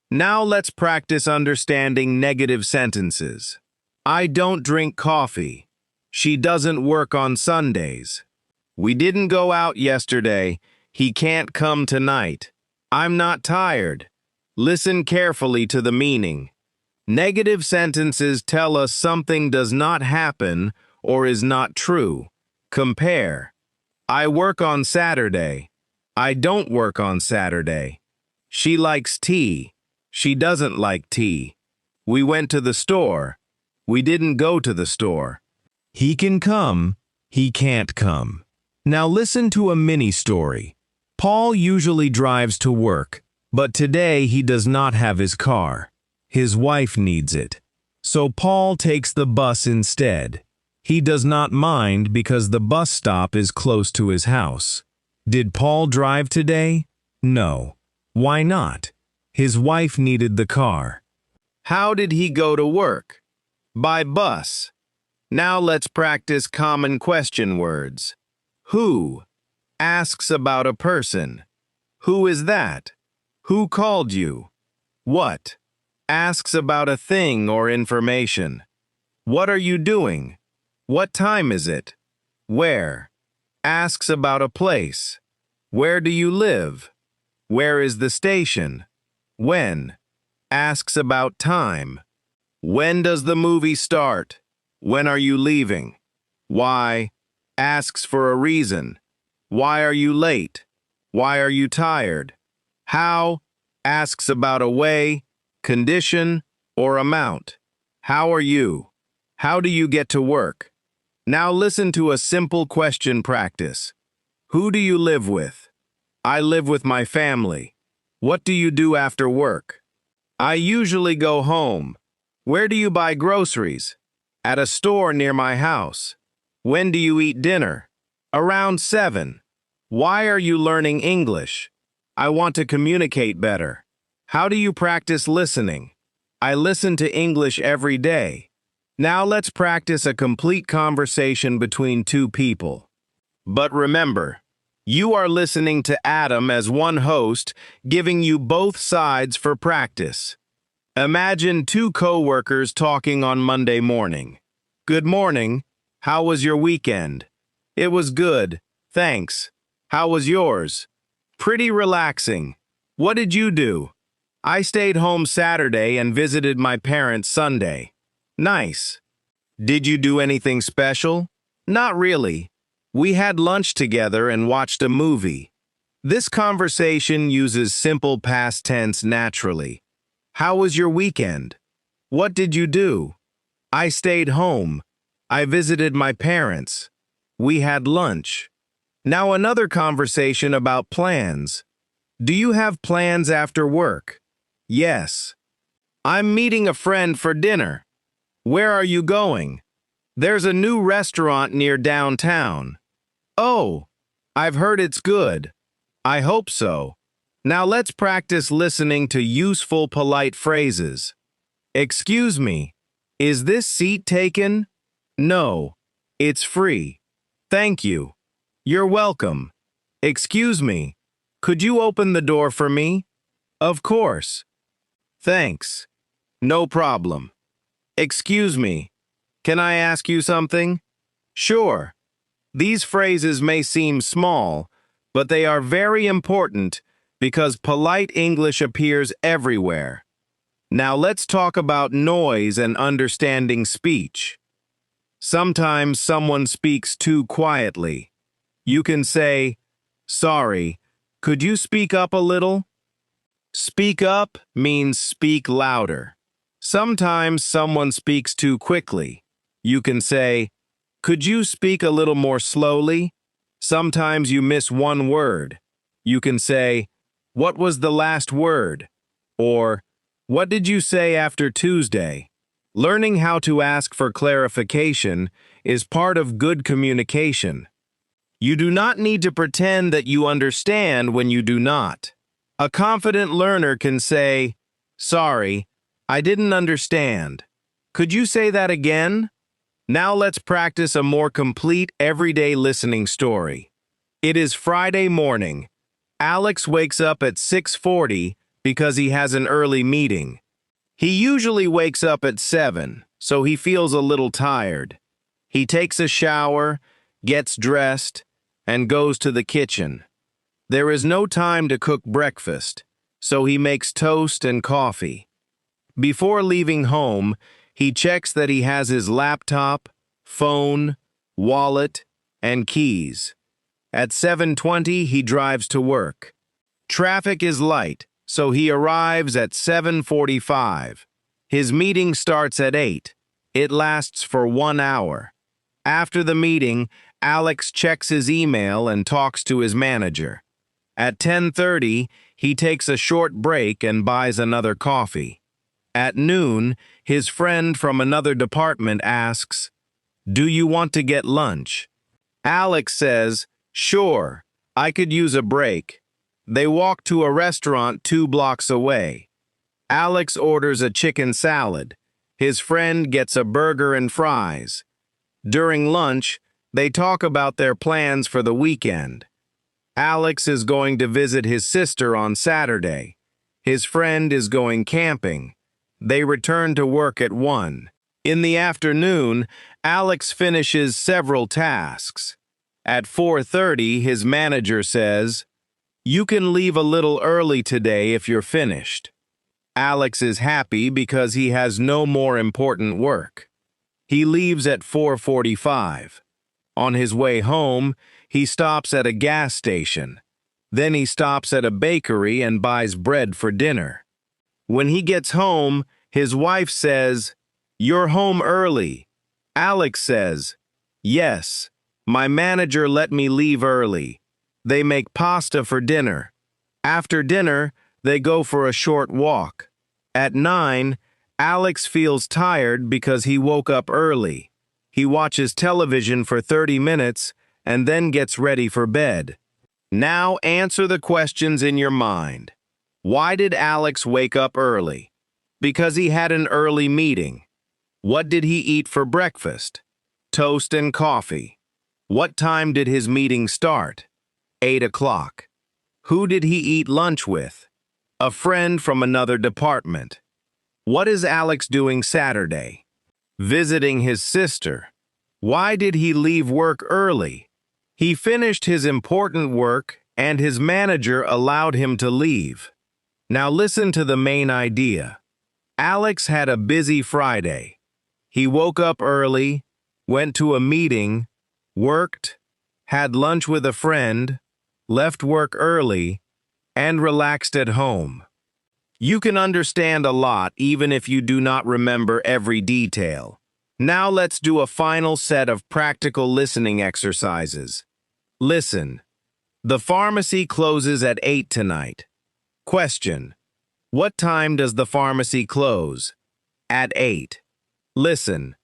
Now let's practice understanding negative sentences. I don't drink coffee. She doesn't work on Sundays. We didn't go out yesterday. He can't come tonight. I'm not tired. Listen carefully to the meaning. Negative sentences tell us something does not happen or is not true. Compare. I work on Saturday. I don't work on Saturday. She likes tea. She doesn't like tea. We went to the store. We didn't go to the store. He can come. He can't come. Now listen to a mini story. Paul usually drives to work, but today he does not have his car. His wife needs it. So Paul takes the bus instead. He does not mind because the bus stop is close to his house. Did Paul drive today? No. Why not? His wife needed the car. How did he go to work? By bus. Now let's practice common question words. Who? Asks about a person. Who is that? Who called you? What? Asks about a thing or information. What are you doing? What time is it? Where? Asks about a place. Where do you live? Where is the station? When? Asks about time. When does the movie start? When are you leaving? Why? Asks for a reason. Why are you late? Why are you tired? How? Asks about a way, condition, or amount. How are you? How do you get to work? Now listen to a simple question practice. Who do you live with? I live with my family. What do you do after work? I usually go home. Where do you buy groceries? At a store near my house. When do you eat dinner? Around 7. Why are you learning English? I want to communicate better. How do you practice listening? I listen to English every day. Now let's practice a complete conversation between two people. But remember, you are listening to Adam as one host, giving you both sides for practice. Imagine two co-workers talking on Monday morning. Good morning. How was your weekend? It was good, thanks. How was yours? Pretty relaxing. What did you do? I stayed home Saturday and visited my parents Sunday. Nice. Did you do anything special? Not really. We had lunch together and watched a movie. This conversation uses simple past tense naturally. How was your weekend? What did you do? I stayed home. I visited my parents. We had lunch. Now another conversation about plans. Do you have plans after work? Yes. I'm meeting a friend for dinner. Where are you going? There's a new restaurant near downtown. Oh, I've heard it's good. I hope so. Now let's practice listening to useful polite phrases. Excuse me, is this seat taken? No, it's free. Thank you. You're welcome. Excuse me, could you open the door for me? Of course. Thanks. No problem. Excuse me, can I ask you something? Sure. These phrases may seem small, but they are very important because polite English appears everywhere. Now let's talk about noise and understanding speech. Sometimes someone speaks too quietly. You can say, "Sorry, could you speak up a little?" Speak up means speak louder. Sometimes someone speaks too quickly. You can say, "Could you speak a little more slowly?" Sometimes you miss one word. You can say, "What was the last word?" Or, "What did you say after Tuesday?" Learning how to ask for clarification is part of good communication. You do not need to pretend that you understand when you do not. A confident learner can say, "Sorry, I didn't understand. Could you say that again?" Now let's practice a more complete everyday listening story. It is Friday morning. Alex wakes up at 6:40 because he has an early meeting. He usually wakes up at 7, so he feels a little tired. He takes a shower, gets dressed, and goes to the kitchen. There is no time to cook breakfast, so he makes toast and coffee. Before leaving home, he checks that he has his laptop, phone, wallet, and keys. At 7:20, he drives to work. Traffic is light, so he arrives at 7:45. His meeting starts at 8. It lasts for 1 hour. After the meeting, Alex checks his email and talks to his manager. At 10:30, he takes a short break and buys another coffee. At noon, his friend from another department asks, "Do you want to get lunch?" Alex says, "Sure, I could use a break." They walk to a restaurant 2 blocks away. Alex orders a chicken salad. His friend gets a burger and fries. During lunch, they talk about their plans for the weekend. Alex is going to visit his sister on Saturday. His friend is going camping. They return to work at 1. In the afternoon, Alex finishes several tasks. At 4:30, his manager says, "You can leave a little early today if you're finished." Alex is happy because he has no more important work. He leaves at 4:45. On his way home, he stops at a gas station. Then he stops at a bakery and buys bread for dinner. When he gets home, his wife says, "You're home early." Alex says, "Yes, my manager let me leave early." They make pasta for dinner. After dinner, they go for a short walk. At 9, Alex feels tired because he woke up early. He watches television for 30 minutes and then gets ready for bed. Now answer the questions in your mind. Why did Alex wake up early? Because he had an early meeting. What did he eat for breakfast? Toast and coffee. What time did his meeting start? 8 o'clock. Who did he eat lunch with? A friend from another department. What is Alex doing Saturday? Visiting his sister. Why did he leave work early? He finished his important work and his manager allowed him to leave. Now listen to the main idea. Alex had a busy Friday. He woke up early, went to a meeting, worked, had lunch with a friend, left work early, and relaxed at home. You can understand a lot even if you do not remember every detail. Now let's do a final set of practical listening exercises. Listen. The pharmacy closes at 8 tonight. Question. What time does the pharmacy close? At 8. Listen.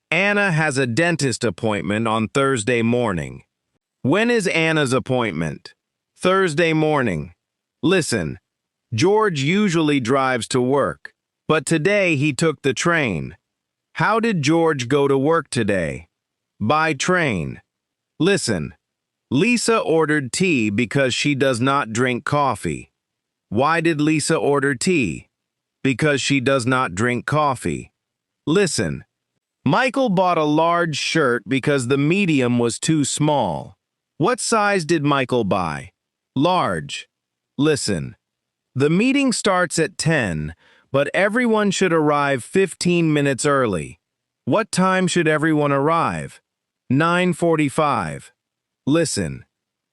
Anna has a dentist appointment on Thursday morning. When is Anna's appointment? Thursday morning. Listen. George usually drives to work, but today he took the train. How did George go to work today? By train. Listen. Lisa ordered tea because she does not drink coffee. Why did Lisa order tea? Because she does not drink coffee. Listen. Michael bought a large shirt because the medium was too small. What size did Michael buy? Large. Listen. The meeting starts at 10, but everyone should arrive 15 minutes early. What time should everyone arrive? 9:45. Listen.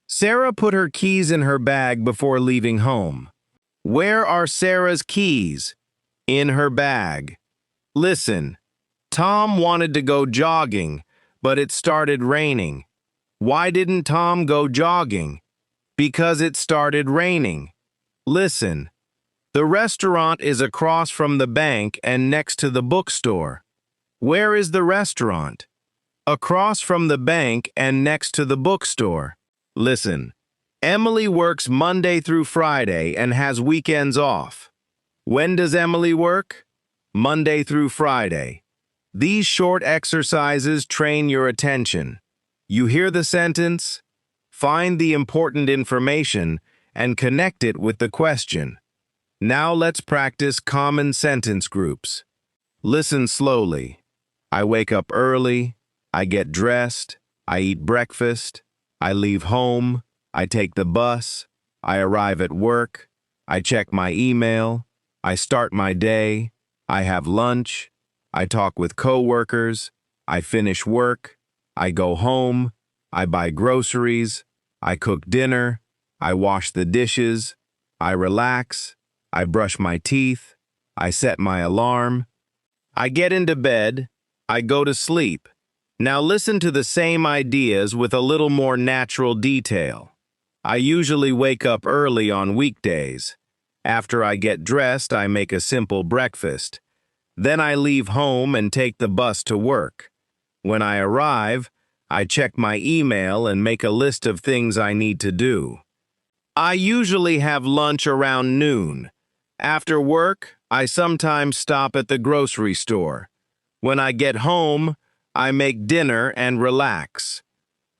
Sarah put her keys in her bag before leaving home. Where are Sarah's keys? In her bag. Listen. Tom wanted to go jogging, but it started raining. Why didn't Tom go jogging? Because it started raining. Listen. The restaurant is across from the bank and next to the bookstore. Where is the restaurant? Across from the bank and next to the bookstore. Listen. Emily works Monday through Friday and has weekends off. When does Emily work? Monday through Friday. These short exercises train your attention. You hear the sentence? Find the important information and connect it with the question. Now let's practice common sentence groups. Listen slowly. I wake up early. I get dressed. I eat breakfast. I leave home. I take the bus. I arrive at work. I check my email. I start my day. I have lunch. I talk with coworkers. I finish work. I go home. I buy groceries. I cook dinner. I wash the dishes. I relax. I brush my teeth. I set my alarm. I get into bed. I go to sleep. Now listen to the same ideas with a little more natural detail. I usually wake up early on weekdays. After I get dressed, I make a simple breakfast. Then I leave home and take the bus to work. When I arrive, I check my email and make a list of things I need to do. I usually have lunch around noon. After work, I sometimes stop at the grocery store. When I get home, I make dinner and relax.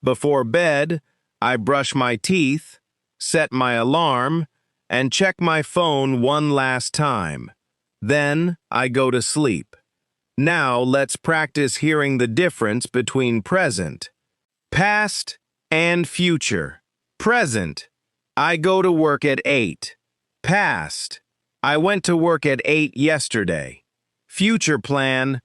Before bed, I brush my teeth, set my alarm, and check my phone one last time. Then I go to sleep. Now let's practice hearing the difference between present, past, and future. Present, I go to work at 8. Past, I went to work at 8 yesterday. Future plan,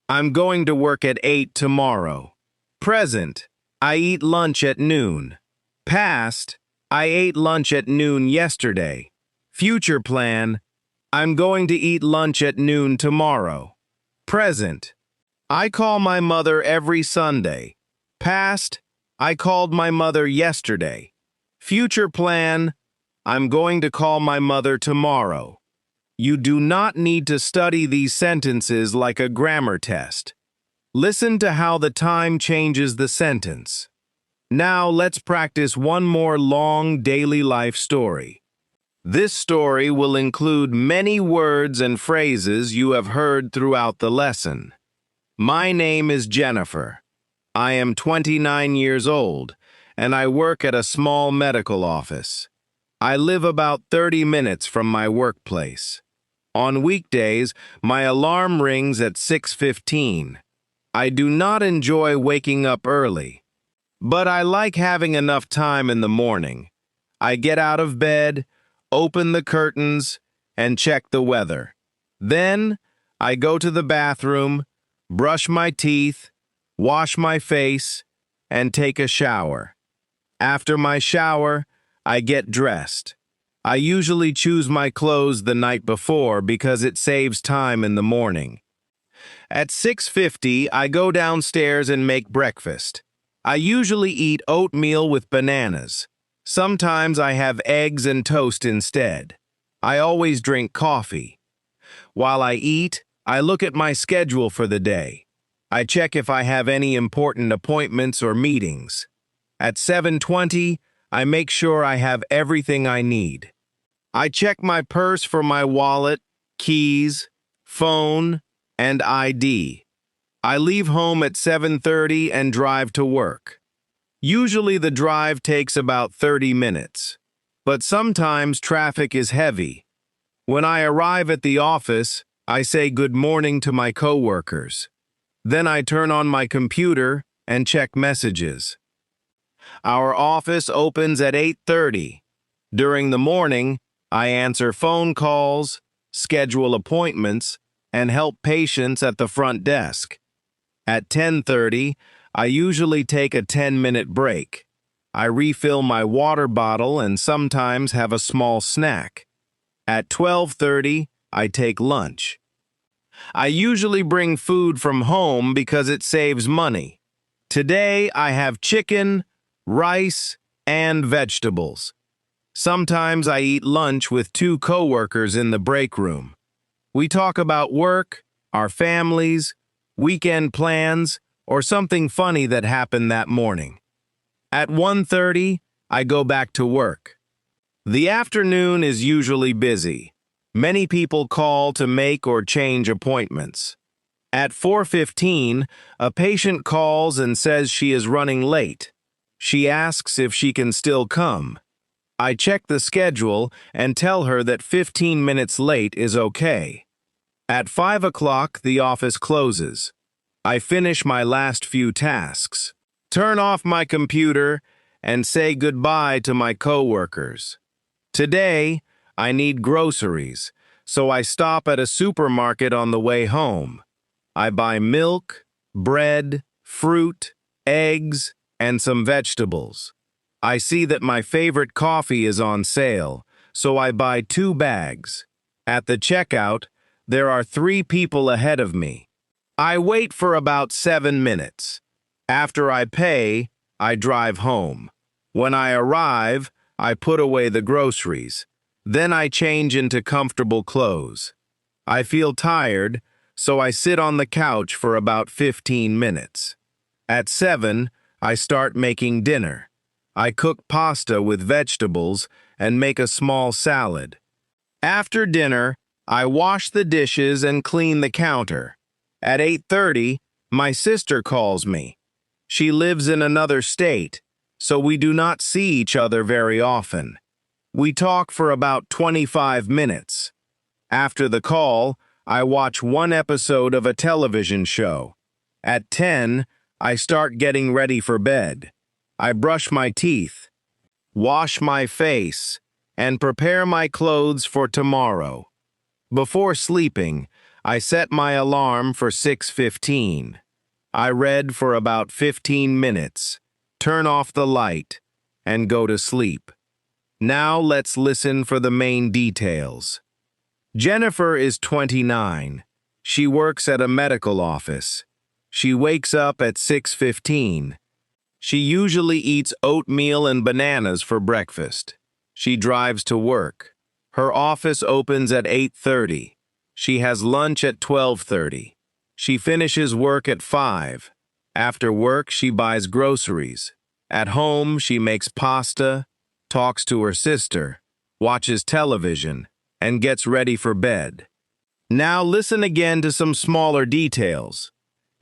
I'm going to work at 8 tomorrow. Present, I eat lunch at noon. Past, I ate lunch at noon yesterday. Future plan, I'm going to eat lunch at noon tomorrow. Present, I call my mother every Sunday. Past, I called my mother yesterday. Future plan, I'm going to call my mother tomorrow. You do not need to study these sentences like a grammar test. Listen to how the time changes the sentence. Now let's practice one more long daily life story. This story will include many words and phrases you have heard throughout the lesson. My name is Jennifer. I am 29 years old, and I work at a small medical office. I live about 30 minutes from my workplace. On weekdays, my alarm rings at 6:15. I do not enjoy waking up early, but I like having enough time in the morning. I get out of bed, open the curtains, and check the weather. Then, I go to the bathroom, brush my teeth, wash my face, and take a shower. After my shower, I get dressed. I usually choose my clothes the night before because it saves time in the morning. At 6:50, I go downstairs and make breakfast. I usually eat oatmeal with bananas. Sometimes I have eggs and toast instead. I always drink coffee. While I eat, I look at my schedule for the day. I check if I have any important appointments or meetings. At 7:20, I make sure I have everything I need. I check my purse for my wallet, keys, phone, and ID. I leave home at 7:30 and drive to work. Usually the drive takes about 30 minutes, but sometimes traffic is heavy. When I arrive at the office, I say good morning to my coworkers. Then I turn on my computer and check messages. Our office opens at 8:30. During the morning, I answer phone calls, schedule appointments, and help patients at the front desk. At 10:30, I usually take a 10-minute break. I refill my water bottle and sometimes have a small snack. At 12:30, I take lunch. I usually bring food from home because it saves money. Today, I have chicken, rice, and vegetables. Sometimes I eat lunch with 2 coworkers in the break room. We talk about work, our families, weekend plans, or something funny that happened that morning. At 1:30, I go back to work. The afternoon is usually busy. Many people call to make or change appointments. At 4:15, a patient calls and says she is running late. She asks if she can still come. I check the schedule and tell her that 15 minutes late is okay. At 5 o'clock, the office closes. I finish my last few tasks, turn off my computer, and say goodbye to my coworkers. Today, I need groceries, so I stop at a supermarket on the way home. I buy milk, bread, fruit, eggs, and some vegetables. I see that my favorite coffee is on sale, so I buy 2 bags. At the checkout, there are 3 people ahead of me. I wait for about 7 minutes. After I pay, I drive home. When I arrive, I put away the groceries. Then I change into comfortable clothes. I feel tired, so I sit on the couch for about 15 minutes. At 7, I start making dinner. I cook pasta with vegetables and make a small salad. After dinner, I wash the dishes and clean the counter. At 8:30, my sister calls me. She lives in another state, so we do not see each other very often. We talk for about 25 minutes. After the call, I watch one episode of a television show. At 10, I start getting ready for bed. I brush my teeth, wash my face, and prepare my clothes for tomorrow. Before sleeping, I set my alarm for 6:15. I read for about 15 minutes, turn off the light, and go to sleep. Now let's listen for the main details. Jennifer is 29. She works at a medical office. She wakes up at 6:15. She usually eats oatmeal and bananas for breakfast. She drives to work. Her office opens at 8:30. She has lunch at 12:30. She finishes work at 5. After work, she buys groceries. At home, she makes pasta, talks to her sister, watches television, and gets ready for bed. Now listen again to some smaller details.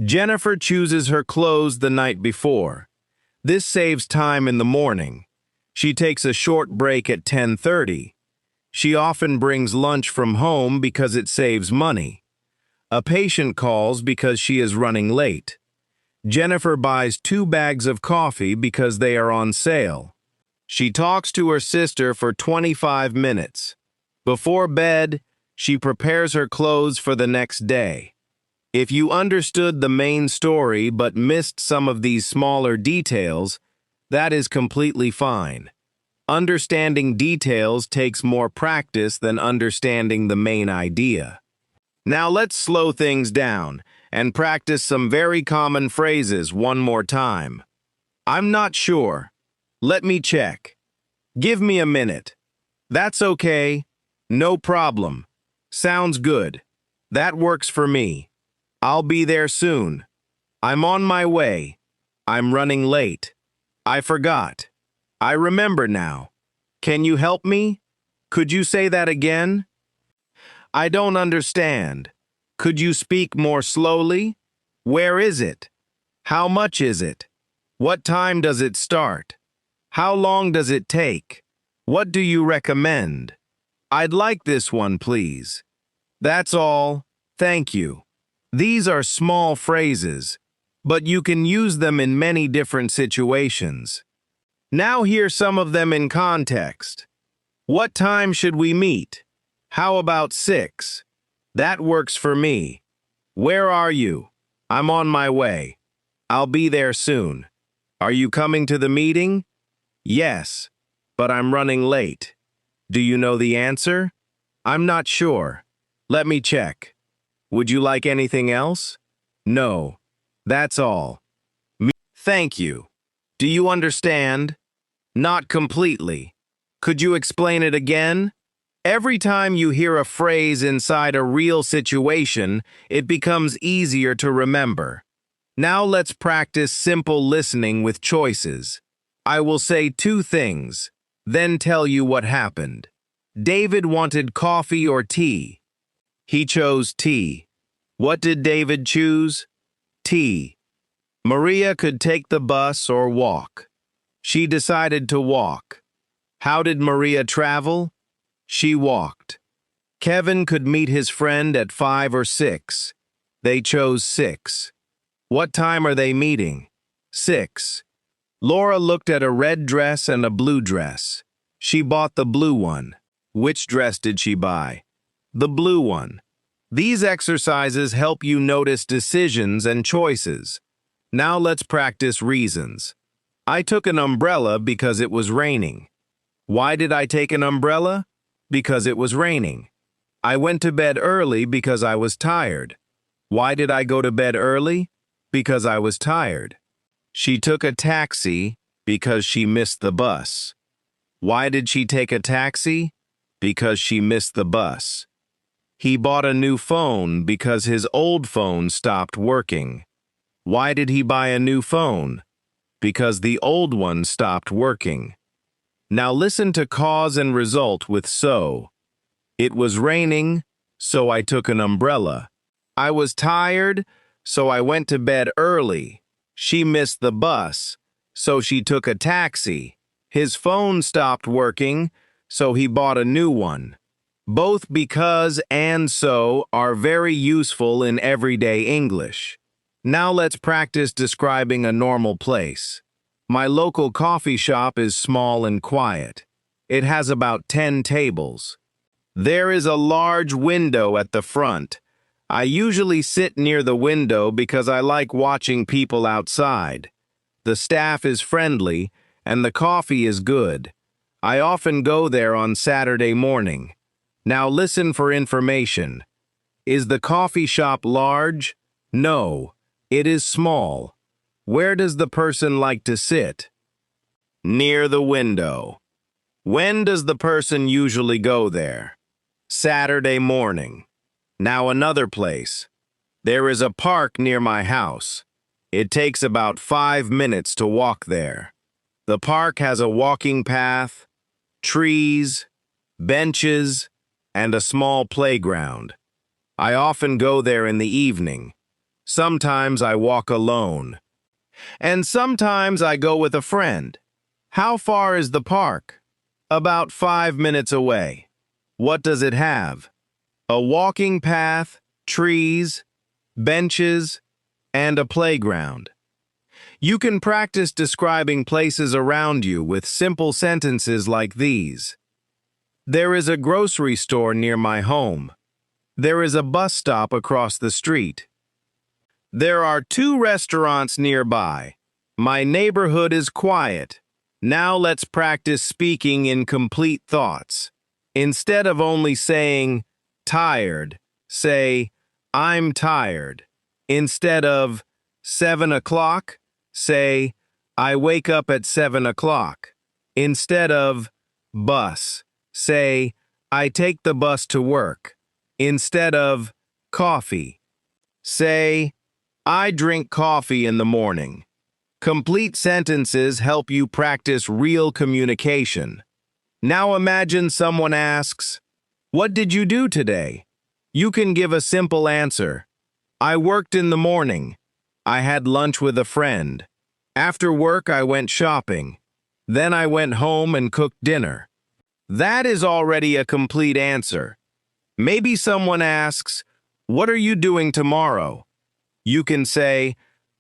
Jennifer chooses her clothes the night before. This saves time in the morning. She takes a short break at 10:30. She often brings lunch from home because it saves money. A patient calls because she is running late. Jennifer buys 2 bags of coffee because they are on sale. She talks to her sister for 25 minutes. Before bed, she prepares her clothes for the next day. If you understood the main story but missed some of these smaller details, that is completely fine. Understanding details takes more practice than understanding the main idea. Now let's slow things down and practice some very common phrases one more time. I'm not sure. Let me check. Give me a minute. That's okay. No problem. Sounds good. That works for me. I'll be there soon. I'm on my way. I'm running late. I forgot. I remember now. Can you help me? Could you say that again? I don't understand. Could you speak more slowly? Where is it? How much is it? What time does it start? How long does it take? What do you recommend? I'd like this one, please. That's all. Thank you. These are small phrases, but you can use them in many different situations. Now hear some of them in context. What time should we meet? How about 6? That works for me. Where are you? I'm on my way. I'll be there soon. Are you coming to the meeting? Yes, but I'm running late. Do you know the answer? I'm not sure. Let me check. Would you like anything else? No. That's all. Thank you. Do you understand? Not completely. Could you explain it again? Every time you hear a phrase inside a real situation, it becomes easier to remember. Now let's practice simple listening with choices. I will say 2 things, then tell you what happened. David wanted coffee or tea. He chose tea. What did David choose? Tea. Maria could take the bus or walk. She decided to walk. How did Maria travel? She walked. Kevin could meet his friend at 5 or 6. They chose 6. What time are they meeting? 6. Laura looked at a red dress and a blue dress. She bought the blue one. Which dress did she buy? The blue one. These exercises help you notice decisions and choices. Now let's practice reasons. I took an umbrella because it was raining. Why did I take an umbrella? Because it was raining. I went to bed early because I was tired. Why did I go to bed early? Because I was tired. She took a taxi because she missed the bus. Why did she take a taxi? Because she missed the bus. He bought a new phone because his old phone stopped working. Why did he buy a new phone? because the old one stopped working. Now listen to cause and result with so. It was raining, so I took an umbrella. I was tired, so I went to bed early. She missed the bus, so she took a taxi. His phone stopped working, so he bought a new one. Both because and so are very useful in everyday English. Now let's practice describing a normal place. My local coffee shop is small and quiet. It has about 10 tables. There is a large window at the front. I usually sit near the window because I like watching people outside. The staff is friendly and the coffee is good. I often go there on Saturday morning. Now listen for information. Is the coffee shop large? No, it is small. Where does the person like to sit? Near the window. When does the person usually go there? Saturday morning. Now another place. There is a park near my house. It takes about 5 minutes to walk there. The park has a walking path, trees, benches, and a small playground. I often go there in the evening. Sometimes I walk alone. And sometimes I go with a friend. How far is the park? About 5 minutes away. What does it have? A walking path, trees, benches, and a playground. You can practice describing places around you with simple sentences like these. There is a grocery store near my home. There is a bus stop across the street. There are 2 restaurants nearby. My neighborhood is quiet. Now let's practice speaking in complete thoughts. Instead of only saying, tired, say, I'm tired. Instead of 7 o'clock, say, I wake up at 7 o'clock. Instead of bus, say, I take the bus to work. Instead of coffee, say, I drink coffee in the morning. Complete sentences help you practice real communication. Now imagine someone asks, what did you do today? You can give a simple answer. I worked in the morning. I had lunch with a friend. After work, I went shopping. Then I went home and cooked dinner. That is already a complete answer. Maybe someone asks, what are you doing tomorrow? You can say,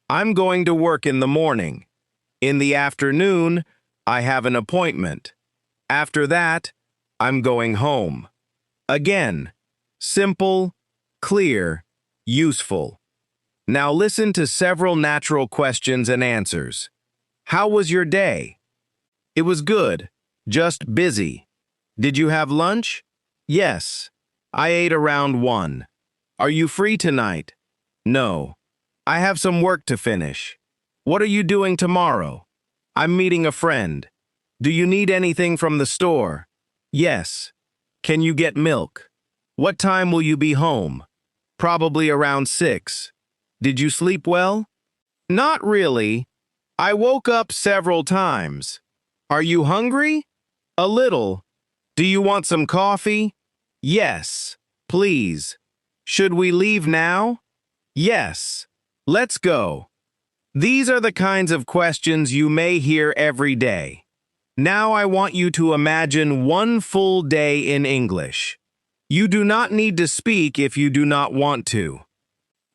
I'm going to work in the morning. In the afternoon, I have an appointment. After that, I'm going home. Again, simple, clear, useful. Now listen to several natural questions and answers. How was your day? It was good, just busy. Did you have lunch? Yes. I ate around 1. Are you free tonight? No. I have some work to finish. What are you doing tomorrow? I'm meeting a friend. Do you need anything from the store? Yes. Can you get milk? What time will you be home? Probably around 6. Did you sleep well? Not really. I woke up several times. Are you hungry? A little. Do you want some coffee? Yes, please. Should we leave now? Yes. Let's go. These are the kinds of questions you may hear every day. Now I want you to imagine one full day in English. You do not need to speak if you do not want to.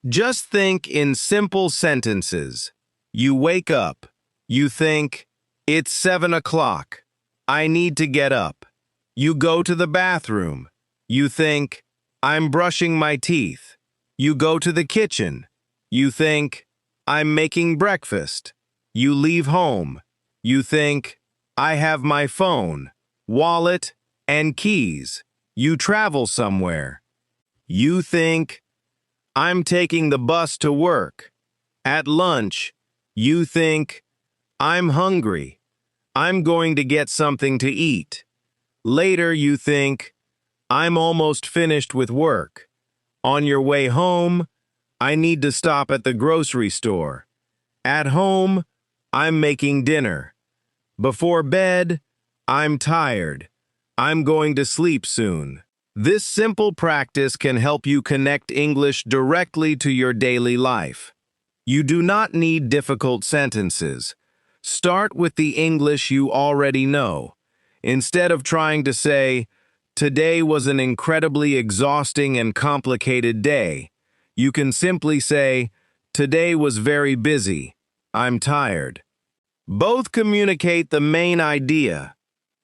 Just think in simple sentences. You wake up. You think, it's 7 o'clock. I need to get up. You go to the bathroom. You think, I'm brushing my teeth. You go to the kitchen. You think, I'm making breakfast. You leave home. You think, I have my phone, wallet, and keys. You travel somewhere. You think, I'm taking the bus to work. At lunch, you think, I'm hungry. I'm going to get something to eat. Later, you think, I'm almost finished with work. On your way home, I need to stop at the grocery store. At home, I'm making dinner. Before bed, I'm tired. I'm going to sleep soon. This simple practice can help you connect English directly to your daily life. You do not need difficult sentences. Start with the English you already know. Instead of trying to say, "Today was an incredibly exhausting and complicated day," you can simply say, "Today was very busy. I'm tired." Both communicate the main idea.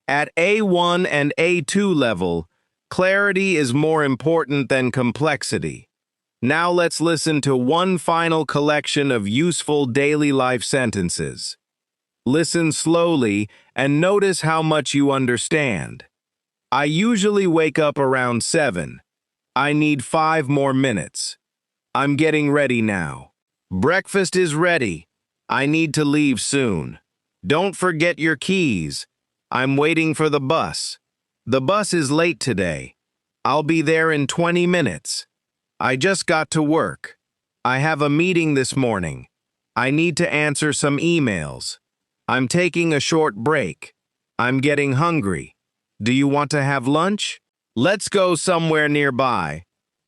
At A1 and A2 level, clarity is more important than complexity. Now let's listen to one final collection of useful daily life sentences. Listen slowly and notice how much you understand. I usually wake up around 7. I need 5 more minutes. I'm getting ready now. Breakfast is ready. I need to leave soon. Don't forget your keys. I'm waiting for the bus. The bus is late today. I'll be there in 20 minutes. I just got to work. I have a meeting this morning. I need to answer some emails. I'm taking a short break. I'm getting hungry. Do you want to have lunch? Let's go somewhere nearby.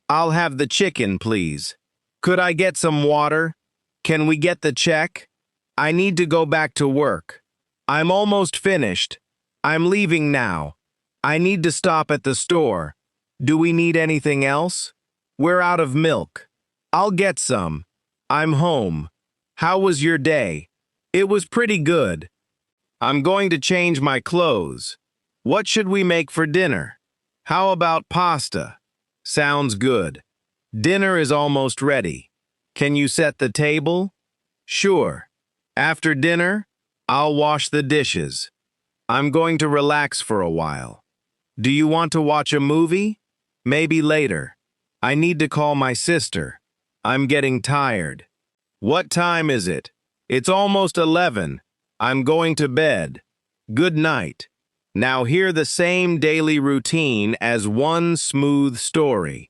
I'll have the chicken, please. Could I get some water? Can we get the check? I need to go back to work. I'm almost finished. I'm leaving now. I need to stop at the store. Do we need anything else? We're out of milk. I'll get some. I'm home. How was your day? It was pretty good. I'm going to change my clothes. What should we make for dinner? How about pasta? Sounds good. Dinner is almost ready. Can you set the table? Sure. After dinner, I'll wash the dishes. I'm going to relax for a while. Do you want to watch a movie? Maybe later. I need to call my sister. I'm getting tired. What time is it? It's almost 11. I'm going to bed. Good night. Now hear the same daily routine as one smooth story.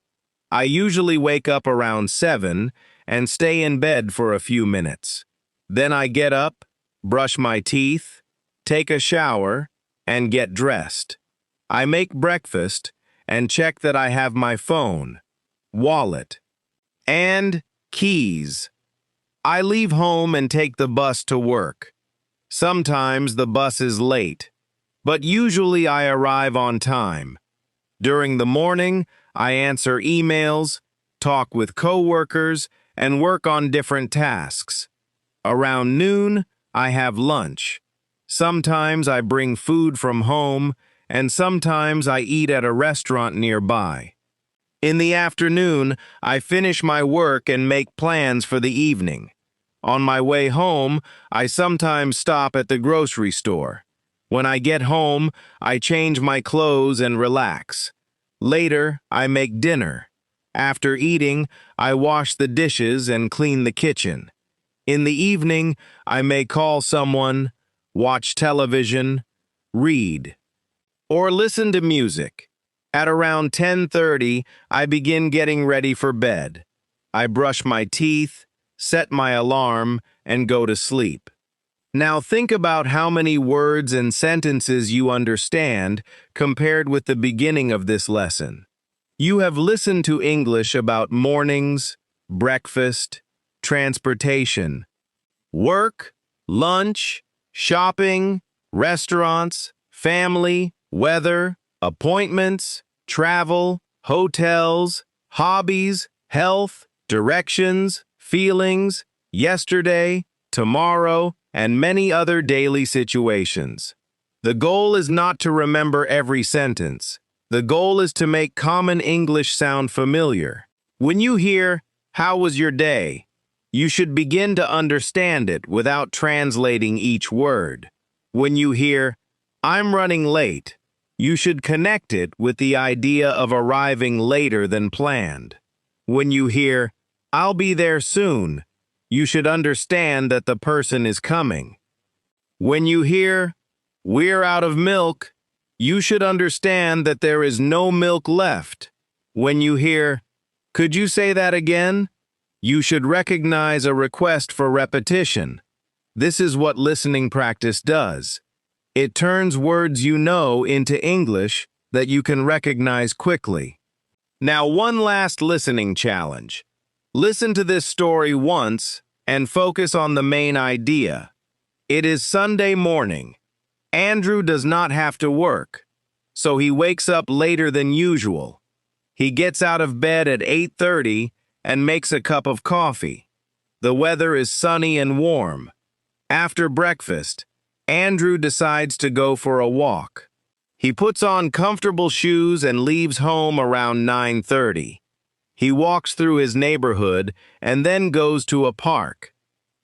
I usually wake up around 7 and stay in bed for a few minutes. Then I get up, brush my teeth, take a shower, and get dressed. I make breakfast and check that I have my phone, wallet, and keys. I leave home and take the bus to work. Sometimes the bus is late, but usually I arrive on time. During the morning, I answer emails, talk with coworkers, and work on different tasks. Around noon, I have lunch. Sometimes I bring food from home, and sometimes I eat at a restaurant nearby. In the afternoon, I finish my work and make plans for the evening. On my way home, I sometimes stop at the grocery store. When I get home, I change my clothes and relax. Later, I make dinner. After eating, I wash the dishes and clean the kitchen. In the evening, I may call someone, watch television, read, or listen to music. At around 10:30, I begin getting ready for bed. I brush my teeth, set my alarm, and go to sleep. Now think about how many words and sentences you understand compared with the beginning of this lesson. You have listened to English about mornings, breakfast, transportation, work, lunch, shopping, restaurants, family, weather, appointments, travel, hotels, hobbies, health, directions, feelings, yesterday, tomorrow, and many other daily situations. The goal is not to remember every sentence. The goal is to make common English sound familiar. When you hear, "How was your day?" you should begin to understand it without translating each word. When you hear, "I'm running late," you should connect it with the idea of arriving later than planned. When you hear, "I'll be there soon," you should understand that the person is coming. When you hear, "We're out of milk," you should understand that there is no milk left. When you hear, "Could you say that again?" you should recognize a request for repetition. This is what listening practice does. It turns words you know into English that you can recognize quickly. Now, one last listening challenge. Listen to this story once and focus on the main idea. It is Sunday morning. Andrew does not have to work, so he wakes up later than usual. He gets out of bed at 8:30 and makes a cup of coffee. The weather is sunny and warm. After breakfast, Andrew decides to go for a walk. He puts on comfortable shoes and leaves home around 9:30. He walks through his neighborhood and then goes to a park.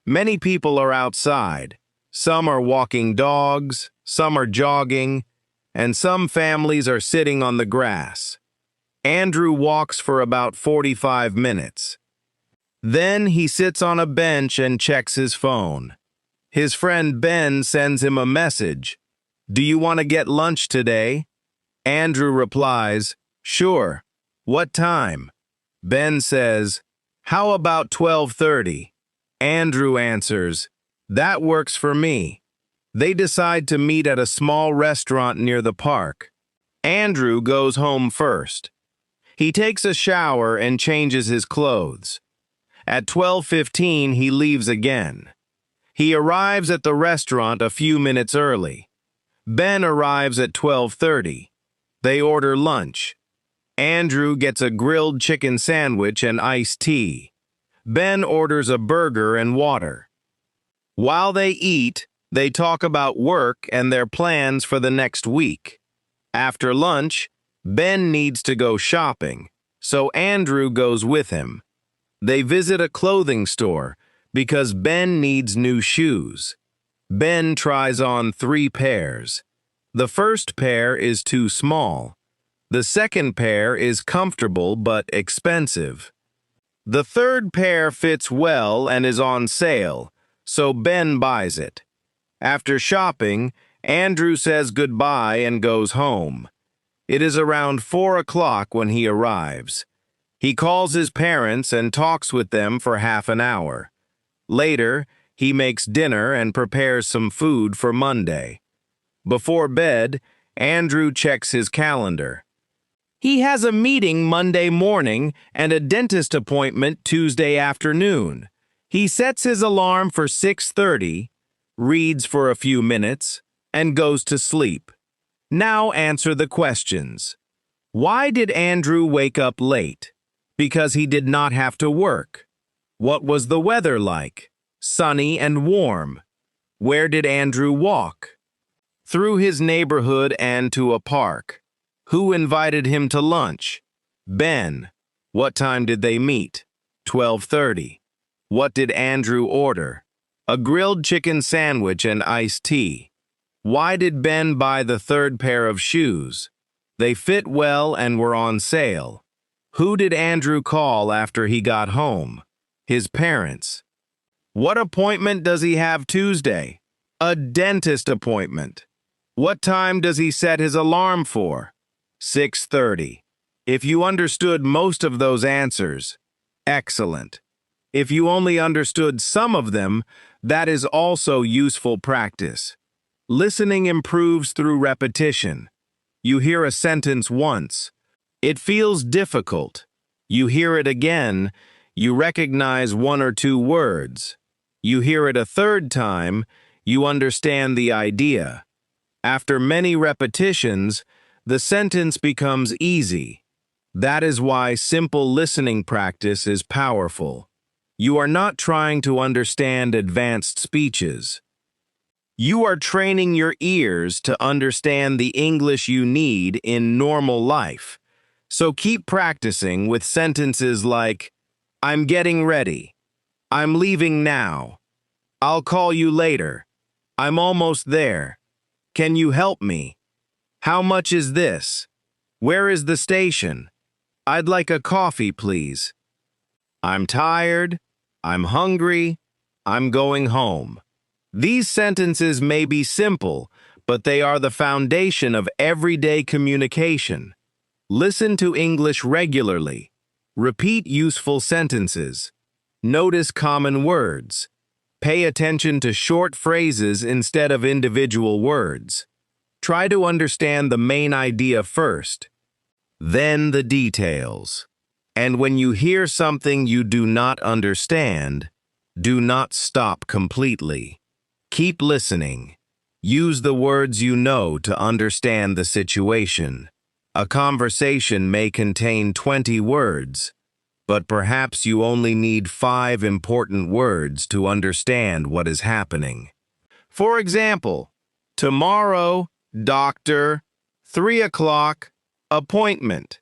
Many people are outside. Some are walking dogs, some are jogging, and some families are sitting on the grass. Andrew walks for about 45 minutes. Then he sits on a bench and checks his phone. His friend Ben sends him a message. "Do you want to get lunch today?" Andrew replies, "Sure. What time?" Ben says, "How about 12:30? Andrew answers, "That works for me." They decide to meet at a small restaurant near the park. Andrew goes home first. He takes a shower and changes his clothes. At 12:15, he leaves again. He arrives at the restaurant a few minutes early. Ben arrives at 12:30. They order lunch. Andrew gets a grilled chicken sandwich and iced tea. Ben orders a burger and water. While they eat, they talk about work and their plans for the next week. After lunch, Ben needs to go shopping, so Andrew goes with him. They visit a clothing store because Ben needs new shoes. Ben tries on 3 pairs. The first pair is too small. The second pair is comfortable but expensive. The third pair fits well and is on sale, so Ben buys it. After shopping, Andrew says goodbye and goes home. It is around 4 o'clock when he arrives. He calls his parents and talks with them for half an hour. Later, he makes dinner and prepares some food for Monday. Before bed, Andrew checks his calendar. He has a meeting Monday morning and a dentist appointment Tuesday afternoon. He sets his alarm for 6:30, reads for a few minutes, and goes to sleep. Now answer the questions. Why did Andrew wake up late? Because he did not have to work. What was the weather like? Sunny and warm. Where did Andrew walk? Through his neighborhood and to a park. Who invited him to lunch? Ben. What time did they meet? 12:30. What did Andrew order? A grilled chicken sandwich and iced tea. Why did Ben buy the third pair of shoes? They fit well and were on sale. Who did Andrew call after he got home? His parents. What appointment does he have Tuesday? A dentist appointment. What time does he set his alarm for? 6:30. If you understood most of those answers, excellent. If you only understood some of them, that is also useful practice. Listening improves through repetition. You hear a sentence once. It feels difficult. You hear it again. You recognize 1 or 2 words. You hear it a third time. You understand the idea. After many repetitions, the sentence becomes easy. That is why simple listening practice is powerful. You are not trying to understand advanced speeches. You are training your ears to understand the English you need in normal life. So keep practicing with sentences like, "I'm getting ready," "I'm leaving now," "I'll call you later," "I'm almost there," "Can you help me?" "How much is this?" "Where is the station?" "I'd like a coffee, please." "I'm tired," "I'm hungry," "I'm going home." These sentences may be simple, but they are the foundation of everyday communication. Listen to English regularly. Repeat useful sentences. Notice common words. Pay attention to short phrases instead of individual words. Try to understand the main idea first, then the details. And when you hear something you do not understand, do not stop completely. Keep listening. Use the words you know to understand the situation. A conversation may contain 20 words, but perhaps you only need 5 important words to understand what is happening. For example, tomorrow, doctor, 3 o'clock, appointment.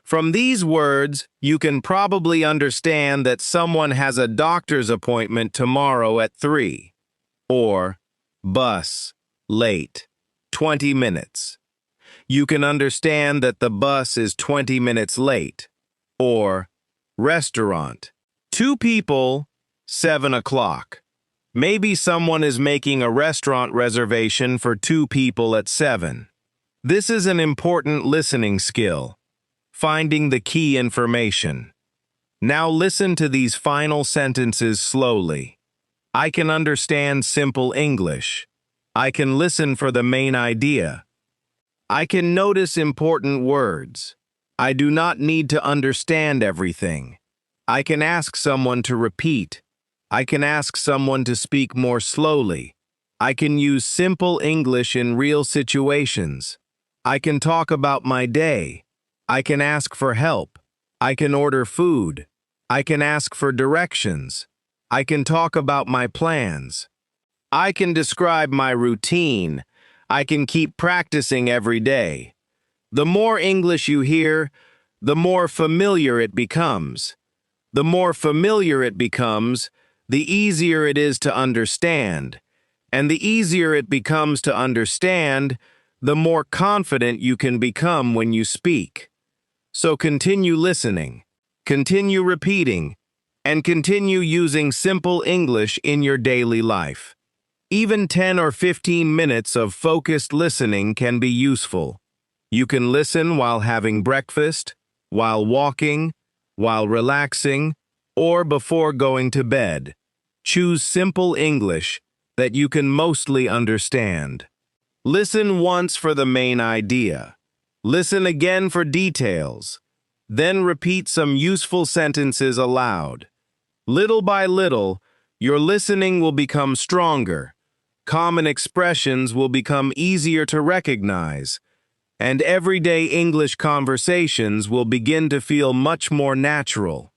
From these words, you can probably understand that someone has a doctor's appointment tomorrow at 3. Or, bus, late, 20 minutes. You can understand that the bus is 20 minutes late. Or, restaurant, 2 people, 7 o'clock. Maybe someone is making a restaurant reservation for 2 people at 7. This is an important listening skill, finding the key information. Now listen to these final sentences slowly. I can understand simple English. I can listen for the main idea. I can notice important words. I do not need to understand everything. I can ask someone to repeat. I can ask someone to speak more slowly. I can use simple English in real situations. I can talk about my day. I can ask for help. I can order food. I can ask for directions. I can talk about my plans. I can describe my routine. I can keep practicing every day. The more English you hear, the more familiar it becomes. The more familiar it becomes, the easier it is to understand. And the easier it becomes to understand, the more confident you can become when you speak. So continue listening, continue repeating, and continue using simple English in your daily life. Even 10 or 15 minutes of focused listening can be useful. You can listen while having breakfast, while walking, while relaxing, or before going to bed. Choose simple English that you can mostly understand. Listen once for the main idea. Listen again for details. Then repeat some useful sentences aloud. Little by little, your listening will become stronger. Common expressions will become easier to recognize, and everyday English conversations will begin to feel much more natural.